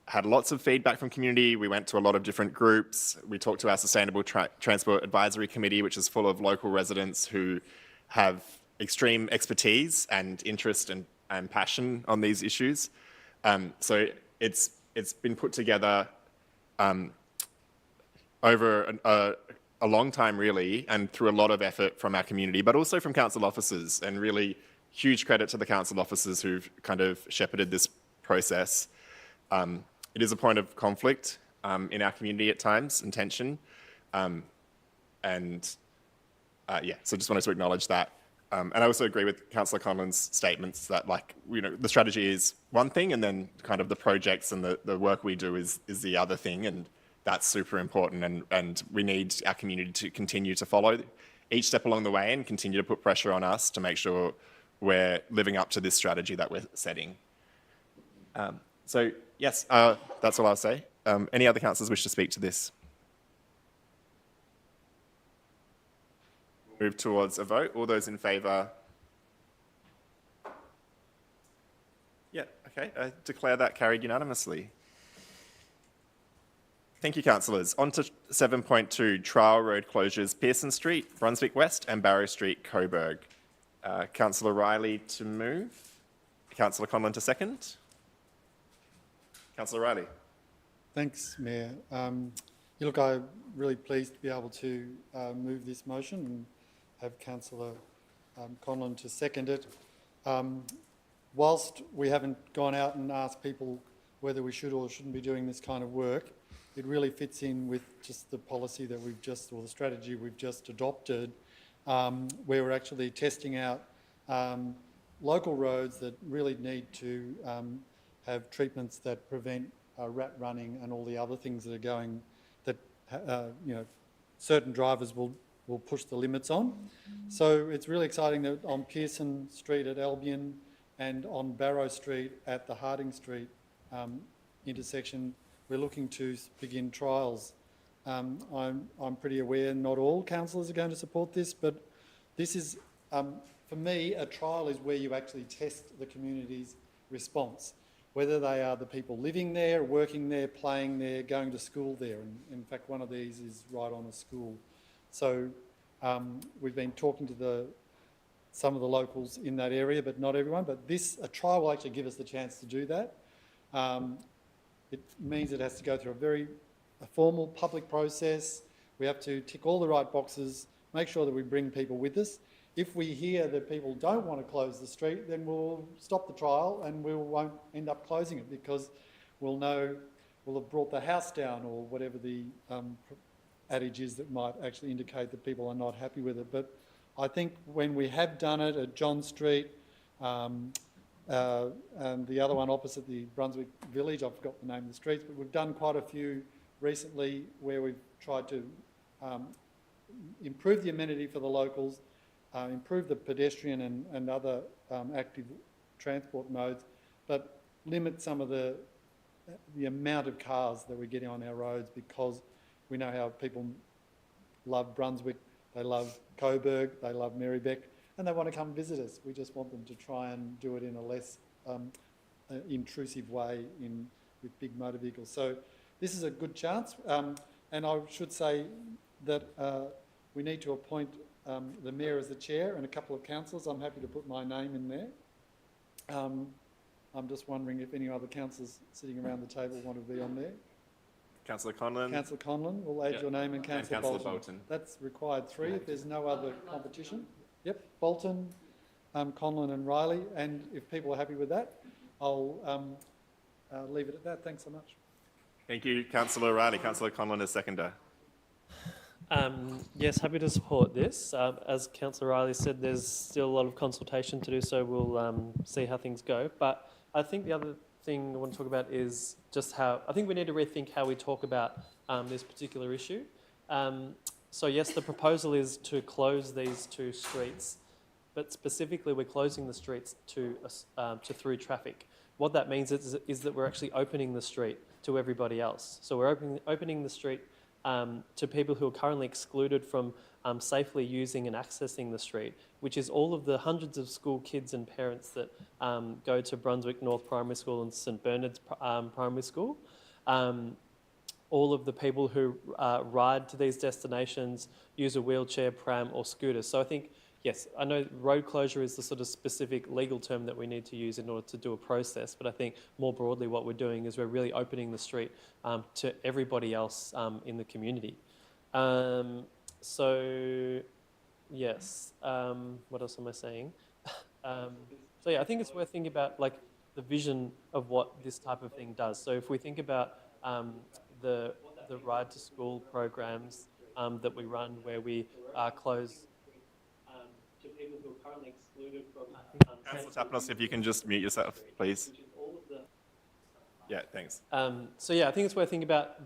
had lots of feedback from community. We went to a lot of different groups. We talked to our Sustainable Transport Advisory Committee, which is full of local residents who have extreme expertise and interest and passion on these issues. So it's been put together over a long time, really, and through a lot of effort from our community, but also from council officers, and really huge credit to the council officers who've kind of shepherded this process. It is a point of conflict in our community at times and tension. So just wanted to acknowledge that. And I also agree with Councillor Conlon's statements that, the strategy is one thing, and then kind of the projects and the work we do is the other thing, and that's super important. And we need our community to continue to follow each step along the way and continue to put pressure on us to make sure we're living up to this strategy that we're setting. So yes, that's all I'll say. Any other councillors wish to speak to this? Move towards a vote. All those in favour? Yeah, okay. I declare that carried unanimously. Thank you, councillors. On to 7.2, trial road closures, Pearson Street, Brunswick West and Barrow Street, Coburg. Councillor Riley to move. Councillor Conlon to second. Councillor Riley. Thanks, Mayor. Look, I'm really pleased to be able to move this motion and have Councillor Conlon to second it. Whilst we haven't gone out and asked people whether we should or shouldn't be doing this kind of work, it really fits in with just the policy that or the strategy we've just adopted, where we're actually testing out local roads that really need to have treatments that prevent rat running and all the other things that are going that certain drivers will push the limits on. So it's really exciting that on Pearson Street at Albion and on Barrow Street at the Harding Street intersection, we're looking to begin trials. I'm pretty aware not all councillors are going to support this, but this is, for me, a trial is where you actually test the community's response, whether they are the people living there, working there, playing there, going to school there. And in fact, one of these is right on a school. So we've been talking to some of the locals in that area, but not everyone. But a trial will actually give us the chance to do that. It means it has to go through a formal public process. We have to tick all the right boxes, make sure that we bring people with us. If we hear that people don't want to close the street, then we'll stop the trial and we won't end up closing it, because we'll have brought the house down, or whatever the adage is that might actually indicate that people are not happy with it. But I think when we have done it at John Street, and the other one opposite the Brunswick Village, I've forgot the name of the streets, but we've done quite a few recently where we've tried to improve the amenity for the locals, improve the pedestrian and other active transport modes, but limit some of the amount of cars that we're getting on our roads, because we know how people love Brunswick, they love Coburg, they love Merri-bek, and they want to come visit us. We just want them to try and do it in a less intrusive way with big motor vehicles. So this is a good chance. And I should say that we need to appoint the Mayor as the Chair and a couple of councillors, I'm happy to put my name in there. I'm just wondering if any other councillors sitting around the table want to be on there. Councillor Conlon. Councillor Conlon, we'll add your name, and Councillor Bolton. That's required 3 if there's no other competition. Yep, Bolton, Conlon and Riley, and if people are happy with that, I'll leave it at that. Thanks so much. Thank you, Councillor Riley. Councillor Conlon as seconder. Yes, happy to support this. As Councillor Riley said, there's still a lot of consultation to do, so we'll see how things go. But I think the other thing I want to talk about is just how, I think we need to rethink how we talk about this particular issue. So yes, the proposal is to close these 2 streets, but specifically we're closing the streets to through traffic. What that means is that we're actually opening the street to everybody else. So we're opening the street to people who are currently excluded from safely using and accessing the street, which is all of the hundreds of school kids and parents that go to Brunswick North Primary School and St Bernard's Primary School. All of the people who ride to these destinations, use a wheelchair, pram or scooter. So I think, yes, I know road closure is the sort of specific legal term that we need to use in order to do a process, but I think more broadly what we're doing is we're really opening the street to everybody else in the community. So, yes, what else am I saying? So yeah, I think it's worth thinking about like the vision of what this type of thing does. So if we think about the ride to school programs that we run where we close to people who are currently excluded from... Councillor Tapanos, if you can just mute yourself, please. Yeah, thanks. So yeah, I think it's worth thinking about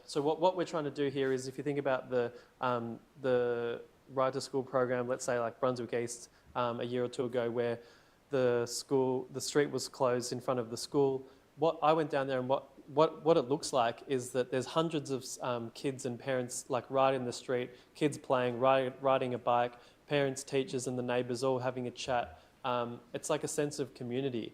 so what we're trying to do here is if you think about the ride to school program, let's say like Brunswick East a year or 2 ago, where the street was closed in front of the school. What I went down there and what it looks like is that there's hundreds of kids and parents like riding the street, kids playing, riding a bike, parents, teachers and the neighbours all having a chat. It's like a sense of community.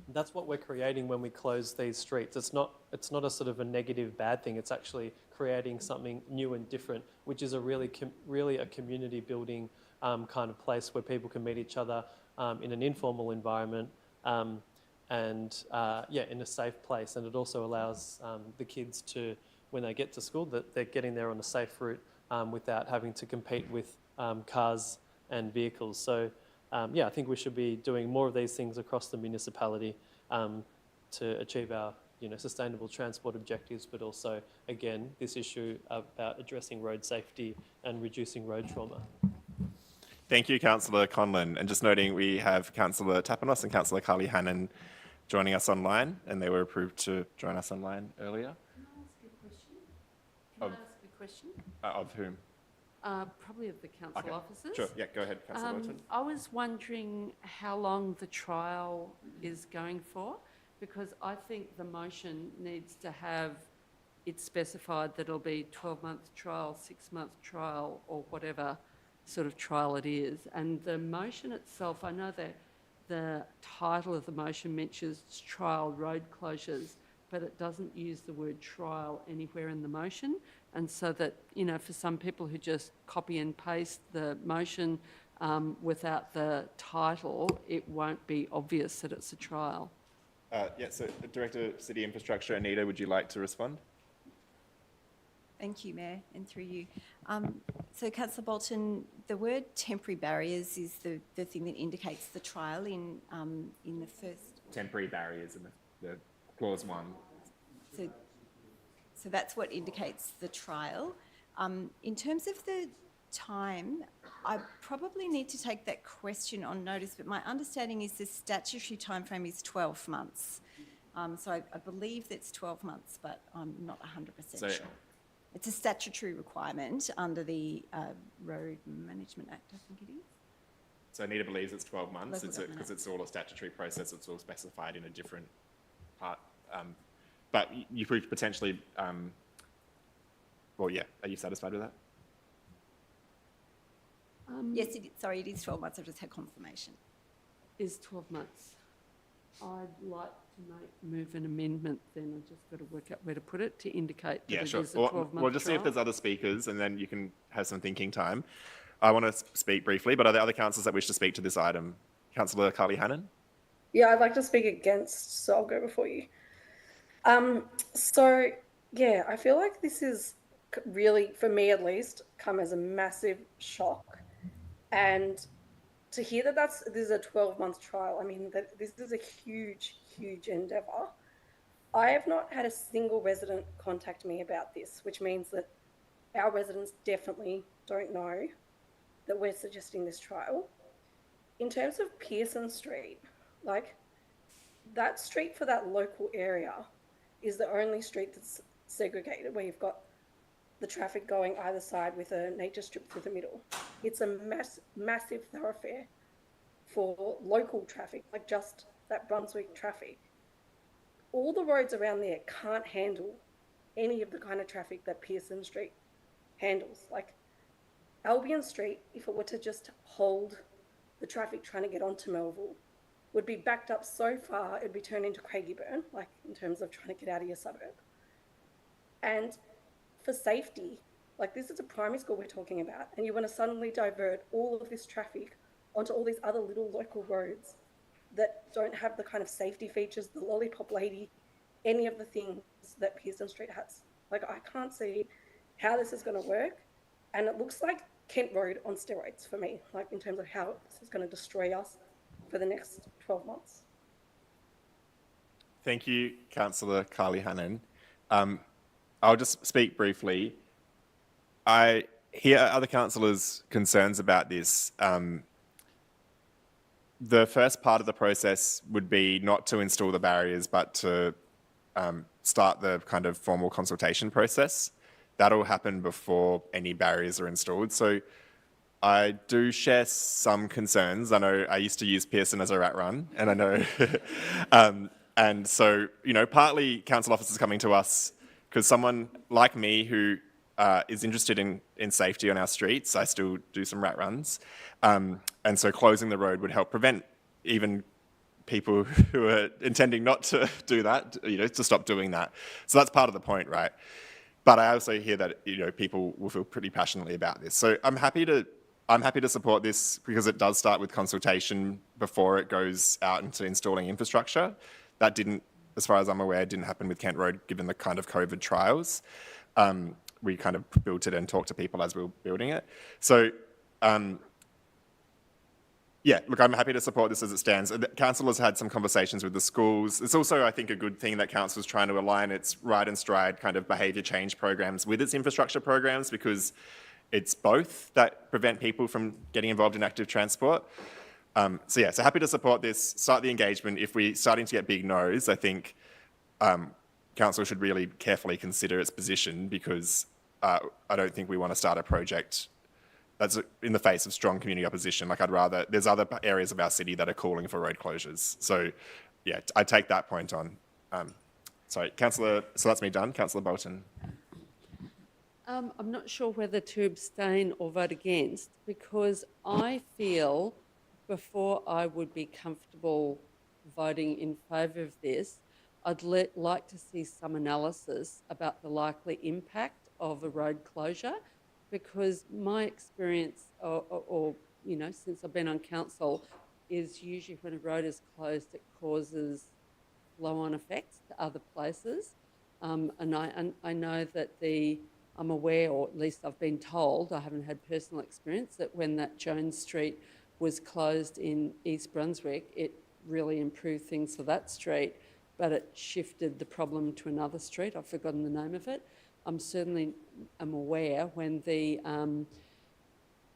That's what we're creating when we close these streets. It's not a sort of a negative bad thing. It's actually creating something new and different, which is a really a community building kind of place where people can meet each other in an informal environment and in a safe place. And it also allows the kids to, when they get to school, that they're getting there on a safe route without having to compete with cars and vehicles. So I think we should be doing more of these things across the municipality to achieve our sustainable transport objectives, but also, again, this issue about addressing road safety and reducing road trauma. Thank you, Councillor Conlon. And just noting, we have Councillor Tapanos and Councillor Carly Hannon joining us online, and they were approved to join us online earlier. Can I ask a question? Of whom? Probably of the council officers. Sure, yeah, go ahead, Councillor Wilton. I was wondering how long the trial is going for, because I think the motion needs to have it specified that it'll be 12-month trial, 6-month trial, or whatever sort of trial it is. And the motion itself, I know that the title of the motion mentions trial road closures, but it doesn't use the word trial anywhere in the motion. And so that, for some people who just copy and paste the motion without the title, it won't be obvious that it's a trial. So Director of City Infrastructure, Anita, would you like to respond? Thank you, Mayor, and through you. So, Councillor Bolton, the word temporary barriers is the thing that indicates the trial in the first... Temporary barriers in the clause 1. So that's what indicates the trial. In terms of the time, I probably need to take that question on notice, but my understanding is the statutory timeframe is 12 months. So I believe that's 12 months, but I'm not 100% sure. It's a statutory requirement under the Road Management Act, I think it is. So Anita believes it's 12 months because it's it's all a statutory process. It's all specified in a different part. But you could potentially, are you satisfied with that? Yes, it is 12 months. I've just had confirmation. Is 12 months. I'd like to move an amendment then. I've just got to work out where to put it to indicate that Yeah, it sure. is a 12-month We'll just see if trial. there's other speakers and then you can have some thinking time. I want to speak briefly, but are there other councillors that wish to speak to this item? Councillor Carly Hannon? Yeah, I'd like to speak against, so I'll go before you. So, yeah, I feel like this is really, for me at least, come as a massive shock. And to hear that this is a 12-month trial, I mean, this is a huge, huge endeavour. I have not had a single resident contact me about this, which means that our residents definitely don't know that we're suggesting this trial. In terms of Pearson Street, like, that street for that local area is the only street that's segregated, where you've got the traffic going either side with a nature strip through the middle. It's a massive thoroughfare for local traffic, like just that Brunswick traffic. All the roads around there can't handle any of the kind of traffic that Pearson Street handles. Like Albion Street, if it were to just hold the traffic trying to get onto Melville, would be backed up so far, it'd be turned into Craigieburn, like in terms of trying to get out of your suburb. And for safety, like this is a primary school we're talking about, and you want to suddenly divert all of this traffic onto all these other little local roads that don't have the kind of safety features, the lollipop lady, any of the things that Pearson Street has. Like I can't see how this is going to work. And it looks like Kent Road on steroids for me, like in terms of how this is going to destroy us for the next 12 months. Thank you, Councillor Carly Hannon. I'll just speak briefly. I hear other councillors' concerns about this. The first part of the process would be not to install the barriers, but to start the kind of formal consultation process. That'll happen before any barriers are installed. So I do share some concerns. I know I used to use Pearson as a rat run, and I know, and so, you know, partly council officers coming to us because someone like me who is interested in safety on our streets, I still do some rat runs. And so closing the road would help prevent even people who are intending not to do that, you know, to stop doing that. So that's part of the point, right? But I also hear that, you know, people will feel pretty passionately about this. So I'm happy to support this because it does start with consultation before it goes out into installing infrastructure. That didn't, as far as I'm aware, didn't happen with Kent Road, given the kind of COVID trials. We kind of built it and talked to people as we were building it. So, yeah, look, I'm happy to support this as it stands. The council has had some conversations with the schools. It's also, I think, a good thing that council is trying to align its ride and stride kind of behaviour change programs with its infrastructure programs, because it's both that prevent people from getting involved in active transport. So happy to support this, start the engagement. If we're starting to get big no's, I think council should really carefully consider its position, because I don't think we want to start a project that's in the face of strong community opposition. Like there's other areas of our city that are calling for road closures. So yeah, I take that point on. Sorry, Councillor, so that's me done. Councillor Bolton. I'm not sure whether to abstain or vote against, because I feel before I would be comfortable voting in favour of this, I'd like to see some analysis about the likely impact of a road closure, because my experience, or you know, since I've been on council, is usually when a road is closed, it causes flow-on effects to other places. And I know that I'm aware, or at least I've been told, I haven't had personal experience, that when that Jones Street was closed in East Brunswick, it really improved things for that street, but it shifted the problem to another street. I've forgotten the name of it. I'm certainly aware when the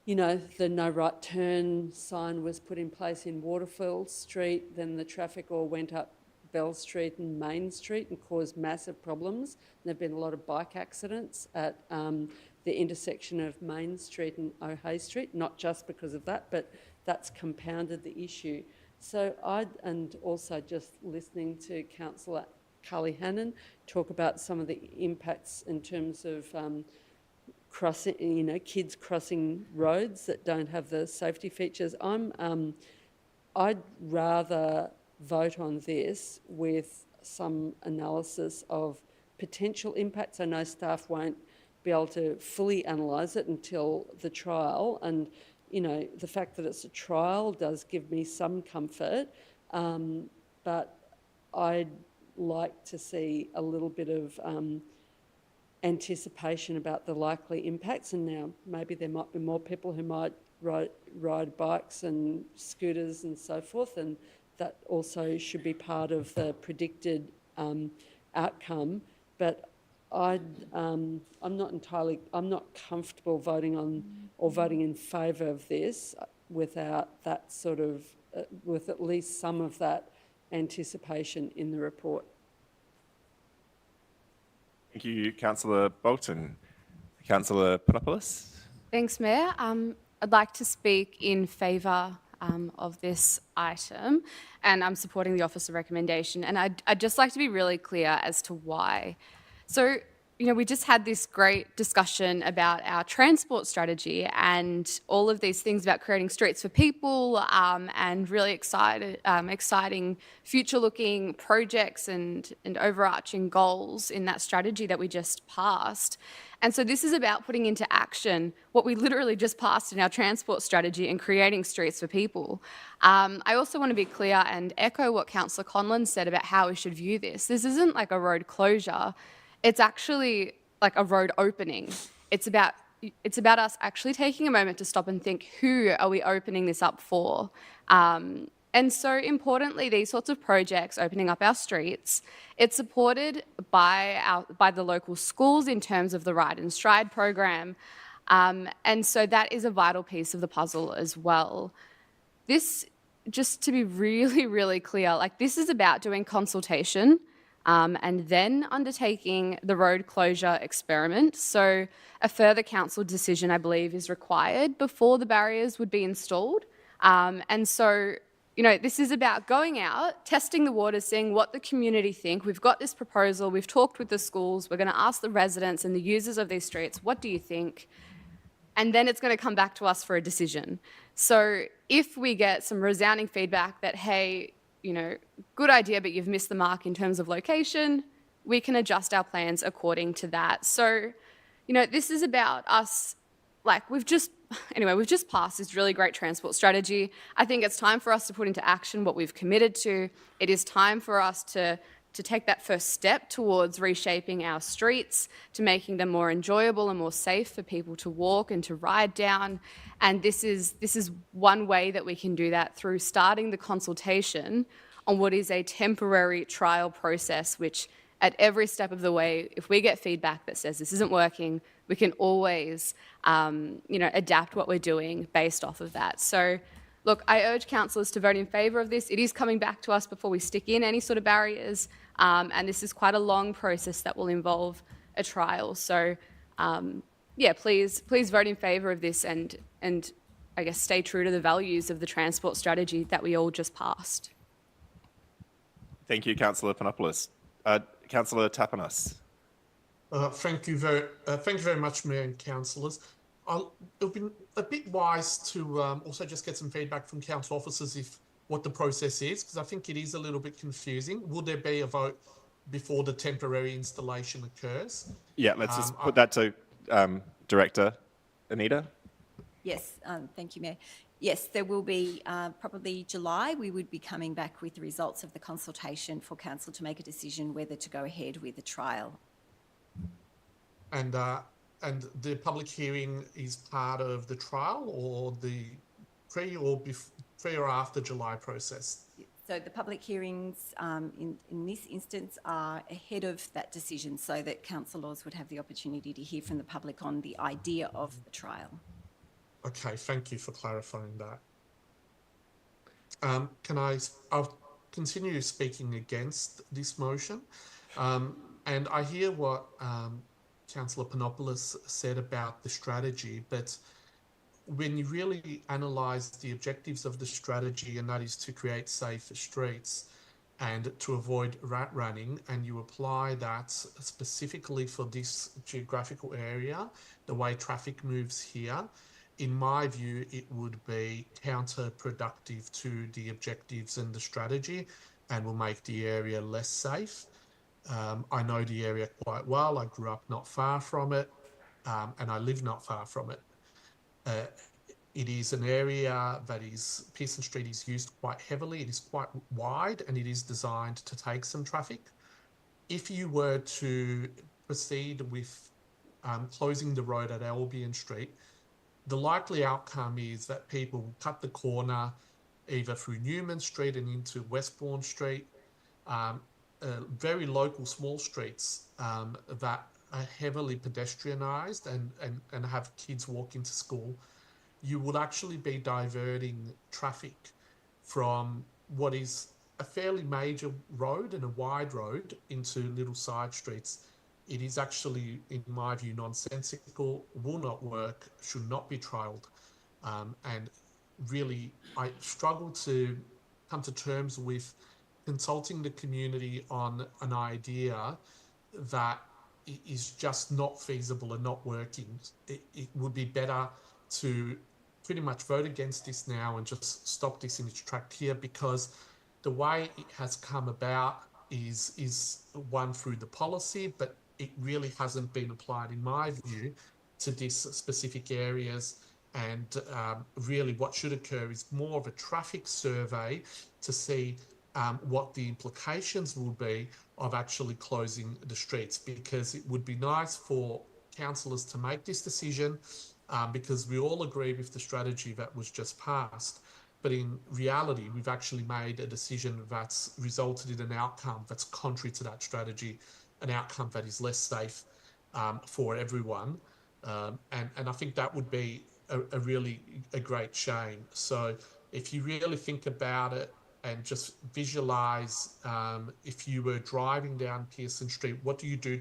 no right turn sign was put in place in Waterfield Street, then the traffic all went up Bell Street and Main Street and caused massive problems. There have been a lot of bike accidents at the intersection of Main Street and O'Hay Street, not just because of that, but that's compounded the issue. So and also just listening to Councillor Carly Hannon talk about some of the impacts in terms of crossing, you know, kids crossing roads that don't have the safety features. I'd rather vote on this with some analysis of potential impacts. I know staff won't be able to fully analyse it until the trial, and you know, the fact that it's a trial does give me some comfort, but I'd like to see a little bit of anticipation about the likely impacts. And now maybe there might be more people who might ride bikes and scooters and so forth, and that also should be part of the predicted outcome. But I'm not comfortable voting on or voting in favour of this without that sort of, with at least some of that anticipation in the report. Thank you, Councillor Bolton. Councillor Panopoulos. Thanks, Mayor. I'd like to speak in favour of this item, and I'm supporting the officer recommendation. And I'd just like to be really clear as to why. So, you know, we just had this great discussion about our transport strategy and all of these things about creating streets for people, and really exciting future-looking projects and overarching goals in that strategy that we just passed. And so this is about putting into action what we literally just passed in our transport strategy and creating streets for people. I also want to be clear and echo what Councillor Conlon said about how we should view this. This isn't like a road closure. It's actually like a road opening. It's about us actually taking a moment to stop and think, who are we opening this up for? And so importantly, these sorts of projects, opening up our streets, it's supported by the local schools in terms of the Ride and Stride program. And so that is a vital piece of the puzzle as well. This, just to be really, really clear, like this is about doing consultation and then undertaking the road closure experiment. So a further council decision, I believe, is required before the barriers would be installed. And so, you know, this is about going out, testing the waters, seeing what the community think. We've got this proposal, we've talked with the schools, we're going to ask the residents and the users of these streets, what do you think? And then it's going to come back to us for a decision. So if we get some resounding feedback that, hey, you know, good idea, but you've missed the mark in terms of location, we can adjust our plans according to that. So, you know, this is about us, like we've just passed this really great transport strategy. I think it's time for us to put into action what we've committed to. It is time for us to take that first step towards reshaping our streets, to making them more enjoyable and more safe for people to walk and to ride down. And this is one way that we can do that, through starting the consultation on what is a temporary trial process, which at every step of the way, if we get feedback that says this isn't working, we can always adapt what we're doing based off of that. So look, I urge councillors to vote in favour of this. It is coming back to us before we stick in any sort of barriers, and this is quite a long process that will involve a trial. So, yeah, please vote in favour of this and I guess stay true to the values of the transport strategy that we all just passed. Thank you, Councillor Panopoulos. Councillor Tapanos. Thank you very much, Mayor and councillors. It'll be a bit wise to also just get some feedback from council officers what the process is, because I think it is a little bit confusing. Will there be a vote before the temporary installation occurs? Yeah, let's just put that to Director Anita. Yes, thank you, Mayor. Yes, there will be probably July. We would be coming back with the results of the consultation for council to make a decision whether to go ahead with the trial. And the public hearing is part of the trial, or the pre or after July process? So the public hearings in this instance are ahead of that decision, so that councillors would have the opportunity to hear from the public on the idea of the trial. Okay, thank you for clarifying that. I'll continue speaking against this motion. And I hear what Councillor Panopoulos said about the strategy, but when you really analyse the objectives of the strategy, and that is to create safer streets and to avoid rat running, and you apply that specifically for this geographical area, the way traffic moves here, in my view, it would be counterproductive to the objectives and the strategy and will make the area less safe. I know the area quite well. I grew up not far from it, and I live not far from it. It is an area that is, Pearson Street is used quite heavily. It is quite wide and it is designed to take some traffic. If you were to proceed with closing the road at Albion Street, the likely outcome is that people will cut the corner either through Newman Street and into Westbourne Street, very local small streets that are heavily pedestrianised and have kids walking to school. You would actually be diverting traffic from what is a fairly major road and a wide road into little side streets. It is actually, in my view, nonsensical, will not work, should not be trialled. And really, I struggle to come to terms with consulting the community on an idea that is just not feasible and not working. It would be better to pretty much vote against this now and just stop this in its track here, because the way it has come about is one through the policy, but it really hasn't been applied, in my view, to these specific areas. And really what should occur is more of a traffic survey to see what the implications will be of actually closing the streets, because it would be nice for councillors to make this decision because we all agree with the strategy that was just passed. But in reality, we've actually made a decision that's resulted in an outcome that's contrary to that strategy, an outcome that is less safe for everyone. And I think that would be a really great shame. So if you really think about it and just visualise, if you were driving down Pearson Street, what do you do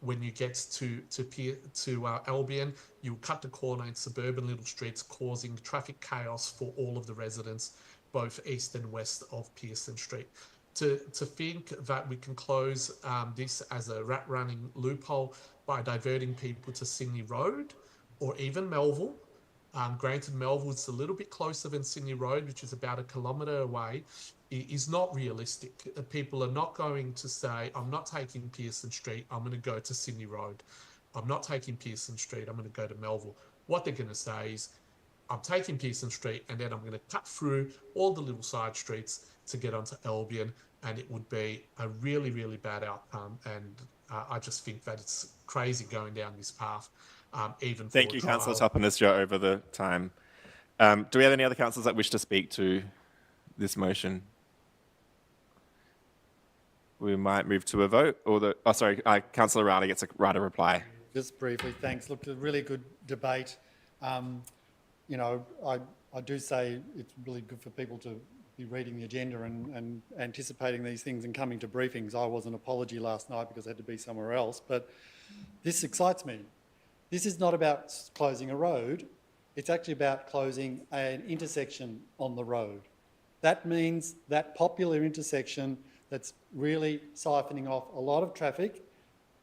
when you get to Albion? You cut the corner in suburban little streets, causing traffic chaos for all of the residents, both east and west of Pearson Street. To think that we can close this as a rat-running loophole by diverting people to Sydney Road or even Melville. Granted, Melville's a little bit closer than Sydney Road, which is about 1 kilometre away, is not realistic. People are not going to say, I'm not taking Pearson Street, I'm going to go to Sydney Road. I'm not taking Pearson Street, I'm going to go to Melville. What they're going to say is, I'm taking Pearson Street and then I'm going to cut through all the little side streets to get onto Albion, and it would be a really, really bad outcome. And I just think that it's crazy going down this path. Even Thank you, Councillor Toppinus. You're over the time. Do we have any other councillors that wish to speak to this motion? We might move to a vote. Or Councillor Rada gets a right of reply. Just briefly, thanks. Look, a really good debate. You know, I do say it's really good for people to be reading the agenda and anticipating these things and coming to briefings. I was an apology last night because I had to be somewhere else, but this excites me. This is not about closing a road. It's actually about closing an intersection on the road. That means that popular intersection that's really siphoning off a lot of traffic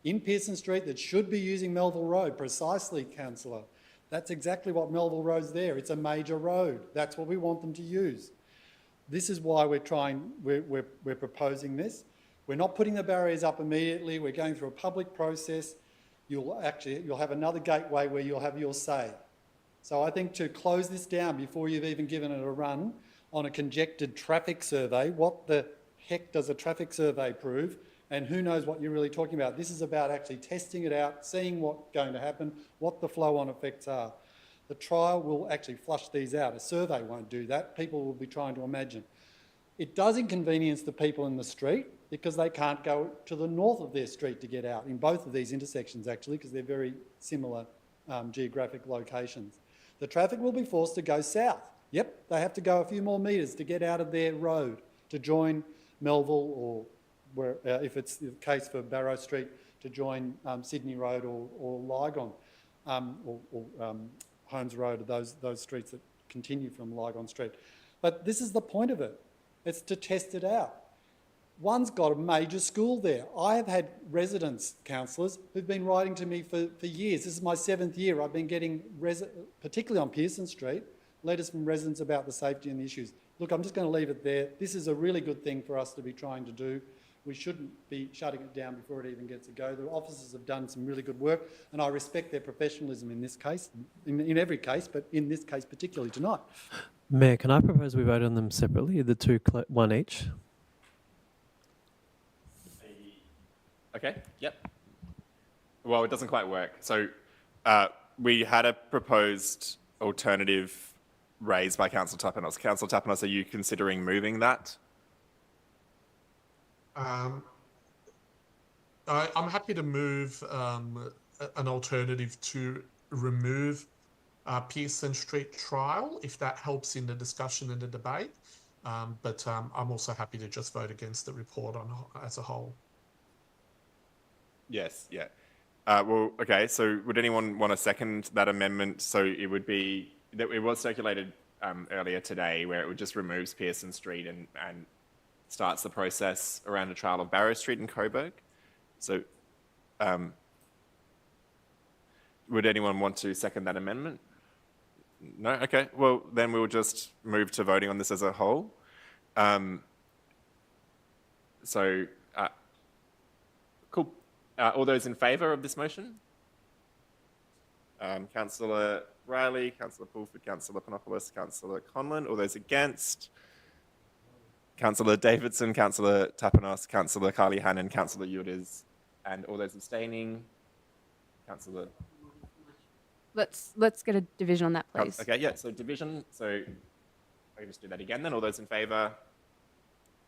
in Pearson Street that should be using Melville Road. Precisely, Councillor. That's exactly what Melville Road's there. It's a major road. That's what we want them to use. This is why we're proposing this. We're not putting the barriers up immediately. We're going through a public process. You'll have another gateway where you'll have your say. So I think to close this down before you've even given it a run on a conjectured traffic survey, what the heck does a traffic survey prove? And who knows what you're really talking about? This is about actually testing it out, seeing what's going to happen, what the flow-on effects are. The trial will actually flush these out. A survey won't do that. People will be trying to imagine. It does inconvenience the people in the street because they can't go to the north of their street to get out, in both of these intersections actually, because they're very similar geographic locations. The traffic will be forced to go south. Yep, they have to go a few more metres to get out of their road to join Melville, or where, if it's the case for Barrow Street, to join Sydney Road or Lygon, or Holmes Road, or those streets that continue from Lygon Street. But this is the point of it. It's to test it out. One's got a major school there. I have had residents, councillors, who've been writing to me for years. This is my 7th year. I've been getting, particularly on Pearson Street, letters from residents about the safety and the issues. Look, I'm just going to leave it there. This is a really good thing for us to be trying to do. We shouldn't be shutting it down before it even gets a go. The officers have done some really good work, and I respect their professionalism in this case, in every case, but in this case particularly tonight. Mayor, can I propose we vote on them separately, the two, one each? Okay, yep. Well, it doesn't quite work. So we had a proposed alternative raised by Councillor Tapanos. Councillor Tapanos, are you considering moving that? I'm happy to move an alternative to remove Pearson Street trial, if that helps in the discussion and the debate. But I'm also happy to just vote against the report as a whole. Yes, yeah. Well, okay, so would anyone want to second that amendment? So it would be, that it was circulated earlier today, where it would just removes Pearson Street and starts the process around a trial of Barrow Street and Coburg. So would anyone want to second that amendment? No? Okay, well, then we'll just move to voting on this as a whole. Cool. All those in favour of this motion? Councillor Riley, Councillor Pulford, Councillor Panopoulos, Councillor Conlon. All those against? Councillor Davidson, Councillor Tapanos, Councillor Carly Hannon, Councillor Yildiz, and all those abstaining? Councillor... Let's get a division on that, please. Okay, yeah, so division. So I can just do that again then. All those in favour?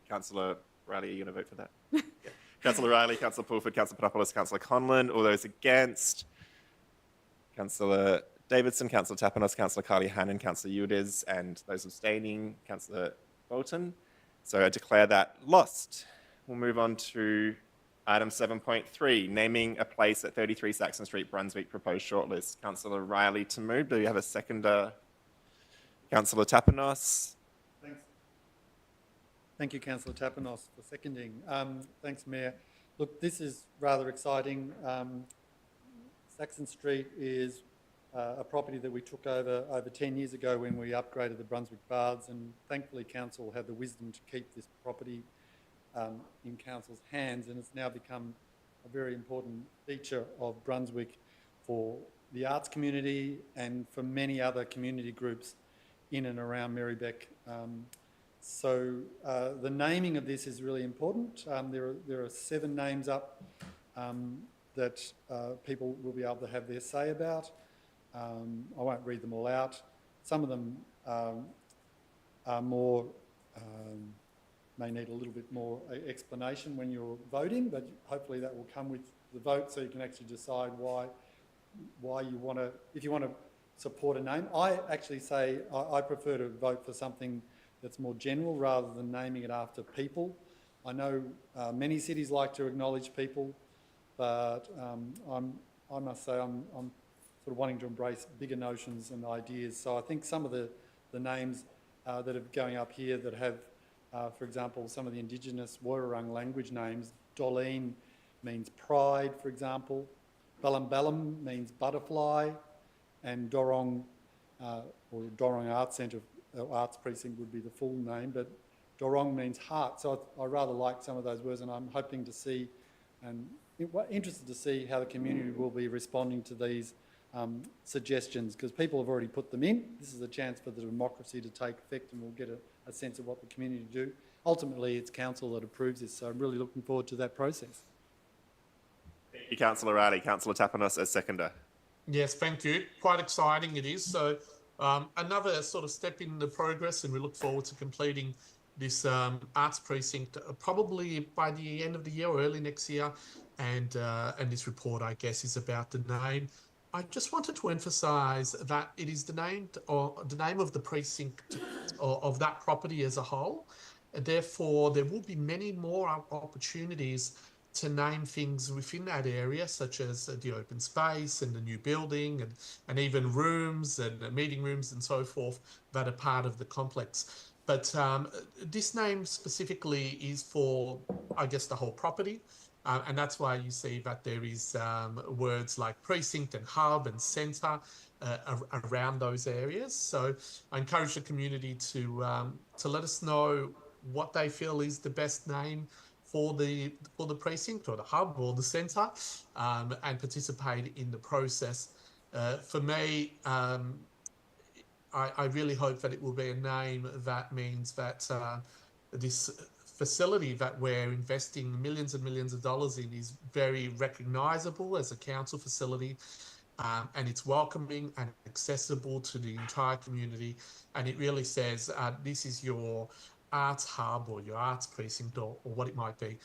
Councillor Riley, are you going to vote for that? Yeah. Councillor Riley, Councillor Pulford, Councillor Panopoulos, Councillor Conlon. All those against? Councillor Davidson, Councillor Tapanos, Councillor Carly Hannon, Councillor Yildiz, and those abstaining, Councillor Bolton. So I declare that lost. We'll move on to item 7.3, naming a place at 33 Saxon Street, Brunswick, proposed shortlist. Councillor Riley to move. Do you have a seconder? Councillor Tapanos. Thanks. Thank you, Councillor Tapanos, for seconding. Thanks, Mayor. Look, this is rather exciting. Saxon Street is a property that we took over 10 years ago when we upgraded the Brunswick Baths, and thankfully Council had the wisdom to keep this property in Council's hands, and it's now become a very important feature of Brunswick for the arts community and for many other community groups in and around Merri-bek. So the naming of this is really important. There are 7 names up that people will be able to have their say about. I won't read them all out. Some of them are more, may need a little bit more explanation when you're voting, but hopefully that will come with the vote so you can actually decide why you want to, if you want to support a name. I actually say I prefer to vote for something that's more general rather than naming it after people. I know many cities like to acknowledge people, but I must say I'm sort of wanting to embrace bigger notions and ideas. So I think some of the names that are going up here that have, for example, some of the Indigenous Woiwurrung language names, Doreen means pride, for example. Ballam means butterfly, and Dorong, or Dorong Arts Centre, Arts Precinct would be the full name, but Dorong means heart. So I rather like some of those words, and I'm hoping to see, and interested to see how the community will be responding to these suggestions, because people have already put them in. This is a chance for the democracy to take effect, and we'll get a sense of what the community do. Ultimately, it's council that approves this, so I'm really looking forward to that process. Thank you, Councillor Riley. Councillor Tapanos as seconder. Yes, thank you. Quite exciting it is. So another sort of step in the progress, and we look forward to completing this arts precinct probably by the end of the year or early next year. And this report, I guess, is about the name. I just wanted to emphasise that it is the name of the precinct of that property as a whole. And therefore, there will be many more opportunities to name things within that area, such as the open space and the new building and even rooms and meeting rooms and so forth that are part of the complex. But this name specifically is for, I guess, the whole property. And that's why you see that there is words like precinct and hub and centre around those areas. So I encourage the community to let us know what they feel is the best name for the precinct or the hub or the centre, and participate in the process. For me, I really hope that it will be a name that means that this facility that we're investing millions and millions of dollars in is very recognisable as a council facility, and it's welcoming and accessible to the entire community. And it really says this is your arts hub or your arts precinct or what it might be.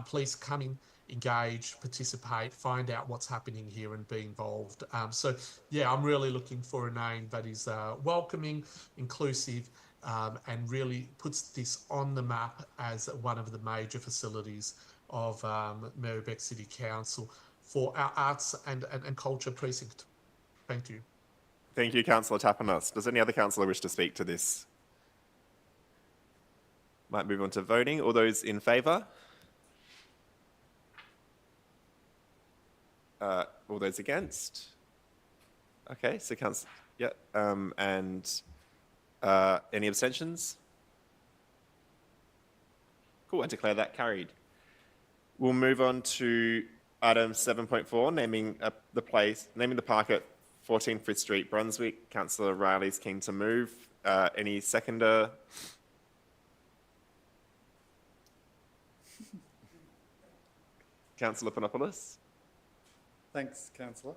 Please come in, engage, participate, find out what's happening here and be involved. So yeah, I'm really looking for a name that is welcoming, inclusive, and really puts this on the map as one of the major facilities of Merri-bek City Council for our arts and culture precinct. Thank you. Thank you, Councillor Tapanos. Does any other councillor wish to speak to this? Might move on to voting. All those in favour? All those against? Okay, so Councillor, yeah, and any abstentions? Cool, I declare that carried. We'll move on to item 7.4, naming the park at 14 Frith Street, Brunswick. Councillor Riley's keen to move. Any seconder? Councillor Panopoulos. Thanks, Councillor.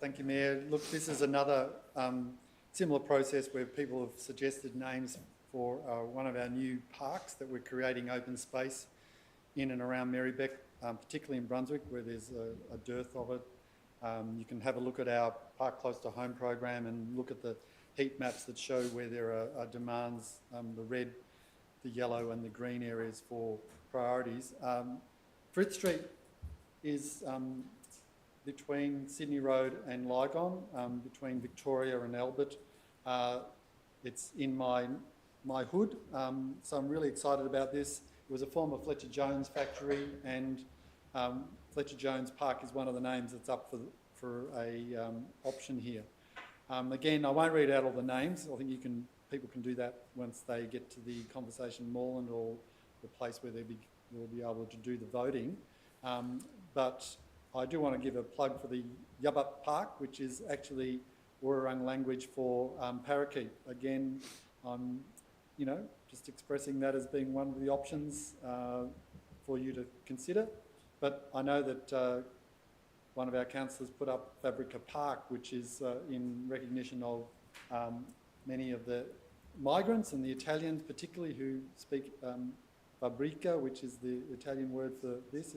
Thank you, Mayor. Look, this is another similar process where people have suggested names for one of our new parks that we're creating open space in and around Merri-bek, particularly in Brunswick, where there's a dearth of it. You can have a look at our Park Close to Home program and look at the heat maps that show where there are demands, the red, the yellow and the green areas for priorities. Frith Street is between Sydney Road and Lygon, between Victoria and Albert. It's in my hood, so I'm really excited about this. It was a former Fletcher Jones factory, and Fletcher Jones Park is one of the names that's up for a option here. Again, I won't read out all the names. I think people can do that once they get to the conversation moorland or the place where we'll be able to do the voting. But I do want to give a plug for the Yubbup Park, which is actually Wurrung language for parakeet. Again, I'm just expressing that as being one of the options for you to consider. But I know that one of our councillors put up Fabrica Park, which is in recognition of many of the migrants and the Italians particularly who speak Fabrica, which is the Italian word for this.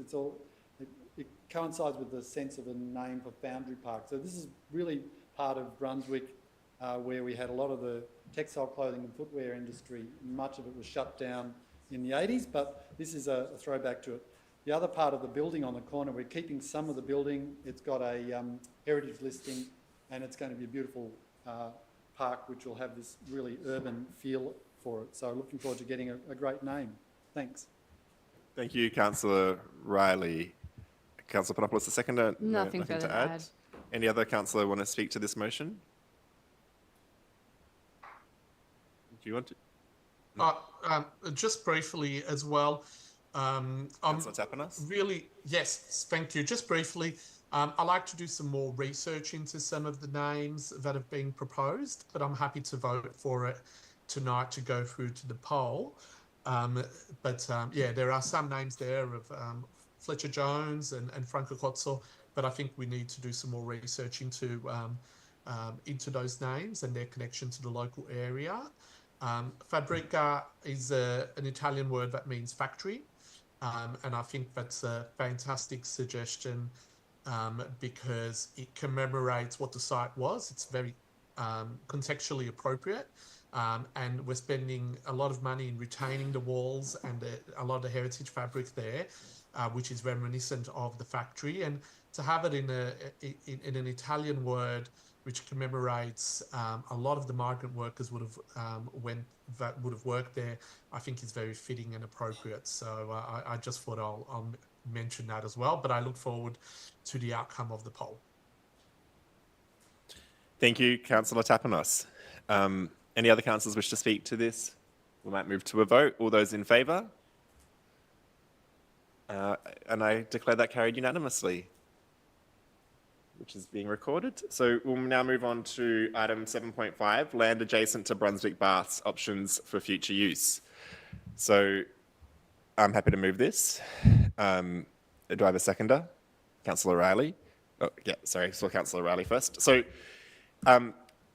It coincides with the sense of a name for Foundry Park. So this is really part of Brunswick where we had a lot of the textile clothing and footwear industry. Much of it was shut down in the 80s, but this is a throwback to it. The other part of the building on the corner, we're keeping some of the building. It's got a heritage listing, and it's going to be a beautiful park which will have this really urban feel for it. So looking forward to getting a great name. Thanks. Thank you, Councillor Riley. Councillor Panopoulos, the seconder? Nothing further to add. Any other councillor want to speak to this motion? Do you want to? Just briefly as well. Councillor Tapanos? Really, yes, thank you. Just briefly, I like to do some more research into some of the names that have been proposed, but I'm happy to vote for it tonight to go through to the poll. Yeah, there are some names there of Fletcher Jones and Franco Cozzo, but I think we need to do some more research into those names and their connection to the local area. Fabrica is an Italian word that means factory, and I think that's a fantastic suggestion because it commemorates what the site was. It's very contextually appropriate. And we're spending a lot of money in retaining the walls and a lot of the heritage fabric there, which is reminiscent of the factory. And to have it in an Italian word which commemorates a lot of the migrant workers would have worked there, I think is very fitting and appropriate. So I just thought I'll mention that as well, but I look forward to the outcome of the poll. Thank you, Councillor Tapanos. Any other councillors wish to speak to this? We might move to a vote. All those in favour? And I declare that carried unanimously, which is being recorded. So we'll now move on to item 7.5, land adjacent to Brunswick Baths, options for future use. So I'm happy to move this. Do I have a seconder? Councillor Riley. Oh, yeah, sorry, saw Councillor Riley first. So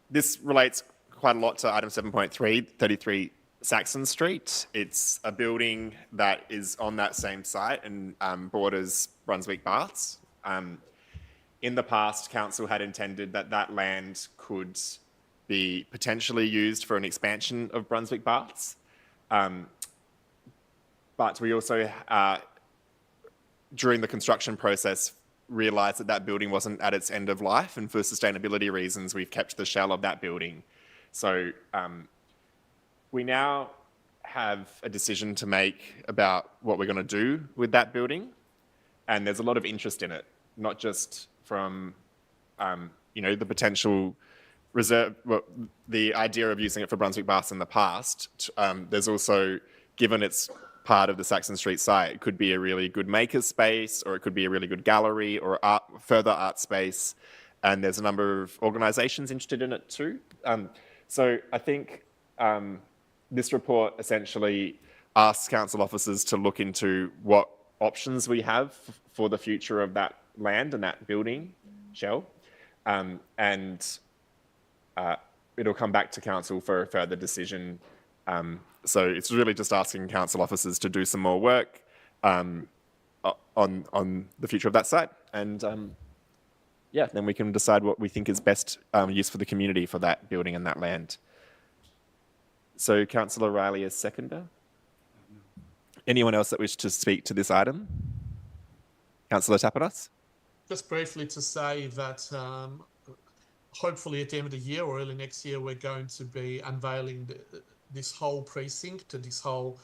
this relates quite a lot to item 7.3, 33 Saxon Street. It's a building that is on that same site and borders Brunswick Baths. In the past, council had intended that that land could be potentially used for an expansion of Brunswick Baths. But we also, during the construction process, realised that that building wasn't at its end of life, and for sustainability reasons, we've kept the shell of that building. So we now have a decision to make about what we're going to do with that building, and there's a lot of interest in it, not just from the potential reserve, well, the idea of using it for Brunswick Baths in the past. There's also, given it's part of the Saxon Street site, it could be a really good maker space, or it could be a really good gallery or further art space, and there's a number of organisations interested in it too. So I think this report essentially asks council officers to look into what options we have for the future of that land and that building shell, and it'll come back to council for a further decision. So it's really just asking council officers to do some more work on the future of that site, and then we can decide what we think is best use for the community for that building and that land. So Councillor Riley is seconder. Anyone else that wishes to speak to this item? Councillor Tapanos? Just briefly to say that hopefully at the end of the year or early next year, we're going to be unveiling this whole precinct, this whole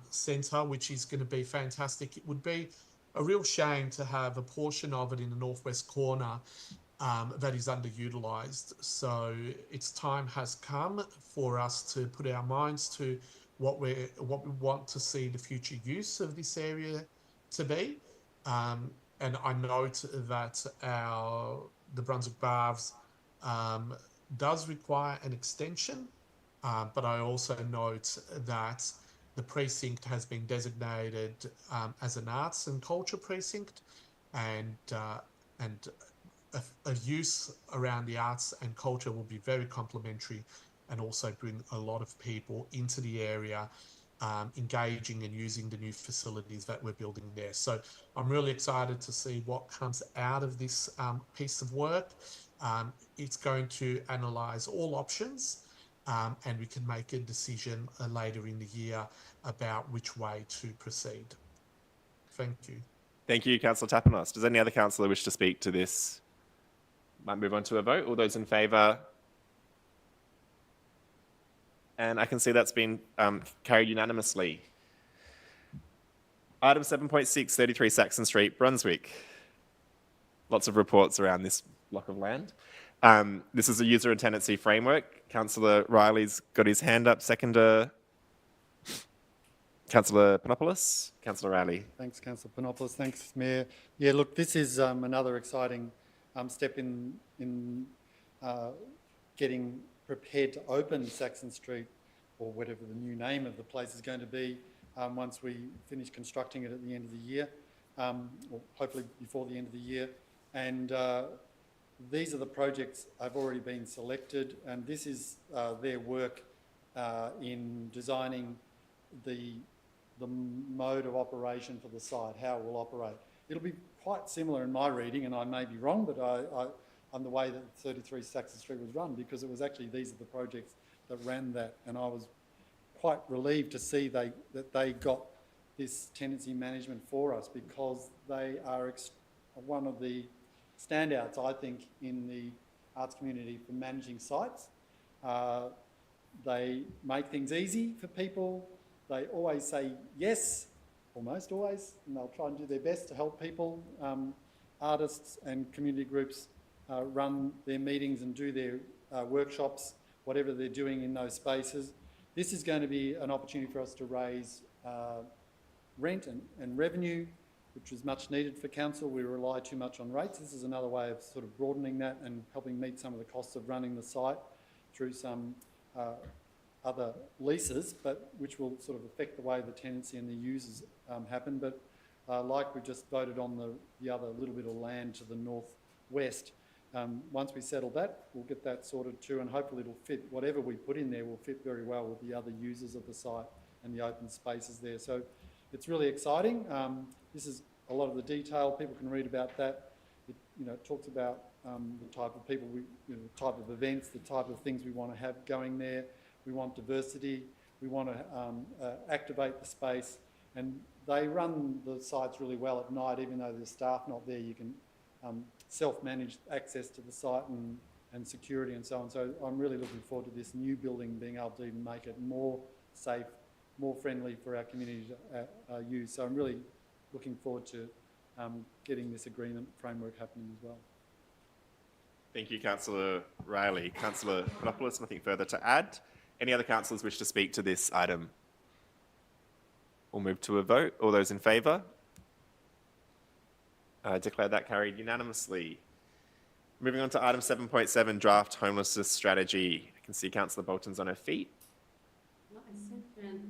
centre, which is going to be fantastic. It would be a real shame to have a portion of it in the northwest corner that is underutilised. So its time has come for us to put our minds to what we want to see the future use of this area to be. And I note that the Brunswick Baths does require an extension, but I also note that the precinct has been designated as an arts and culture precinct, and a use around the arts and culture will be very complementary and also bring a lot of people into the area, engaging and using the new facilities that we're building there. So I'm really excited to see what comes out of this piece of work. It's going to analyse all options, and we can make a decision later in the year about which way to proceed. Thank you. Thank you, Councillor Tapanos. Does any other councillor wish to speak to this? Might move on to a vote. All those in favour? And I can see that's been carried unanimously. Item 7.6, 33 Saxon Street, Brunswick. Lots of reports around this block of land. This is a user and tenancy framework. Councillor Riley's got his hand up. Seconder, Councillor Panopoulos. Councillor Riley. Thanks, Councillor Panopoulos. Thanks, Mayor. Yeah, look, this is another exciting step in getting prepared to open Saxon Street, or whatever the new name of the place is going to be, once we finish constructing it at the end of the year, or hopefully before the end of the year. And these are the projects have already been selected, and this is their work in designing the mode of operation for the site, how it will operate. It'll be quite similar in my reading, and I may be wrong, but on the way that 33 Saxon Street was run, because it was actually, these are the projects that ran that, and I was quite relieved to see that they got this tenancy management for us, because they are one of the standouts, I think, in the arts community for managing sites. They make things easy for people. They always say yes, almost always, and they'll try and do their best to help people. Artists and community groups run their meetings and do their workshops, whatever they're doing in those spaces. This is going to be an opportunity for us to raise rent and revenue, which is much needed for council. We rely too much on rates. This is another way of sort of broadening that and helping meet some of the costs of running the site through some other leases, but which will sort of affect the way the tenancy and the uses happen. But like we just voted on the other little bit of land to the northwest, once we settle that, we'll get that sorted too, and hopefully it'll fit, whatever we put in there will fit very well with the other users of the site and the open spaces there. So it's really exciting. This is a lot of the detail. People can read about that. It talks about the type of people, the type of events, the type of things we want to have going there. We want diversity. We want to activate the space. And they run the sites really well at night, even though there's staff not there. You can self-manage access to the site and security and so on. So I'm really looking forward to this new building being able to even make it more safe, more friendly for our community to use. So I'm really looking forward to getting this agreement framework happening as well. Thank you, Councillor Riley. Councillor Panopoulos, nothing further to add. Any other councillors wish to speak to this item? We'll move to a vote. All those in favour? I declare that carried unanimously. Moving on to item 7.7, draft homelessness strategy. I can see Councillor Bolton's on her feet. No, I sent around an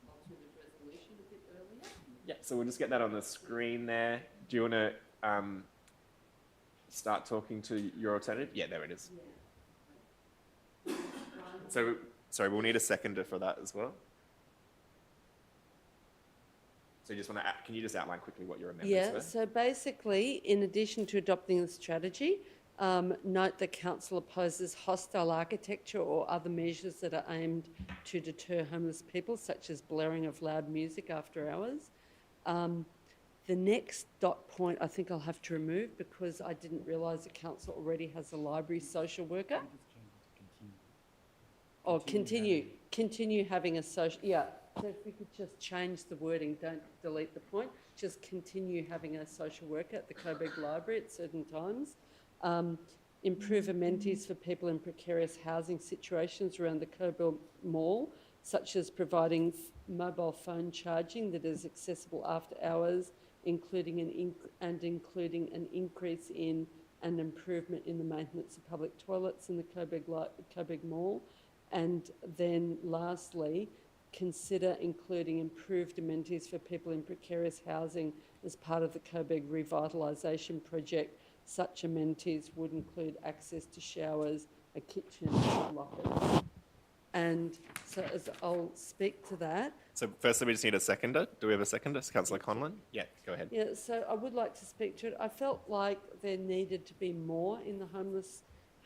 alternative resolution a bit earlier. Yeah, so we'll just get that on the screen there. Do you want to start talking to your alternative? Yeah, there it is. Yeah. So, sorry, we'll need a seconder for that as well. So you just want to, can you just outline quickly what your amendments were? Yeah, so basically, in addition to adopting the strategy, note that council opposes hostile architecture or other measures that are aimed to deter homeless people, such as blaring of loud music after hours. The next dot point I think I'll have to remove because I didn't realise the council already has a library social worker. Or continue having a social, yeah. So if we could just change the wording, don't delete the point, just continue having a social worker at the Coburg Library at certain times. Improve amenities for people in precarious housing situations around the Coburg Mall, such as providing mobile phone charging that is accessible after hours, including an increase in and improvement in the maintenance of public toilets in the Coburg Mall. And then lastly, consider including improved amenities for people in precarious housing as part of the Coburg revitalisation project. Such amenities would include access to showers, a kitchen, and lockers. And so as I'll speak to that. So firstly, we just need a seconder. Do we have a seconder? Councillor Conlon? Yeah, go ahead. Yeah, so I would like to speak to it. I felt like there needed to be more in the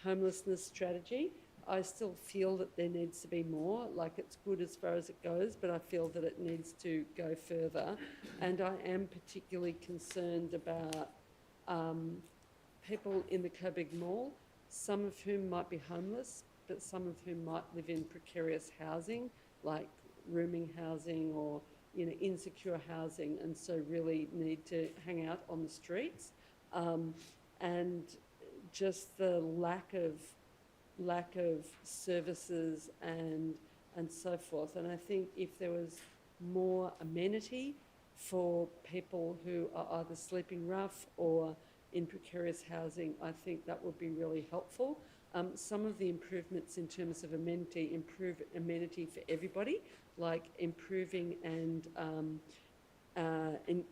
homelessness strategy. I still feel that there needs to be more, like it's good as far as it goes, but I feel that it needs to go further. And I am particularly concerned about people in the Coburg Mall, some of whom might be homeless, but some of whom might live in precarious housing, like rooming housing or insecure housing, and so really need to hang out on the streets. And just the lack of services and so forth. And I think if there was more amenity for people who are either sleeping rough or in precarious housing, I think that would be really helpful. Some of the improvements in terms of improve amenity for everybody, like improving and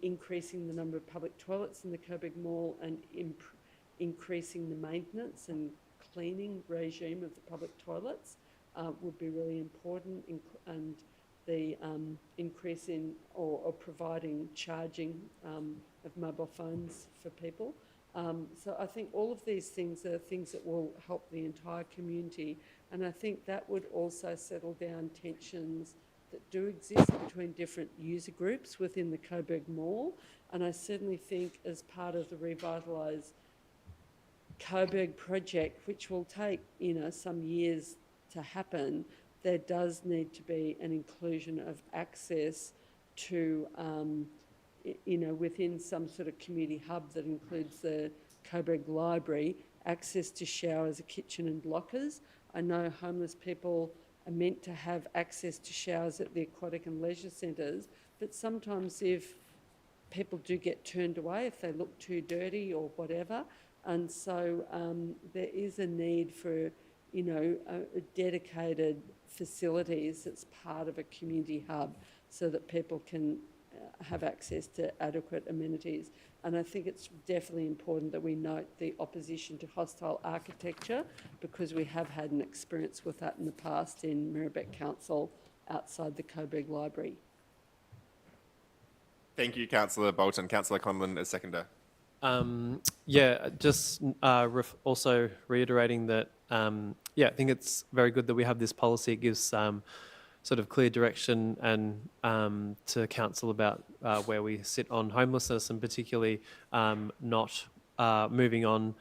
increasing the number of public toilets in the Coburg Mall and increasing the maintenance and cleaning regime of the public toilets would be really important, and the increase in or providing charging of mobile phones for people. So I think all of these things are things that will help the entire community, and I think that would also settle down tensions that do exist between different user groups within the Coburg Mall. And I certainly think as part of the Coburg project, which will take, some years to happen, there does need to be an inclusion of access to, within some sort of community hub that includes the Coburg Library, access to showers, a kitchen and lockers. I know homeless people are meant to have access to showers at the aquatic and leisure centres, but sometimes if people do get turned away if they look too dirty or whatever, and so there is a need for, a dedicated facilities that's part of a community hub so that people can have access to adequate amenities. And I think it's definitely important that we note the opposition to hostile architecture, because we have had an experience with that in the past in Merri-bek Council outside the Coburg Library. Thank you, Councillor Bolton. Councillor Conlon as seconder. Just also reiterating that, I think it's very good that we have this policy. It gives sort of clear direction and to council about where we sit on homelessness, and particularly not moving on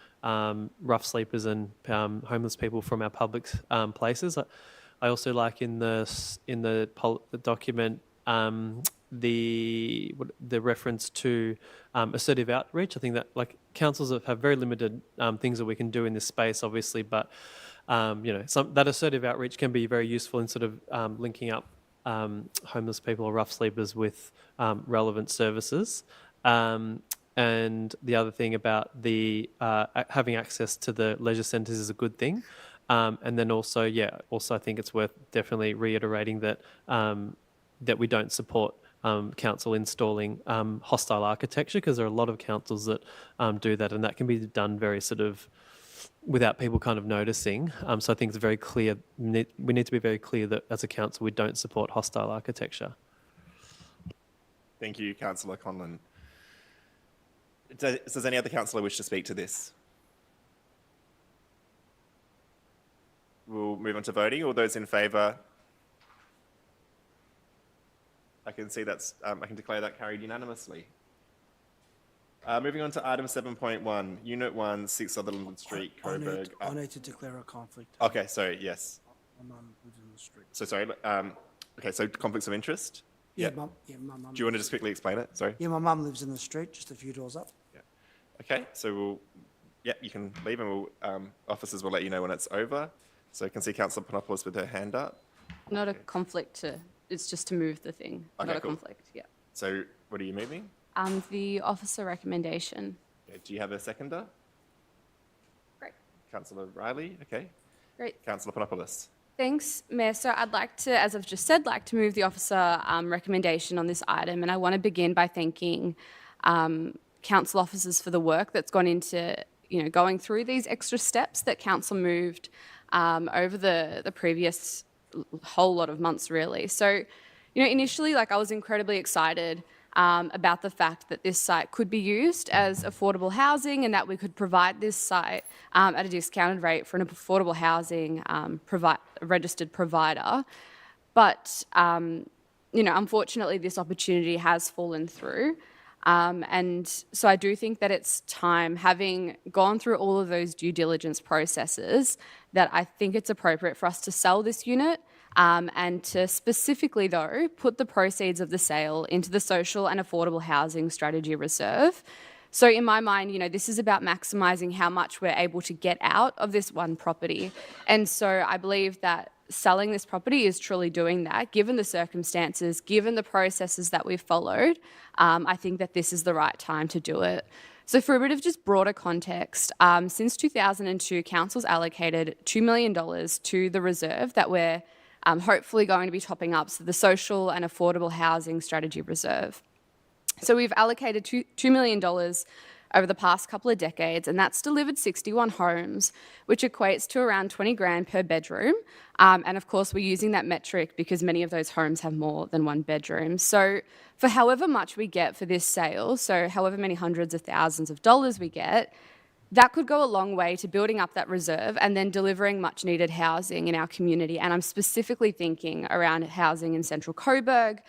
rough sleepers and homeless people from our public places. I also like in the document the reference to assertive outreach. I think that councils have very limited things that we can do in this space, obviously, but that assertive outreach can be very useful in sort of linking up homeless people or rough sleepers with relevant services. And the other thing about the having access to the leisure centres is a good thing. And then also I think it's worth definitely reiterating that that we don't support council installing hostile architecture, because there are a lot of councils that do that, and that can be done very sort of without people kind of noticing. So I think it's very clear, we need to be very clear that as a council we don't support hostile architecture. Thank you, Councillor Conlon. Does any other councillor wish to speak to this? We'll move on to voting. All those in favour? I can see that's, I can declare that carried unanimously. Moving on to item 7.1, Unit 1, 6 Sutherland Street, Coburg. I need to declare a conflict. Okay, sorry, yes. My mum lives in the street. So sorry, okay, so conflicts of interest? Yeah, my mum. Do you want to just quickly explain it? Sorry. Yeah, my mum lives in the street, just a few doors up. Yeah. Okay, so you can leave, and officers will let you know when it's over. So you can see Councillor Panopoulos with her hand up. Not a conflict it's just to move the thing, okay, not a cool. conflict, yeah. So what are you moving? The officer recommendation. Okay, do you have a seconder? Great. Councillor Riley, okay. Great. Councillor Panopoulos. Thanks, Mayor. So I'd like to, as I've just said, move the officer recommendation on this item, and I want to begin by thanking council officers for the work that's gone into, going through these extra steps that council moved over the previous whole lot of months, really. So, initially, I was incredibly excited about the fact that this site could be used as affordable housing, and that we could provide this site at a discounted rate for an affordable housing registered provider. But, unfortunately, this opportunity has fallen through. And so I do think that it's time, having gone through all of those due diligence processes, that I think it's appropriate for us to sell this unit and to specifically, though, put the proceeds of the sale into the Social and Affordable Housing Strategy Reserve. So in my mind, this is about maximising how much we're able to get out of this one property. And so I believe that selling this property is truly doing that, given the circumstances, given the processes that we've followed. I think that this is the right time to do it. So for a bit of just broader context, since 2002, council's allocated $2 million to the reserve that we're hopefully going to be topping up, so the Social and Affordable Housing Strategy Reserve. So we've allocated $2 million over the past couple of decades, and that's delivered 61 homes, which equates to around 20 grand per bedroom. And of course, we're using that metric because many of those homes have more than one bedroom. So for however much we get for this sale, so however many hundreds of thousands of dollars we get, that could go a long way to building up that reserve and then delivering much needed housing in our community. And I'm specifically thinking around housing in Central Coburg,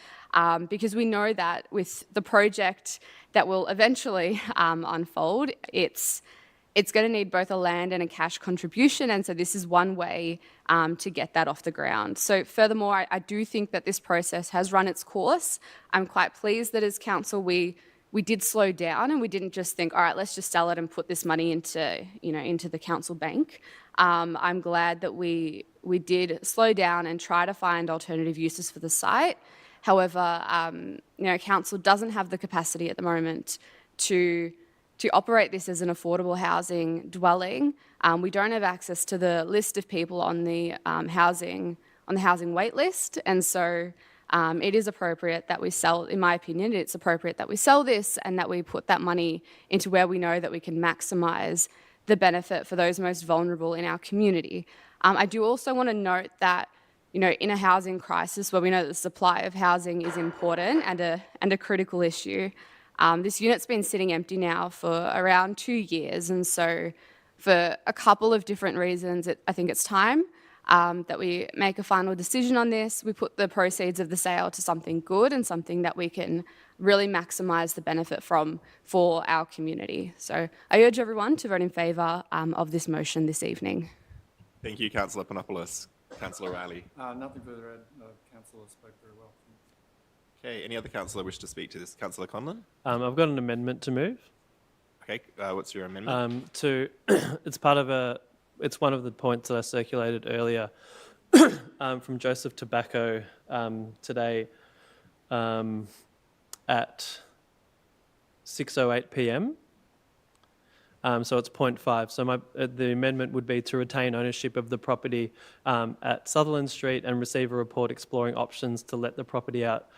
because we know that with the project that will eventually unfold, it's it's going to need both a land and a cash contribution, and so this is one way to get that off the ground. So furthermore, I do think that this process has run its course. I'm quite pleased that as council we did slow down and we didn't just think, all right, let's just sell it and put this money into the council bank. I'm glad that we did slow down and try to find alternative uses for the site. However, council doesn't have the capacity at the moment to operate this as an affordable housing dwelling. We don't have access to the list of people on the housing wait list, and so it is appropriate that we sell. In my opinion, it's appropriate that we sell this and that we put that money into where we know that we can maximise the benefit for those most vulnerable in our community. I do also want to note that, in a housing crisis where we know that the supply of housing is important and a critical issue, this unit's been sitting empty now for around 2 years, and so for a couple of different reasons, I think it's time that we make a final decision on this. We put the proceeds of the sale to something good and something that we can really maximise the benefit from for our community. So I urge everyone to vote in favour of this motion this evening. Thank you, Councillor Panopoulos. Councillor Riley. Nothing further to add. Councillor spoke very well. Okay, any other councillor wish to speak to this? Councillor Conlon? I've got an amendment to move. Okay, what's your amendment? It's one of the points that I circulated earlier from Joseph Tobacco today at 6:08 p.m. So it's 0.5. So the amendment would be to retain ownership of the property at Sutherland Street and receive a report exploring options to let the property out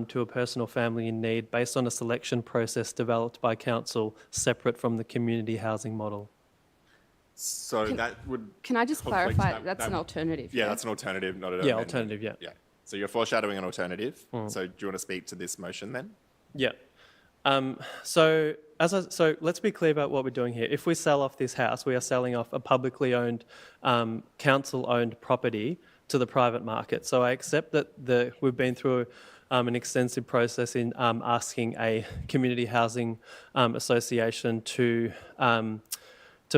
to a person or family in need based on a selection process developed by council separate from the community housing model. So that would... Can I just clarify, that's an alternative? Yeah, that's an alternative, not an amendment. Alternative, yeah. Yeah. So you're foreshadowing an alternative. So do you want to speak to this motion then? Yeah. So let's be clear about what we're doing here. If we sell off this house, we are selling off a publicly owned, council-owned property to the private market. So I accept that we've been through an extensive process in asking a community housing association to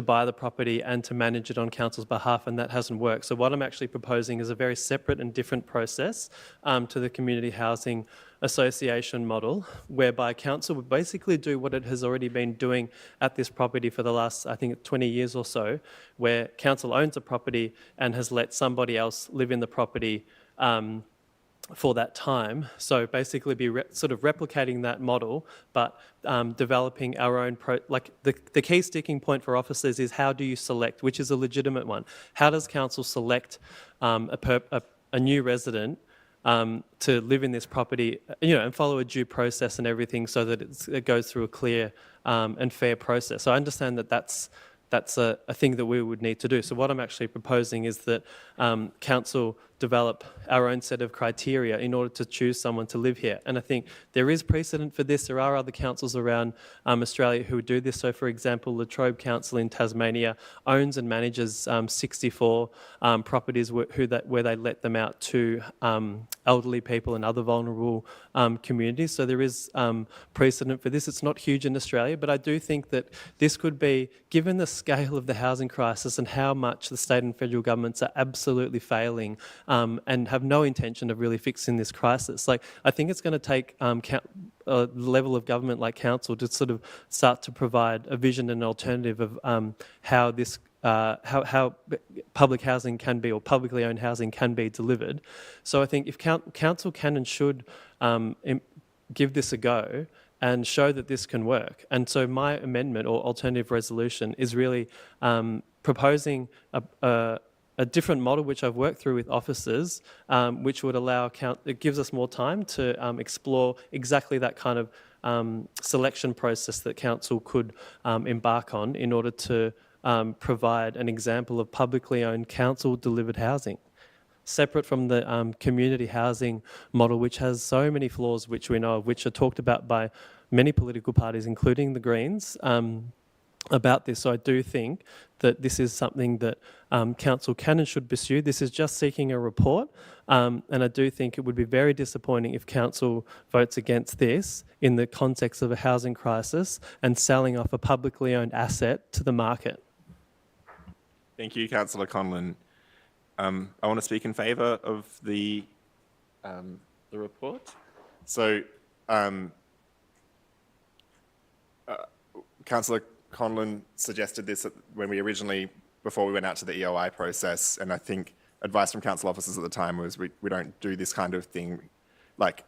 buy the property and to manage it on council's behalf, and that hasn't worked. So what I'm actually proposing is a very separate and different process to the community housing association model, whereby council would basically do what it has already been doing at this property for the last, I think, 20 years or so, where council owns a property and has let somebody else live in the property for that time. So basically be sort of replicating that model, but developing our own, the key sticking point for officers is how do you select, which is a legitimate one. How does council select a new resident to live in this property, and follow a due process and everything so that it goes through a clear and fair process. So I understand that that's a thing that we would need to do. So what I'm actually proposing is that council develop our own set of criteria in order to choose someone to live here. And I think there is precedent for this. There are other councils around Australia who do this. So for example, La Trobe Council in Tasmania owns and manages 64 properties where they let them out to elderly people and other vulnerable communities. So there is precedent for this. It's not huge in Australia, but I do think that this could be, given the scale of the housing crisis and how much the state and federal governments are absolutely failing and have no intention of really fixing this crisis. I think it's going to take a level of government like council to sort of start to provide a vision and alternative of how this how public housing can be, or publicly owned housing can be delivered. So I think if council can and should give this a go and show that this can work. And so my amendment or alternative resolution is really proposing a different model which I've worked through with officers, which would allow it gives us more time to explore exactly that kind of selection process that council could embark on in order to provide an example of publicly owned council-delivered housing, separate from the community housing model, which has so many flaws, which we know of, which are talked about by many political parties, including the Greens, about this. So I do think that this is something that council can and should pursue. This is just seeking a report, and I do think it would be very disappointing if council votes against this in the context of a housing crisis and selling off a publicly owned asset to the market. Thank you, Councillor Conlon. I want to speak in favour of the report. So, Councillor Conlon suggested this when before we went out to the EOI process, and I think advice from council officers at the time was we don't do this kind of thing. Like,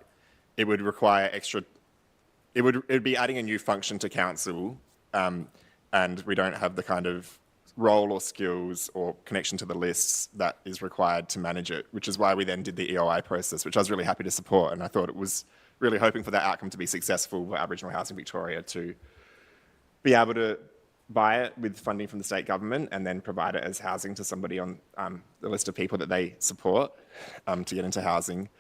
it would require it would be adding a new function to council, and we don't have the kind of role or skills or connection to the lists that is required to manage it, which is why we then did the EOI process, which I was really happy to support, and I thought it was really hoping for that outcome to be successful for Aboriginal Housing Victoria to be able to buy it with funding from the state government and then provide it as housing to somebody on the list of people that they support to get into housing.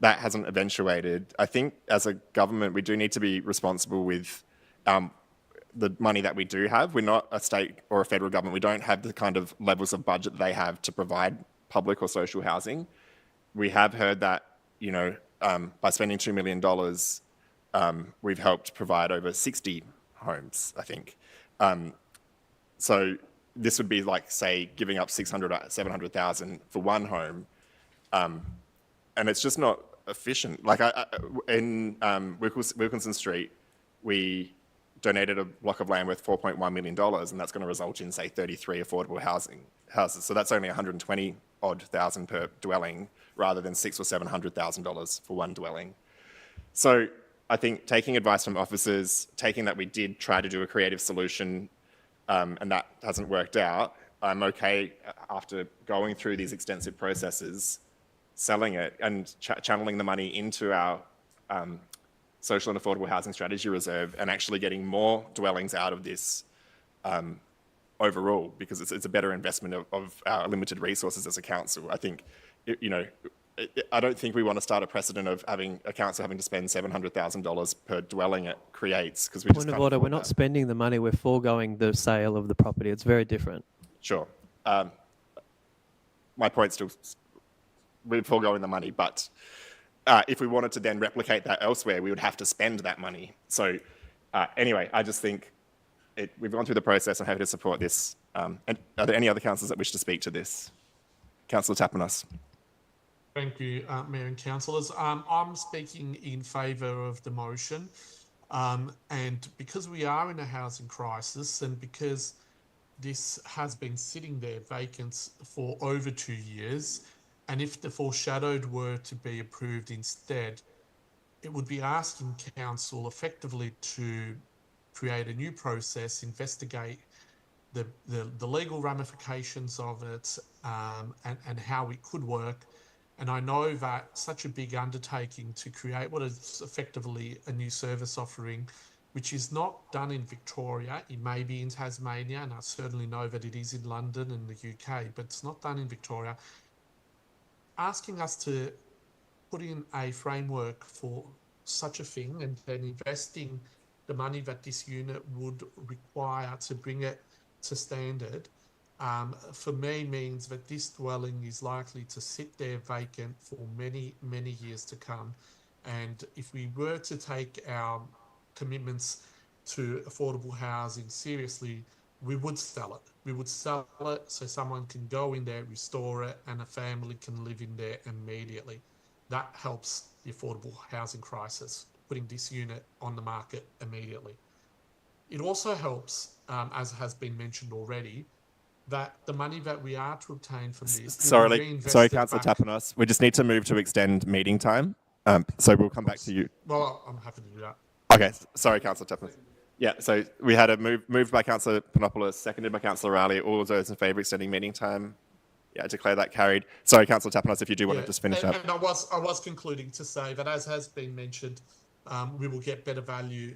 That hasn't eventuated. I think as a government, we do need to be responsible with the money that we do have. We're not a state or a federal government. We don't have the kind of levels of budget they have to provide public or social housing. We have heard that, by spending $2 million, we've helped provide over 60 homes, I think. So this would be like, say, giving up 700,000 for one home. And it's just not efficient. Like in Wilkinson Street, we donated a block of land worth $4.1 million, and that's going to result in, say, 33 affordable houses. So that's only 120 odd thousand per dwelling, rather than $600,000 or $700,000 for one dwelling. So I think taking advice from officers, taking that we did try to do a creative solution, and that hasn't worked out, I'm okay after going through these extensive processes, selling it and channeling the money into our social and affordable housing strategy reserve and actually getting more dwellings out of this overall, because it's a better investment of our limited resources as a council. I think, I don't think we want to start a precedent of having a council having to spend $700,000 per dwelling it creates, because we Point of order, we're not spending the money, we're foregoing the sale of the property. It's very different. Sure. My point still, we're foregoing the money, but if we wanted to then replicate that elsewhere, we would have to spend that money. So anyway, I just think we've gone through the process. I'm happy to support this. And are there any other councillors that wish to speak to this? Councillor Tapanos. Thank you, Mayor and councillors. I'm speaking in favour of the motion. And because we are in a housing crisis, and because this has been sitting there vacant for over 2 years, and if the foreshadowed were to be approved instead, it would be asking council effectively to create a new process, investigate the legal ramifications of it, and how it could work. And I know that such a big undertaking to create what is effectively a new service offering, which is not done in Victoria, it may be in Tasmania, and I certainly know that it is in London and the UK, but it's not done in Victoria. Asking us to put in a framework for such a thing and then investing the money that this unit would require to bring it to standard, for me means that this dwelling is likely to sit there vacant for many, many years to come. And if we were to take our commitments to affordable housing seriously, we would sell it. We would sell it so someone can go in there, restore it, and a family can live in there immediately. That helps the affordable housing crisis, putting this unit on the market immediately. It also helps, as has been mentioned already, that the money that we are to obtain from this... Sorry, Councillor Tapanos. We just need to move to extend meeting time. So we'll come back to you. Well, I'm happy to do that. Okay, sorry, Councillor Tapanos. Yeah, so we had a moved by Councillor Panopoulos, seconded by Councillor Riley. All of those in favour of extending meeting time? Yeah, I declare that carried. Sorry, Councillor Tapanos, if you do want to just finish up. And I was concluding to say that, as has been mentioned, we will get better value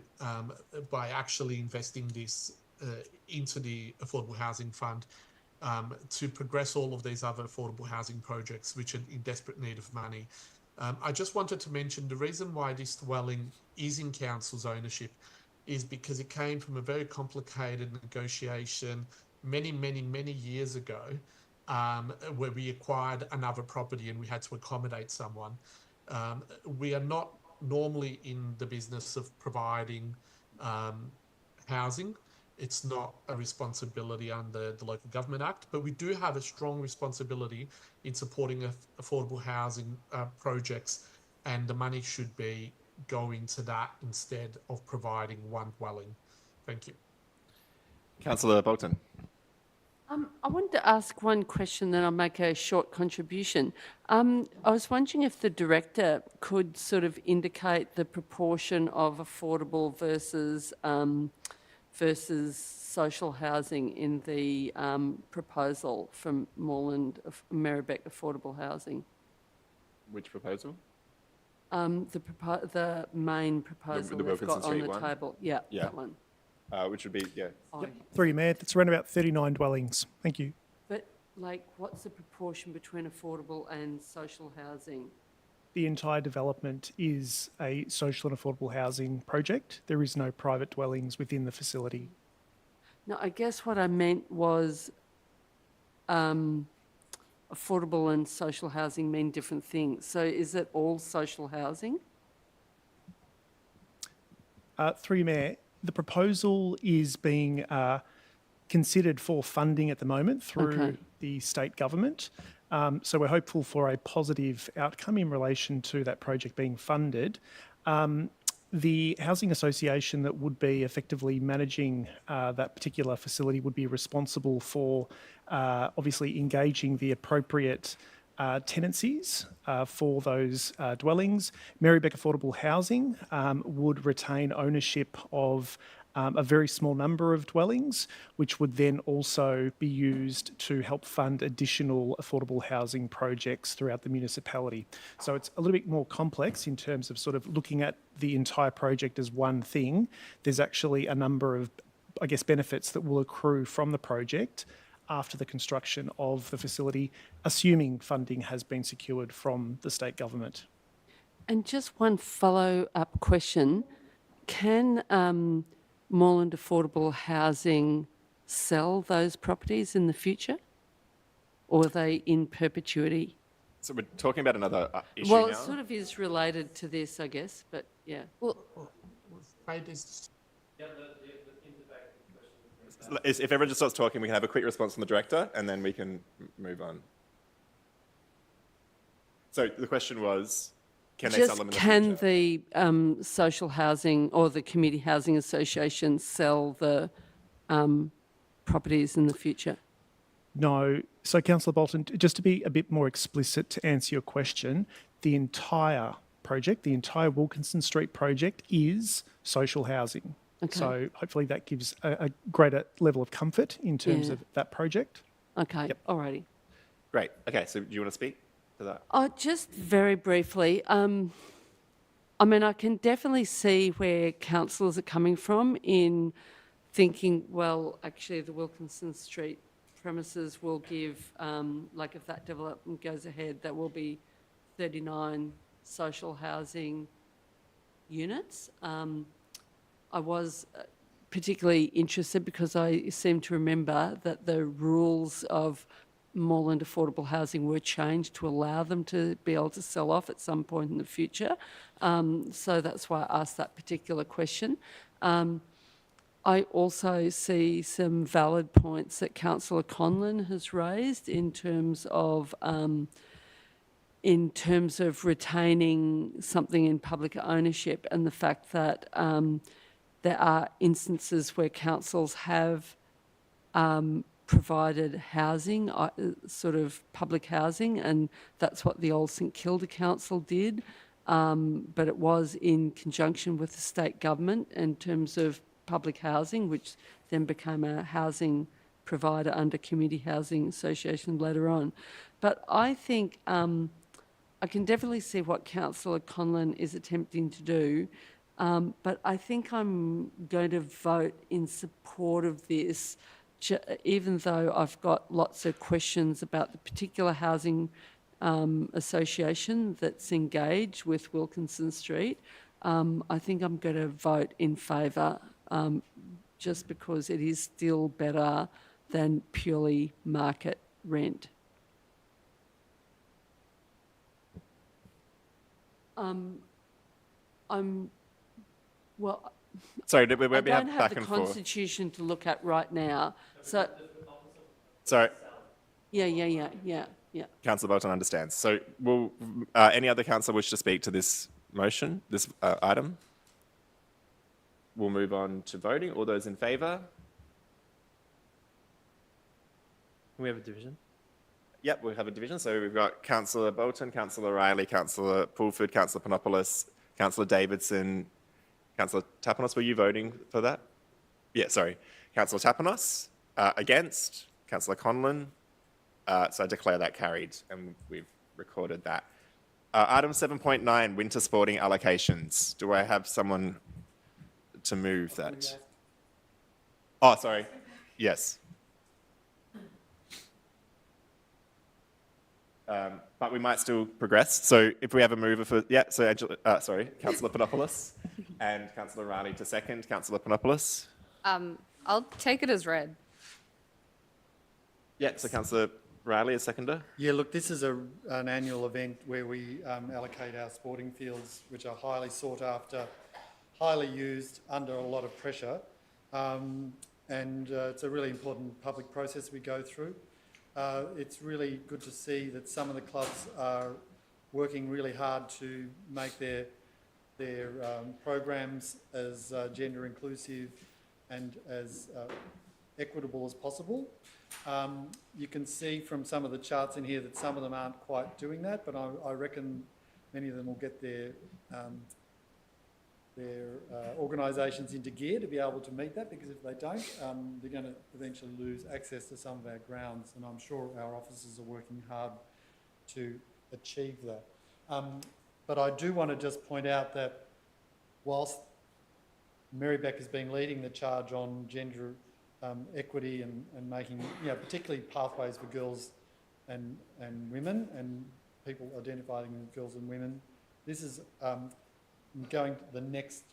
by actually investing this into the Affordable Housing Fund to progress all of these other affordable housing projects which are in desperate need of money. I just wanted to mention the reason why this dwelling is in council's ownership is because it came from a very complicated negotiation many years ago, where we acquired another property and we had to accommodate someone. We are not normally in the business of providing housing. It's not a responsibility under the Local Government Act, but we do have a strong responsibility in supporting affordable housing projects, and the money should be going to that instead of providing one dwelling. Thank you. Councillor Bolton. I wanted to ask one question, then I'll make a short contribution. I was wondering if the director could sort of indicate the proportion of affordable versus social housing in the proposal from Merri-bek Affordable Housing. Which proposal? The main proposal the we've Wilkinson got on Street the one? table. Yeah, Yeah. that one. Which would be, yeah. Through you, Mayor, it's around about 39 dwellings. Thank you. But like, what's the proportion between affordable and social housing? The entire development is a social and affordable housing project. There is no private dwellings within the facility. No, I guess what I meant was affordable and social housing mean different things. So is it all social housing? Through you, Mayor, the proposal is being considered for funding at the moment through the state government. So we're hopeful for a positive outcome in relation to that project being funded. The housing association that would be effectively managing that particular facility would be responsible for obviously engaging the appropriate tenancies for those dwellings. Merri-bek Affordable Housing would retain ownership of a very small number of dwellings, which would then also be used to help fund additional affordable housing projects throughout the municipality. So it's a little bit more complex in terms of sort of looking at the entire project as one thing. There's actually a number of, I guess, benefits that will accrue from the project after the construction of the facility, assuming funding has been secured from the state government. And just one follow-up question. Can Moreland Affordable Housing sell those properties in the future? Or are they in perpetuity? So we're talking about another issue well, now? it sort of is related to this, I guess, but yeah. Well, if everyone just starts talking, we can have a quick response from the director and then we can move on. So the question was, can they sell them in the future? Can the social housing or the community housing association sell the properties in the future? No. So, Councillor Bolton, just to be a bit more explicit to answer your question, the entire project, the entire Wilkinson Street project is social housing. Okay. So hopefully that gives a greater level of comfort in terms of that project. Okay, Yep. alrighty. Great. Okay, so do you want to speak to that? Oh, just very briefly. I mean, I can definitely see where councillors are coming from in thinking, well, actually the Wilkinson Street premises will give, like if that development goes ahead, that will be 39 social housing units. I was particularly interested because I seem to remember that the rules of Moreland Affordable Housing were changed to allow them to be able to sell off at some point in the future. So that's why I asked that particular question. I also see some valid points that Councillor Conlon has raised in terms of retaining something in public ownership and the fact that there are instances where councils have provided housing, sort of public housing, and that's what the old St Kilda Council did, but it was in conjunction with the state government in terms of public housing, which then became a housing provider under Community Housing Association later on. But I think I can definitely see what Councillor Conlon is attempting to do, but I think I'm going to vote in support of this, even though I've got lots of questions about the particular housing association that's engaged with Wilkinson Street. I think I'm going to vote in favour just because it is still better than purely market rent. Well, Sorry, I we're don't back have the and forth. Constitution to look at right now. So, Sorry, yeah. Councillor Bolton understands. So will any other councillor wish to speak to this motion, this item? We'll move on to voting. All those in favour? We have a division. Yep, we have a division. So we've got Councillor Bolton, Councillor Riley, Councillor Pulford, Councillor Panopoulos, Councillor Davidson, Councillor Tapanos. Were you voting for that? Yeah, sorry. Councillor Tapanos, against. Councillor Conlon. So I declare that carried, and we've recorded that. Item 7.9, winter sporting allocations. Do I have someone to move that? Oh, sorry. Yes. But we might still progress. So if we have a mover for, yeah, so Councillor Panopoulos and Councillor Riley to second. Councillor Panopoulos. I'll take it as read. Yeah, so Councillor Riley as seconder. Yeah, look, this is an annual event where we allocate our sporting fields, which are highly sought after, highly used, under a lot of pressure. It's a really important public process we go through. It's really good to see that some of the clubs are working really hard to make their programs as gender inclusive and as equitable as possible. You can see from some of the charts in here that some of them aren't quite doing that, but I reckon many of them will get their organisations into gear to be able to meet that, because if they don't, they're going to eventually lose access to some of our grounds, and I'm sure our officers are working hard to achieve that. But I do want to just point out that whilst Merri-bek has been leading the charge on gender equity and making, particularly pathways for girls and women and people identifying as girls and women, this is going to the next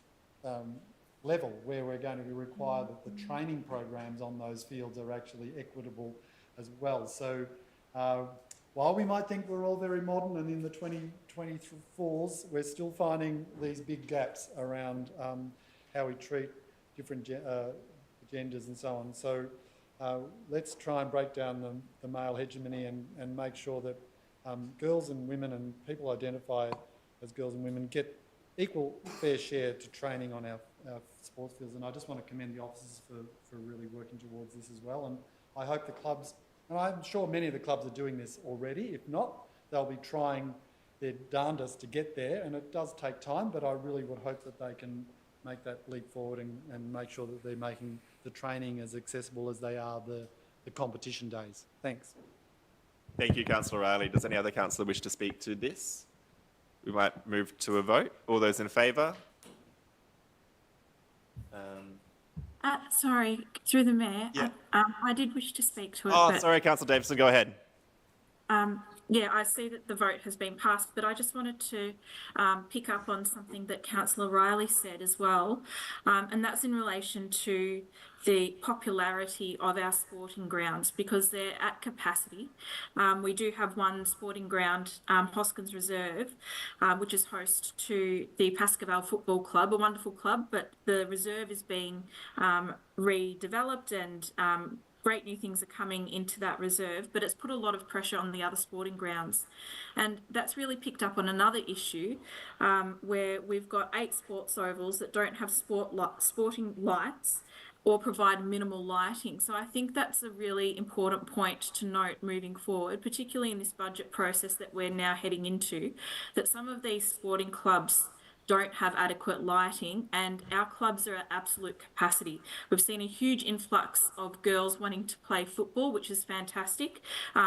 level, where we're going to require that the training programs on those fields are actually equitable as well. So while we might think we're all very modern and in the 2024s, we're still finding these big gaps around how we treat different genders and so on. So let's try and break down the male hegemony and make sure that girls and women and people identify as girls and women get equal fair share to training on our sports fields. And I just want to commend the officers for really working towards this as well. And I hope the clubs, and I'm sure many of the clubs are doing this already. If not, they'll be trying their darndest to get there. And it does take time, but I really would hope that they can make that leap forward and make sure that they're making the training as accessible as they are the competition days. Thanks. Thank you, Councillor Riley. Does any other councillor wish to speak to this? We might move to a vote. All those in favour? Sorry, through the Mayor. Yeah. I did wish to speak to it. Oh, but, sorry, Councillor Davidson, go ahead. Yeah, I see that the vote has been passed, but I just wanted to pick up on something that Councillor Riley said as well, and that's in relation to the popularity of our sporting grounds, because they're at capacity. We do have one sporting ground, Hoskins Reserve, which is host to the Pascoval Football Club, a wonderful club, but the reserve is being redeveloped and great new things are coming into that reserve, but it's put a lot of pressure on the other sporting grounds. And that's really picked up on another issue where we've got 8 sports ovals that don't have sporting lights or provide minimal lighting. So I think that's a really important point to note moving forward, particularly in this budget process that we're now heading into, that some of these sporting clubs don't have adequate lighting, and our clubs are at absolute capacity. We've seen a huge influx of girls wanting to play football, which is fantastic,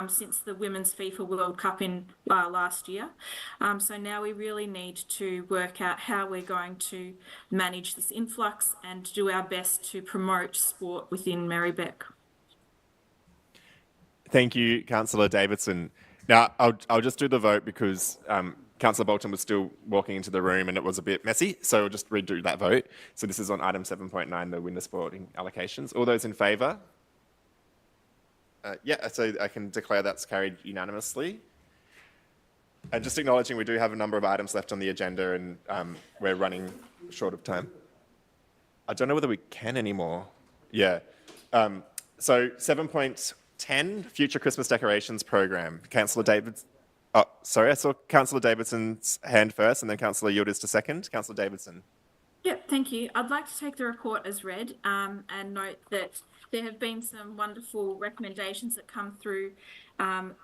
since the Women's FIFA World Cup in last year. So now we really need to work out how we're going to manage this influx and do our best to promote sport within Merri-bek. Thank you, Councillor Davidson. Now, I'll just do the vote because Councillor Bolton was still walking into the room and it was a bit messy, so we'll just redo that vote. So this is on item 7.9, the winter sporting allocations. All those in favour? Yeah, so I can declare that's carried unanimously. And just acknowledging we do have a number of items left on the agenda and we're running short of time. I don't know whether we can anymore. Yeah. So 7.10, Future Christmas Decorations Program. Councillor Davids. Oh, sorry, I saw Councillor Davidson's hand first and then Councillor Yildiz to second. Councillor Davidson. Yep, thank you. I'd like to take the report as read and note that there have been some wonderful recommendations that come through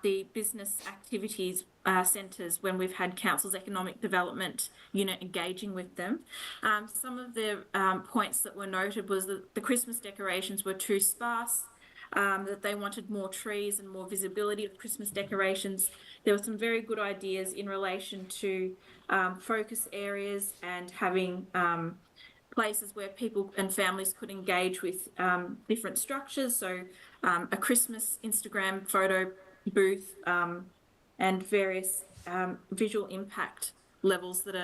the business activities centres when we've had Council's Economic Development Unit engaging with them. Some of the points that were noted was that the Christmas decorations were too sparse, that they wanted more trees and more visibility of Christmas decorations. There were some very good ideas in relation to focus areas and having places where people and families could engage with different structures. So a Christmas Instagram photo booth and various visual impact levels that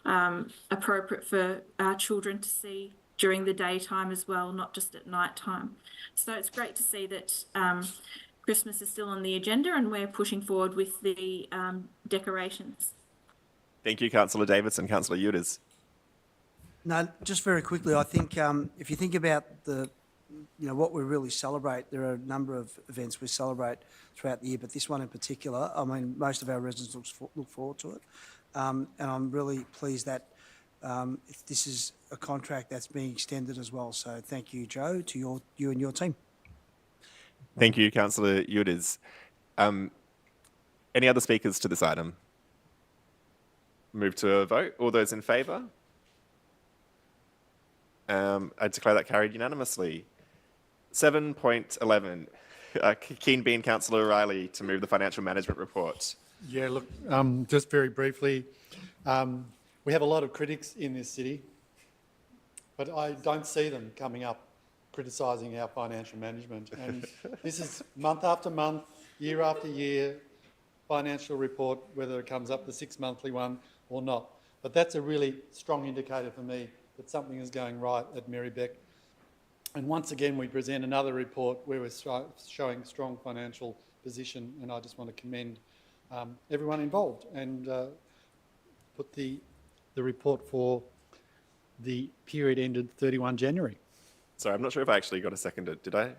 are appropriate for our children to see during the daytime as well, not just at night time. So it's great to see that Christmas is still on the agenda and we're pushing forward with the decorations. Thank you, Councillor Davidson. Councillor Yildiz. No, just very quickly, I think if you think about what we really celebrate, there are a number of events we celebrate throughout the year, but this one in particular, I mean, most of our residents look forward to it. And I'm really pleased that this is a contract that's being extended as well. So thank you, Joe, to you and your team. Thank you, Councillor Yildiz. Any other speakers to this item? Move to a vote. All those in favour? I declare that carried unanimously. 7.11, keen bean Councillor O'Reilly to move the financial management report. Yeah, look, just very briefly, we have a lot of critics in this city, but I don't see them coming up criticising our financial management. And this is month after month, year after year, financial report, whether it comes up the 6-monthly one or not. But that's a really strong indicator for me that something is going right at Merri-bek. And once again, we present another report where we're showing strong financial position, and I just want to commend everyone involved and put the report for the period ended 31 January. Sorry, I'm not sure if I actually got a seconder. Did I?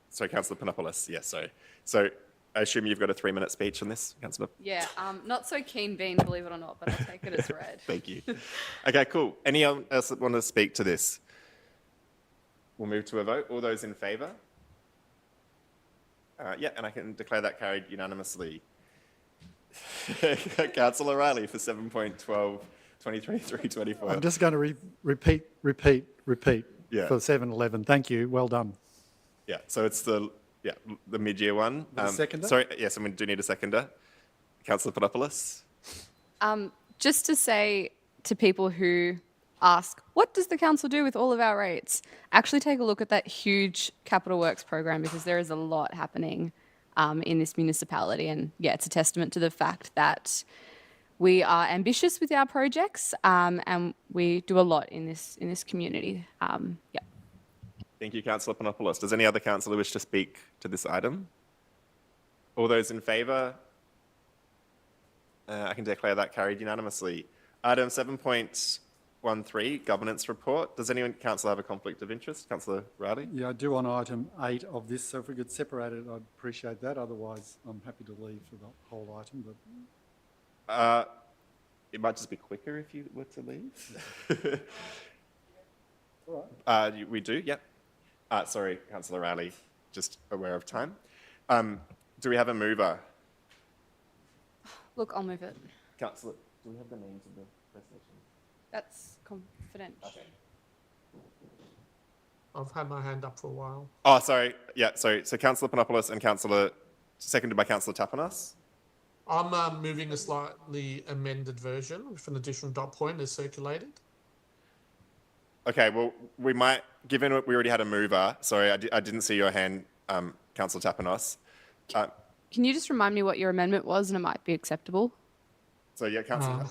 Sorry, Councillor Panopoulos. Yes, sorry. So I assume you've got a 3-minute speech on this, Councillor? Yeah, not so keen bean, believe it or not, but I'll take it as read. Thank you. Okay, cool. Anyone else that want to speak to this? We'll move to a vote. All those in favour? Yeah, and I can declare that carried unanimously. Councillor O'Reilly for 7.12, 2023-24. I'm just going to repeat Yeah. for 7-11. Thank you. Well done. Yeah, so it's the mid-year one. Seconder? Sorry, yes, and we do need a seconder. Councillor Panopoulos. Just to say to people who ask, what does the council do with all of our rates? Actually take a look at that huge capital works program because there is a lot happening in this municipality. And yeah, it's a testament to the fact that we are ambitious with our projects and we do a lot in this community. Yeah. Thank you, Councillor Panopoulos. Does any other councillor wish to speak to this item? All those in favour? I can declare that carried unanimously. Item 7.13, governance report. Does anyone, councillor, have a conflict of interest? Councillor Riley? Yeah, I do on item 8 of this, so if we could separate it, I'd appreciate that. Otherwise, I'm happy to leave for the whole item. But it might just be quicker if you were to leave. all right. We do, yep. Sorry, Councillor Riley, just aware of time. Do we have a mover? Look, I'll move it. Councillor, do we have the names of the resolution? That's confidential. Okay. I've had my hand up for a while. Oh, sorry. Yeah, sorry. So Councillor Panopoulos and seconded by Councillor Tapanos. I'm moving a slightly amended version with an additional dot point as circulated. Okay, well, we might, given we already had a mover, sorry, I didn't see your hand, Councillor Tapanos. Can you just remind me what your amendment was and it might be acceptable? So yeah, Councillor.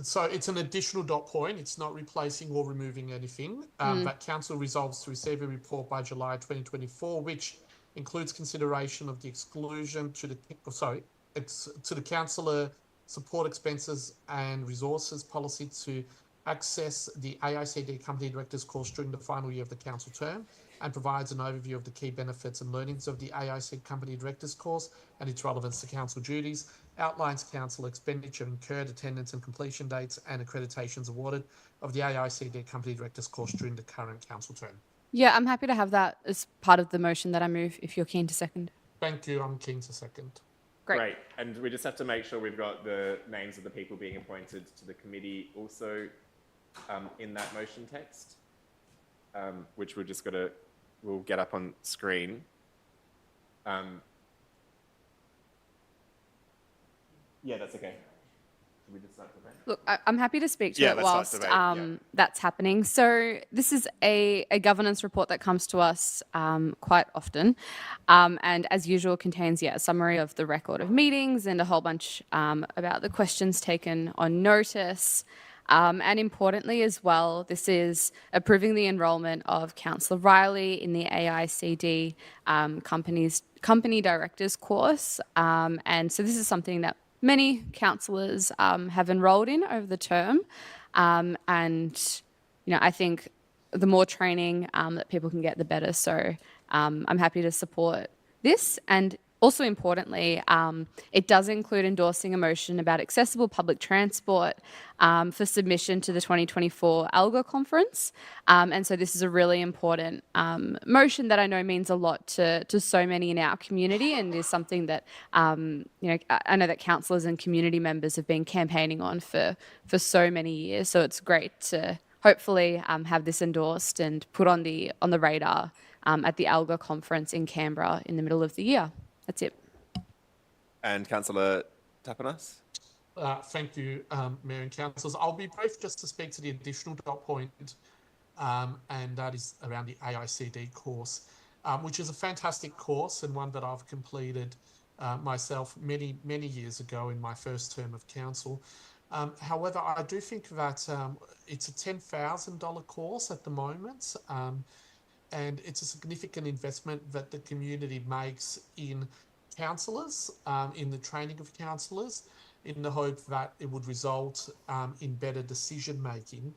So it's an additional dot point. It's not replacing or removing anything. That Council resolves to receive a report by July 2024, which includes consideration of the exclusion to the councillor support expenses and resources policy to access the AICD Company Directors course during the final year of the council term, and provides an overview of the key benefits and learnings of the AIC Company Directors course and its relevance to council duties, outlines council expenditure incurred, attendance and completion dates, and accreditations awarded of the AICD Company Directors course during the current council term. Yeah, I'm happy to have that as part of the motion that I move, if you're keen to second. Thank you. I'm keen to second. Great. And we just have to make sure we've got the names of the people being appointed to the committee also in that motion text, which we'll get up on screen. Yeah, that's okay. Should we just start the vote? Look, I'm happy to speak to it whilst that's happening. So this is a governance report that comes to us quite often, and as usual contains a summary of the record of meetings and a whole bunch about the questions taken on notice. And importantly as well, this is approving the enrolment of Councillor Riley in the AICD Company Directors course. And so this is something that many councillors have enrolled in over the term. And, I think the more training that people can get, the better. So I'm happy to support this. And also importantly, it does include endorsing a motion about accessible public transport for submission to the 2024 ALGA conference. And so this is a really important motion that I know means a lot to so many in our community, and is something that, I know that councillors and community members have been campaigning on for so many years. So it's great to hopefully have this endorsed and put on the radar at the ALGA conference in Canberra in the middle of the year. That's it. And Councillor Tapanos? Thank you, Mayor and Councillors. I'll be brief just to speak to the additional dot point, and that is around the AICD course, which is a fantastic course and one that I've completed myself many years ago in my first term of council. However, I do think that it's a $10,000 course at the moment, and it's a significant investment that the community makes in councillors, in the training of councillors, in the hope that it would result in better decision making.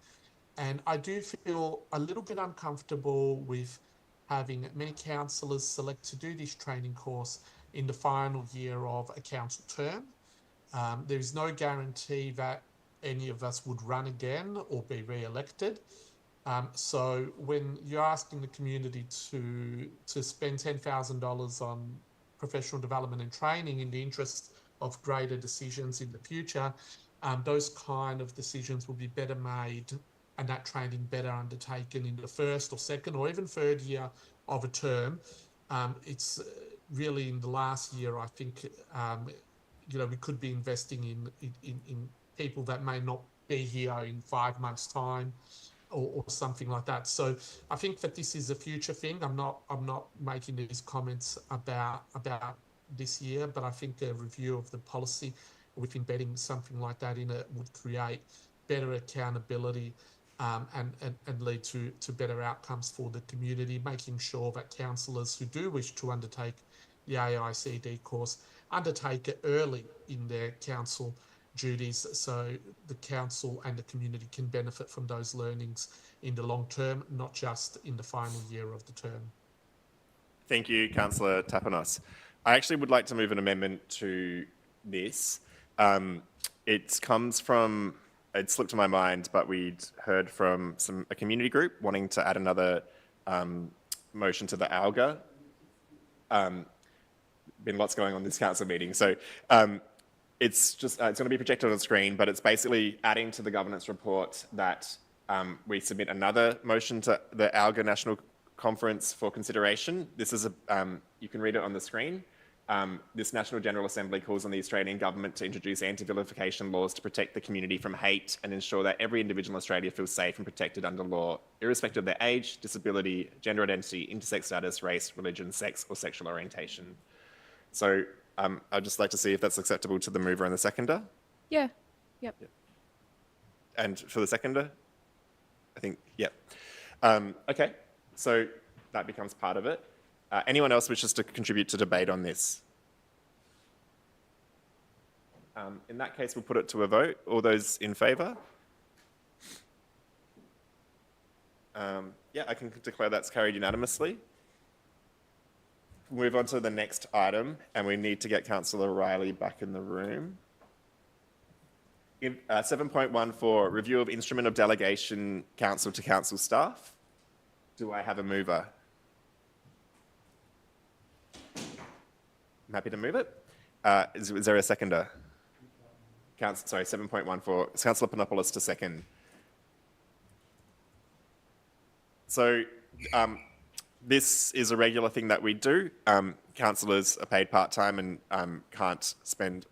And I do feel a little bit uncomfortable with having many councillors select to do this training course in the final year of a council term. There is no guarantee that any of us would run again or be re-elected. So when you're asking the community to spend $10,000 on professional development and training in the interest of greater decisions in the future, those kind of decisions will be better made and that training better undertaken in the first or second or even third year of a term. It's really in the last year, I think, we could be investing in people that may not be here in 5 months' time, or something like that. So I think that this is a future thing. I'm not making these comments about this year, but I think a review of the policy with embedding something like that in it would create better accountability and lead to better outcomes for the community, making sure that councillors who do wish to undertake the AICD course undertake it early in their council duties, so the council and the community can benefit from those learnings in the long term, not just in the final year of the term. Thank you, Councillor Tapanos. I actually would like to move an amendment to this. It comes from, it slipped my mind, but we'd heard from a community group wanting to add another motion to the ALGA. Been lots going on this council meeting. So it's going to be projected on the screen, but it's basically adding to the governance report that we submit another motion to the ALGA National Conference for consideration. This is you can read it on the screen. This National General Assembly calls on the Australian Government to introduce anti-vilification laws to protect the community from hate and ensure that every individual in Australia feels safe and protected under law, irrespective of their age, disability, gender identity, intersex status, race, religion, sex, or sexual orientation. So I'd just like to see if that's acceptable to the mover and the seconder. Yeah. Yep. And for the seconder? I think, yep. Okay, so that becomes part of it. Anyone else wishes to contribute to debate on this? In that case, we'll put it to a vote. All those in favour? Yeah, I can declare that's carried unanimously. We'll move on to the next item, and we need to get Councillor Riley back in the room. 7.14, review of instrument of delegation council to council staff. Do I have a mover? I'm happy to move it. Is there a seconder? Sorry, 7.14. Councillor Panopoulos to second. So this is a regular thing that we do. Councillors are paid part-time and can't spend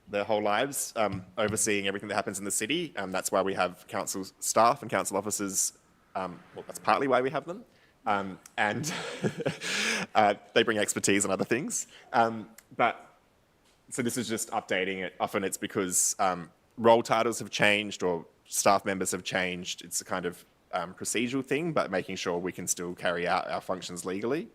their whole lives overseeing everything that happens in the city. That's why we have council staff and council officers. Well, that's partly why we have them. And they bring expertise and other things. So this is just updating it. Often it's because role titles have changed or staff members have changed. It's a kind of procedural thing, but making sure we can still carry out our functions legally.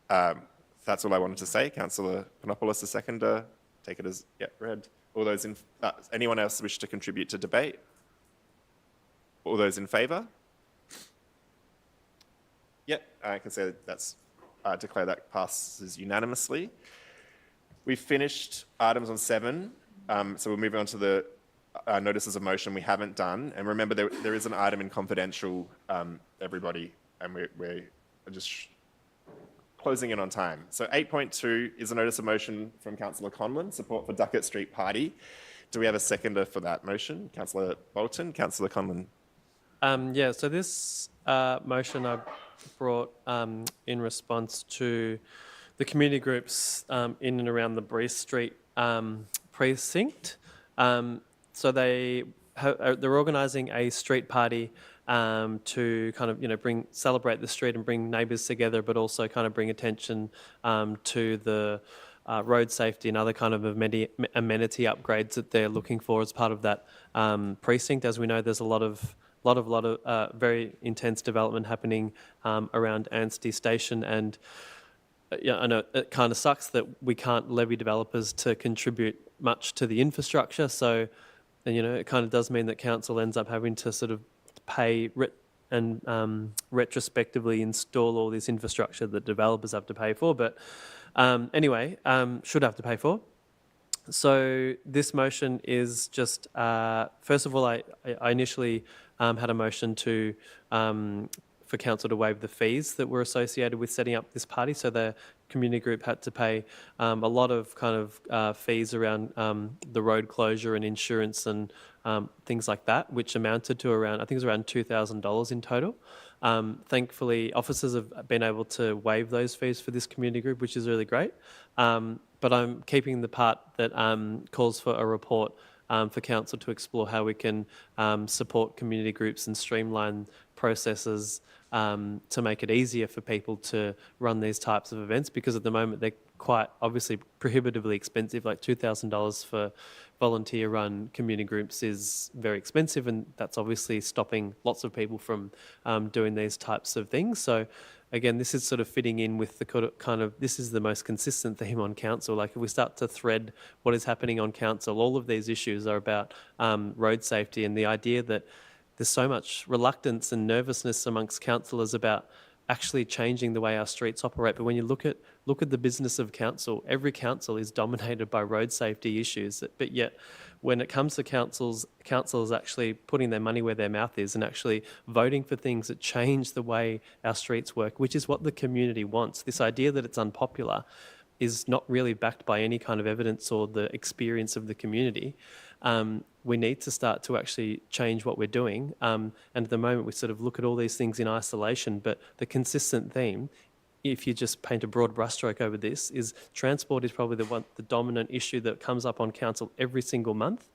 That's all I wanted to say. Councillor Panopoulos, the seconder. Take it as read. All those in, anyone else wish to contribute to debate? All those in favour? Yep, I can say that's declare that passes unanimously. We've finished items on 7, so we'll move on to the notices of motion we haven't done. And remember, there is an item in confidential, everybody, and we're just closing in on time. So 8.2 is a notice of motion from Councillor Conlon, support for Duckett Street Party. Do we have a seconder for that motion? Councillor Bolton, Councillor Conlon. Yeah, so this motion I brought in response to the community groups in and around the Breeze Street precinct. So they're organising a street party to kind of celebrate the street and bring neighbours together, but also kind of bring attention to the road safety and other kind of amenity upgrades that they're looking for as part of that precinct. As we know, there's a lot of very intense development happening around Anstey Station, and I know it kind of sucks that we can't levy developers to contribute much to the infrastructure. So, it kind of does mean that council ends up having to sort of pay and retrospectively install all this infrastructure that developers have to pay for. But anyway, should have to pay for. So this motion is just, first of all, I initially had a motion to for council to waive the fees that were associated with setting up this party. So the community group had to pay a lot of kind of fees around the road closure and insurance and things like that, which amounted to around, I think it was around $2,000 in total. Thankfully, officers have been able to waive those fees for this community group, which is really great. But I'm keeping the part that calls for a report for council to explore how we can support community groups and streamline processes to make it easier for people to run these types of events, because at the moment they're quite obviously prohibitively expensive. Like $2,000 for volunteer run community groups is very expensive, and that's obviously stopping lots of people from doing these types of things. So again, this is sort of fitting in with the kind of, this is the most consistent theme on council. Like if we start to thread what is happening on council, all of these issues are about road safety, and the idea that there's so much reluctance and nervousness amongst councillors about actually changing the way our streets operate. But when you look at the business of council, every council is dominated by road safety issues. But yet, when it comes to councils actually putting their money where their mouth is and actually voting for things that change the way our streets work, which is what the community wants. This idea that it's unpopular is not really backed by any kind of evidence or the experience of the community. We need to start to actually change what we're doing. And at the moment, we sort of look at all these things in isolation, but the consistent theme, if you just paint a broad brushstroke over this, is transport is probably the dominant issue that comes up on council every single month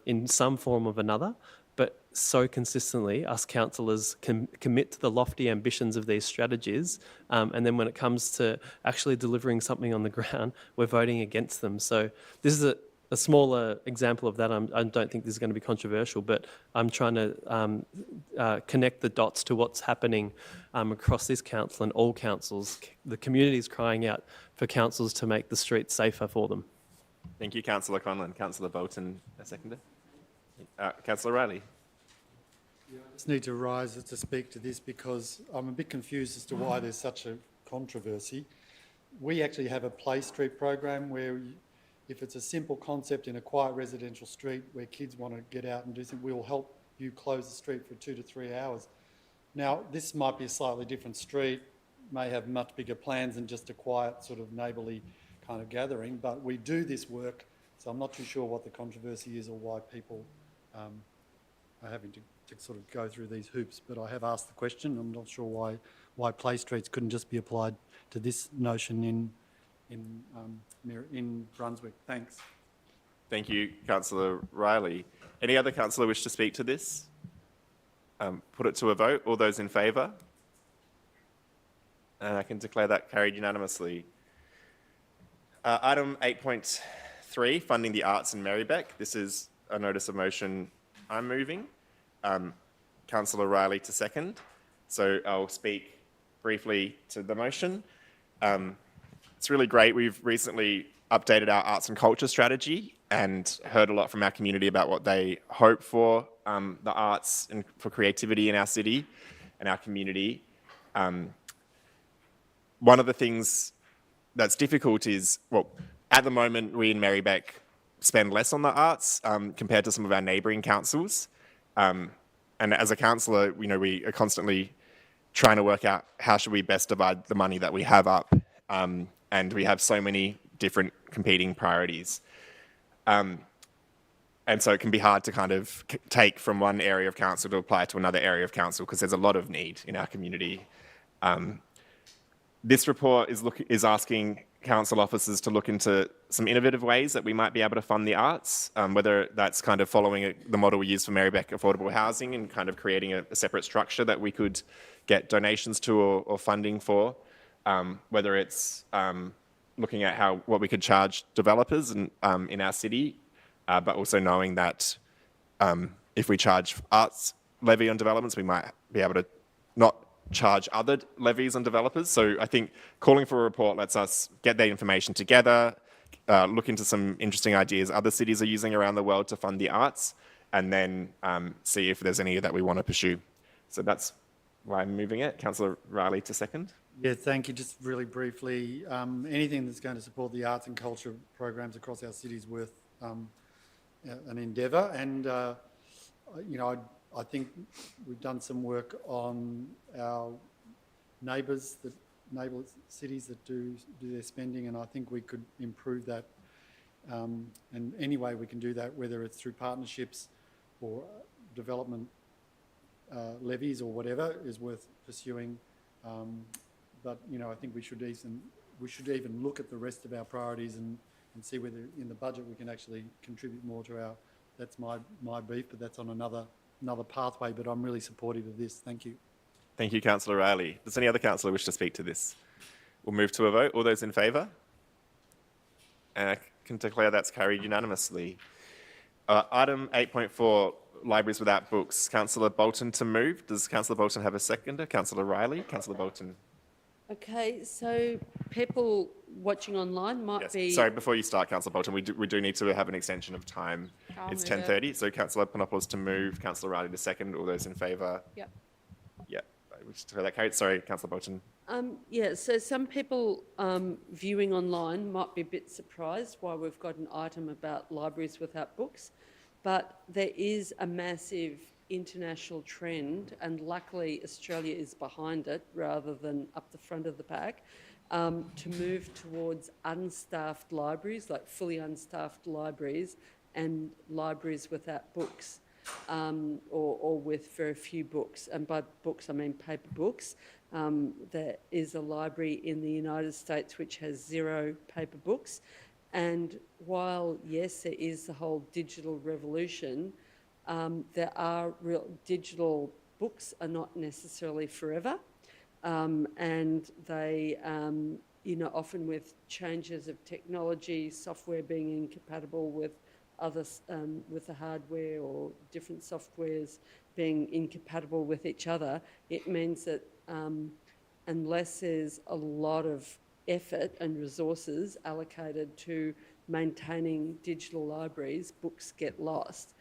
in some form of another. But so consistently, us councillors can commit to the lofty ambitions of these strategies, and then when it comes to actually delivering something on the ground, we're voting against them. So this is a smaller example of that, I don't think this is going to be controversial, but I'm trying to connect the dots to what's happening across this council and all councils. The community is crying out for councils to make the streets safer for them. Thank you, Councillor Conlon. Councillor Bolton, a seconder. Councillor Riley. I just need to rise to speak to this because I'm a bit confused as to why there's such a controversy. We actually have a play street program where if it's a simple concept in a quiet residential street where kids want to get out and do something, we'll help you close the street for 2 to 3 hours. Now, this might be a slightly different street, may have much bigger plans than just a quiet sort of neighbourly kind of gathering, but we do this work, so I'm not too sure what the controversy is or why people are having to sort of go through these hoops. But I have asked the question. I'm not sure why play streets couldn't just be applied to this notion in Brunswick. Thanks. Thank you, Councillor Riley. Any other councillor wish to speak to this? Put it to a vote. All those in favour? And I can declare that carried unanimously. Item 8.3, funding the arts in Merri-bek. This is a notice of motion I'm moving. Councillor Riley to second. So I'll speak briefly to the motion. It's really great. We've recently updated our arts and culture strategy and heard a lot from our community about what they hope for the arts and for creativity in our city and our community. One of the things that's difficult is, well, at the moment, we in Merri-bek spend less on the arts compared to some of our neighbouring councils. And as a councillor, we are constantly trying to work out how should we best divide the money that we have up. And we have so many different competing priorities. And so it can be hard to kind of take from one area of council to apply to another area of council because there's a lot of need in our community. This report is asking council officers to look into some innovative ways that we might be able to fund the arts, whether that's kind of following the model we use for Merri-bek affordable housing and kind of creating a separate structure that we could get donations to or funding for, whether it's looking at what we could charge developers in our city, but also knowing that if we charge arts levy on developments, we might be able to not charge other levies on developers. So I think calling for a report lets us get that information together, look into some interesting ideas other cities are using around the world to fund the arts, and then see if there's any that we want to pursue. So that's why I'm moving it. Councillor Riley to second. Yeah, thank you. Just really briefly, anything that's going to support the arts and culture programs across our city is worth an endeavour. And, I think we've done some work on our neighbour cities that do their spending, and I think we could improve that. And any way we can do that, whether it's through partnerships or development levies or whatever, is worth pursuing. But I think we should even look at the rest of our priorities and see whether in the budget we can actually contribute more to our. That's my beef, but that's on another pathway. But I'm really supportive of this. Thank you. Thank you, Councillor Riley. Does any other councillor wish to speak to this? We'll move to a vote. All those in favour? And I can declare that's carried unanimously. Item 8.4, libraries without books. Councillor Bolton to move. Does Councillor Bolton have a seconder? Councillor Riley? Councillor Bolton. Okay, so people watching online might be... Sorry, before you start, Councillor Bolton, we do need to have an extension of time. It's 10:30, so Councillor Panopoulos to move, Councillor Riley to second. All those in favour? Yep. Yep. We just heard that carried. Sorry, Councillor Bolton. Yeah, so some people viewing online might be a bit surprised why we've got an item about libraries without books, but there is a massive international trend, and luckily Australia is behind it rather than up the front of the pack, to move towards unstaffed libraries, like fully unstaffed libraries, and libraries without books, or with very few books. And by books, I mean paper books. There is a library in the United States which has 0 paper books. And while, yes, there is the whole digital revolution, there are real digital books are not necessarily forever, and they often with changes of technology, software being incompatible with others, with the hardware, or different softwares being incompatible with each other, it means that unless there's a lot of effort and resources allocated to maintaining digital libraries, books get lost.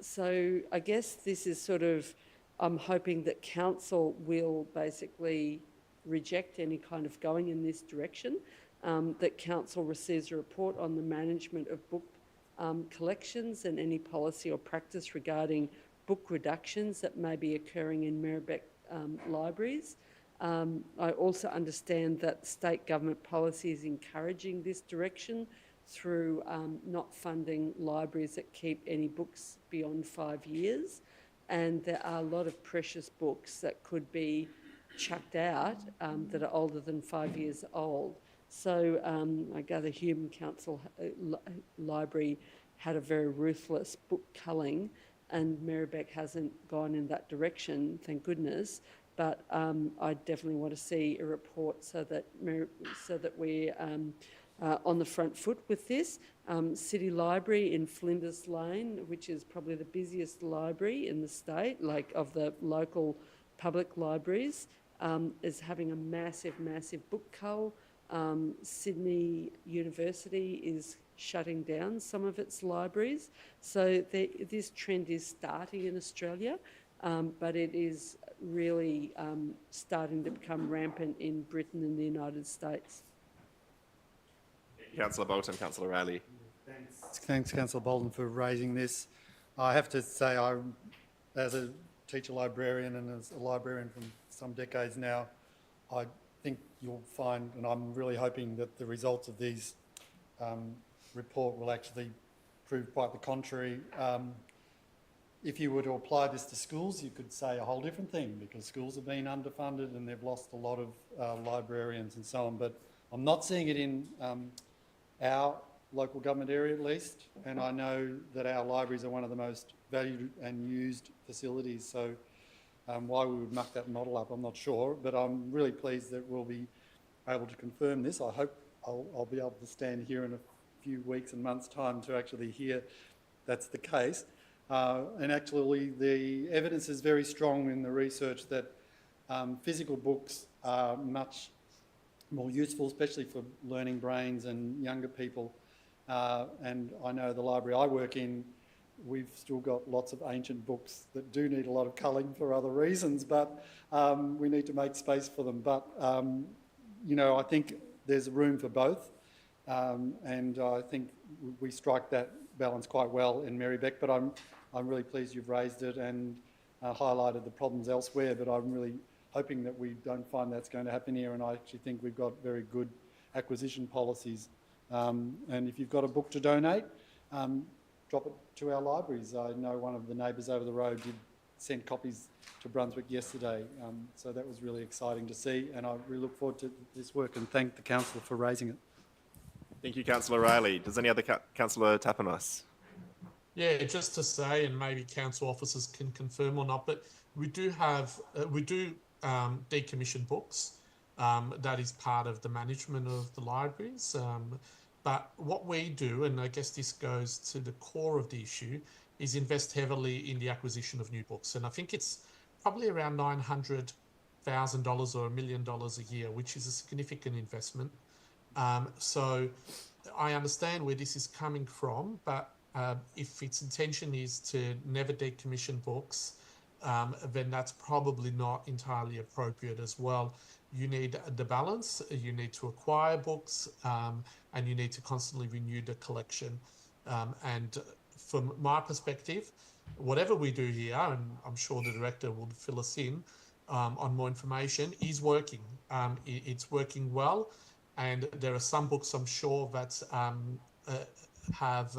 So I guess this is sort of, I'm hoping that council will basically reject any kind of going in this direction, that council receives a report on the management of book collections and any policy or practice regarding book reductions that may be occurring in Merri-bek libraries. I also understand that state government policy is encouraging this direction through not funding libraries that keep any books beyond 5 years. And there are a lot of precious books that could be chucked out that are older than 5 years old. So I gather Hume Council Library had a very ruthless book culling, and Merri-bek hasn't gone in that direction, thank goodness. But I definitely want to see a report so that we're on the front foot with this. City Library in Flinders Lane, which is probably the busiest library in the state, like of the local public libraries, is having a massive, massive book cull. Sydney University is shutting down some of its libraries. So this trend is starting in Australia, but it is really starting to become rampant in Britain and the United States. Councillor Bolton, Councillor Riley. Thanks, Councillor Bolton, for raising this. I have to say, as a teacher librarian and as a librarian from some decades now, I think you'll find, and I'm really hoping that the results of these report will actually prove quite the contrary. If you were to apply this to schools, you could say a whole different thing, because schools have been underfunded and they've lost a lot of librarians and so on. But I'm not seeing it in our local government area, at least, and I know that our libraries are one of the most valued and used facilities. So why we would muck that model up, I'm not sure, but I'm really pleased that we'll be able to confirm this. I hope I'll be able to stand here in a few weeks and months' time to actually hear that's the case. And actually, the evidence is very strong in the research that physical books are much more useful, especially for learning brains and younger people. And I know the library I work in, we've still got lots of ancient books that do need a lot of culling for other reasons, but we need to make space for them. But, you know, I think there's room for both. And I think we strike that balance quite well in Merri-bek, but I'm really pleased you've raised it and highlighted the problems elsewhere, but I'm really hoping that we don't find that's going to happen here, and I actually think we've got very good acquisition policies. And if you've got a book to donate, drop it to our libraries. I know one of the neighbours over the road did send copies to Brunswick yesterday, so that was really exciting to see, and I really look forward to this work and thank the councillor for raising it. Thank you, Councillor Riley. Does any other Councillor Tapanos? Yeah, just to say, and maybe council officers can confirm or not, but we do have decommission books. That is part of the management of the libraries. But what we do, and I guess this goes to the core of the issue, is invest heavily in the acquisition of new books. And I think it's probably around $900,000 or $1 million a year, which is a significant investment. So I understand where this is coming from, but if its intention is to never decommission books, then that's probably not entirely appropriate as well. You need the balance, you need to acquire books, and you need to constantly renew the collection. And from my perspective, whatever we do here, and I'm sure the director will fill us in on more information, is working. It's working well, and there are some books I'm sure that have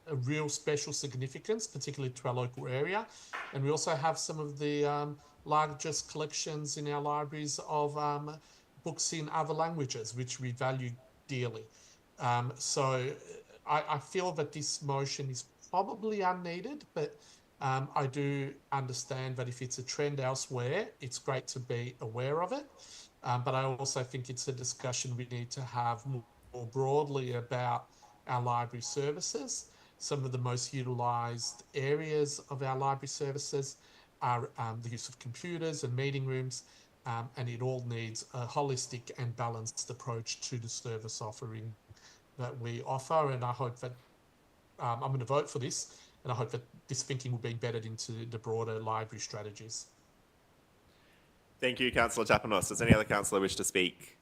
a real special significance, particularly to our local area. And we also have some of the largest collections in our libraries of books in other languages, which we value dearly. So I feel that this motion is probably unneeded, but I do understand that if it's a trend elsewhere, it's great to be aware of it. but I also think it's a discussion we need to have more broadly about our library services. Some of the most utilised areas of our library services are the use of computers and meeting rooms, and it all needs a holistic and balanced approach to the service offering that we offer. And I hope that I'm going to vote for this, and I hope that this thinking will be embedded into the broader library strategies. Thank you, Councillor Tapanos. Does any other councillor wish to speak?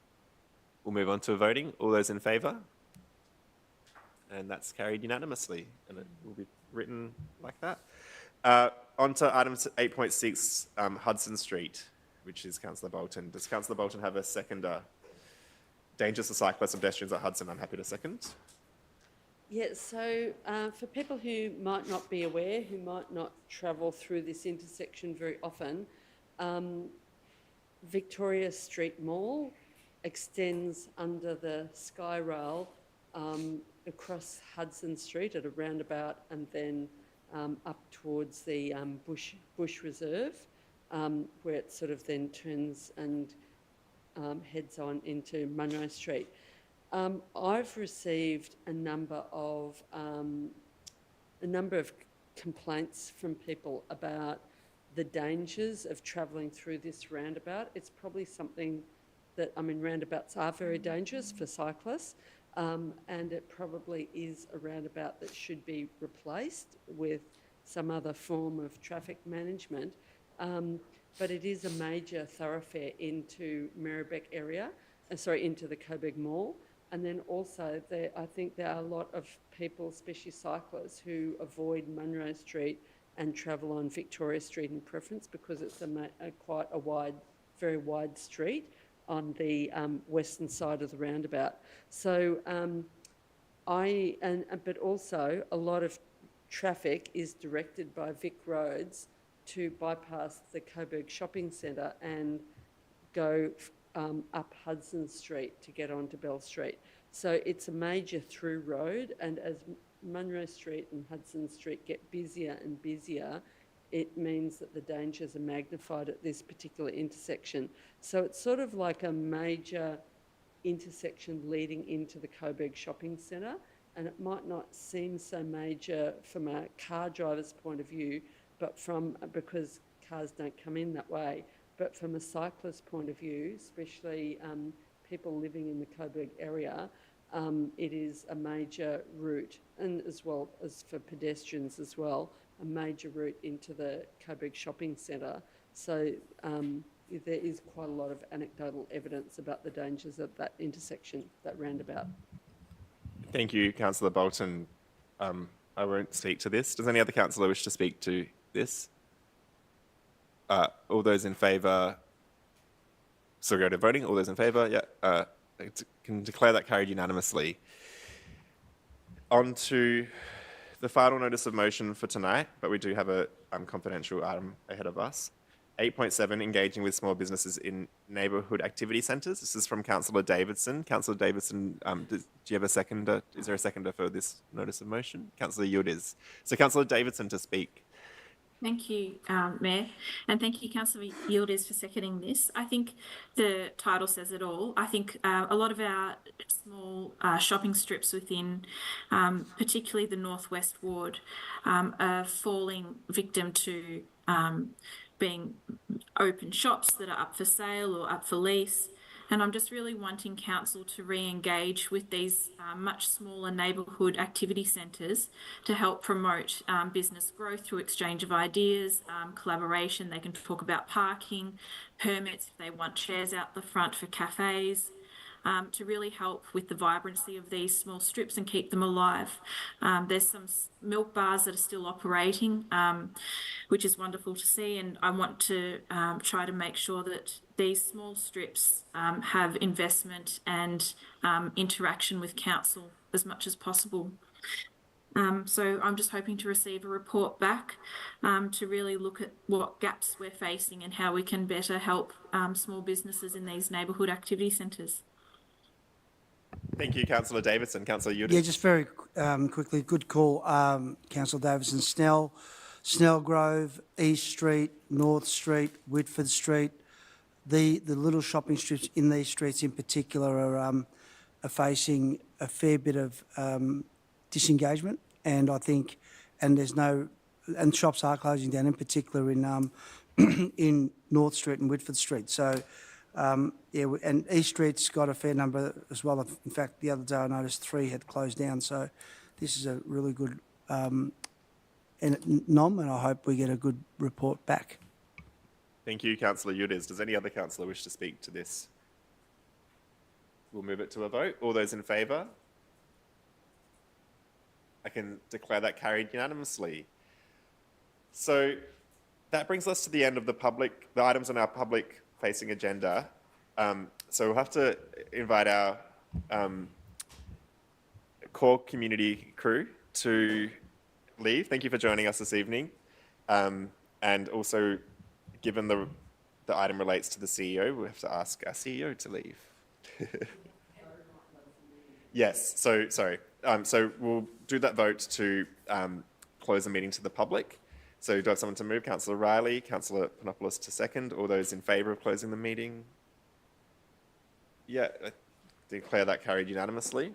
We'll move on to voting. All those in favour? And that's carried unanimously, and it will be written like that. On to item 8.6, Hudson Street, which is Councillor Bolton. Does Councillor Bolton have a seconder? Dangers for cyclists and pedestrians at Hudson. I'm happy to second. Yeah, so for people who might not be aware, who might not travel through this intersection very often, Victoria Street Mall extends under the Sky Rail across Hudson Street at a roundabout, and then up towards the Bush Reserve, where it sort of then turns and heads on into Munro Street. I've received a number of complaints from people about the dangers of travelling through this roundabout. It's probably something that, I mean, roundabouts are very dangerous for cyclists, and it probably is a roundabout that should be replaced with some other form of traffic management. But it is a major thoroughfare into Merri-bek area, into the Coburg Mall. And then also, I think there are a lot of people, especially cyclists, who avoid Munro Street and travel on Victoria Street in preference, because it's quite a wide, very wide street on the western side of the roundabout. So but also a lot of traffic is directed by Vic Roads to bypass the Coburg Shopping Centre and go up Hudson Street to get onto Bell Street. So it's a major through road, and as Munro Street and Hudson Street get busier and busier, it means that the dangers are magnified at this particular intersection. So it's sort of like a major intersection leading into the Coburg Shopping Centre, and it might not seem so major from a car driver's point of view, but because cars don't come in that way. But from a cyclist point of view, especially people living in the Coburg area, it is a major route, and as well as for pedestrians as well, a major route into the Coburg Shopping Centre. So there is quite a lot of anecdotal evidence about the dangers of that intersection, that roundabout. Thank you, Councillor Bolton. I won't speak to this. Does any other councillor wish to speak to this? All those in favour? So go to voting. All those in favour? Yeah. Can declare that carried unanimously. On to the final notice of motion for tonight, but we do have a confidential item ahead of us. 8.7, engaging with small businesses in neighbourhood activity centres. This is from Councillor Davidson. Councillor Davidson, do you have a seconder? Is there a seconder for this notice of motion? Councillor Yildiz. So Councillor Davidson to speak. Thank you, Mayor, and thank you, Councillor Yildiz, for seconding this. I think the title says it all. I think a lot of our small shopping strips within, particularly the Northwest Ward, are falling victim to being open shops that are up for sale or up for lease. And I'm just really wanting council to re-engage with these much smaller neighbourhood activity centres to help promote business growth through exchange of ideas, collaboration. They can talk about parking, permits if they want chairs out the front for cafes, to really help with the vibrancy of these small strips and keep them alive. There's some milk bars that are still operating, which is wonderful to see, and I want to try to make sure that these small strips have investment and interaction with council as much as possible. So I'm just hoping to receive a report back to really look at what gaps we're facing and how we can better help small businesses in these neighbourhood activity centres. Thank you, Councillor Davidson. Councillor Yildiz. Yeah, just very quickly, good call, Councillor Davidson. Snellgrove, East Street, North Street, Whitford Street, the little shopping strips in these streets in particular are facing a fair bit of disengagement, and I think, and shops are closing down, in particular in in North Street and Whitford Street. So, and East Street's got a fair number as well. In fact, the other day I noticed 3 had closed down. So, this is a really good nom, and I hope we get a good report back. Thank you, Councillor Udis. Does any other councillor wish to speak to this? We'll move it to a vote. All those in favour? I can declare that carried unanimously. So that brings us to the end of the items on our public-facing agenda. So we'll have to invite our core community crew to leave. Thank you for joining us this evening. And also, given the item relates to the CEO, we'll have to ask our CEO to leave. Yes, so sorry. So we'll do that vote to close the meeting to the public. So do I have someone to move? Councillor Riley, Councillor Panopoulos to second. All those in favour of closing the meeting? Yeah, I declare that carried unanimously.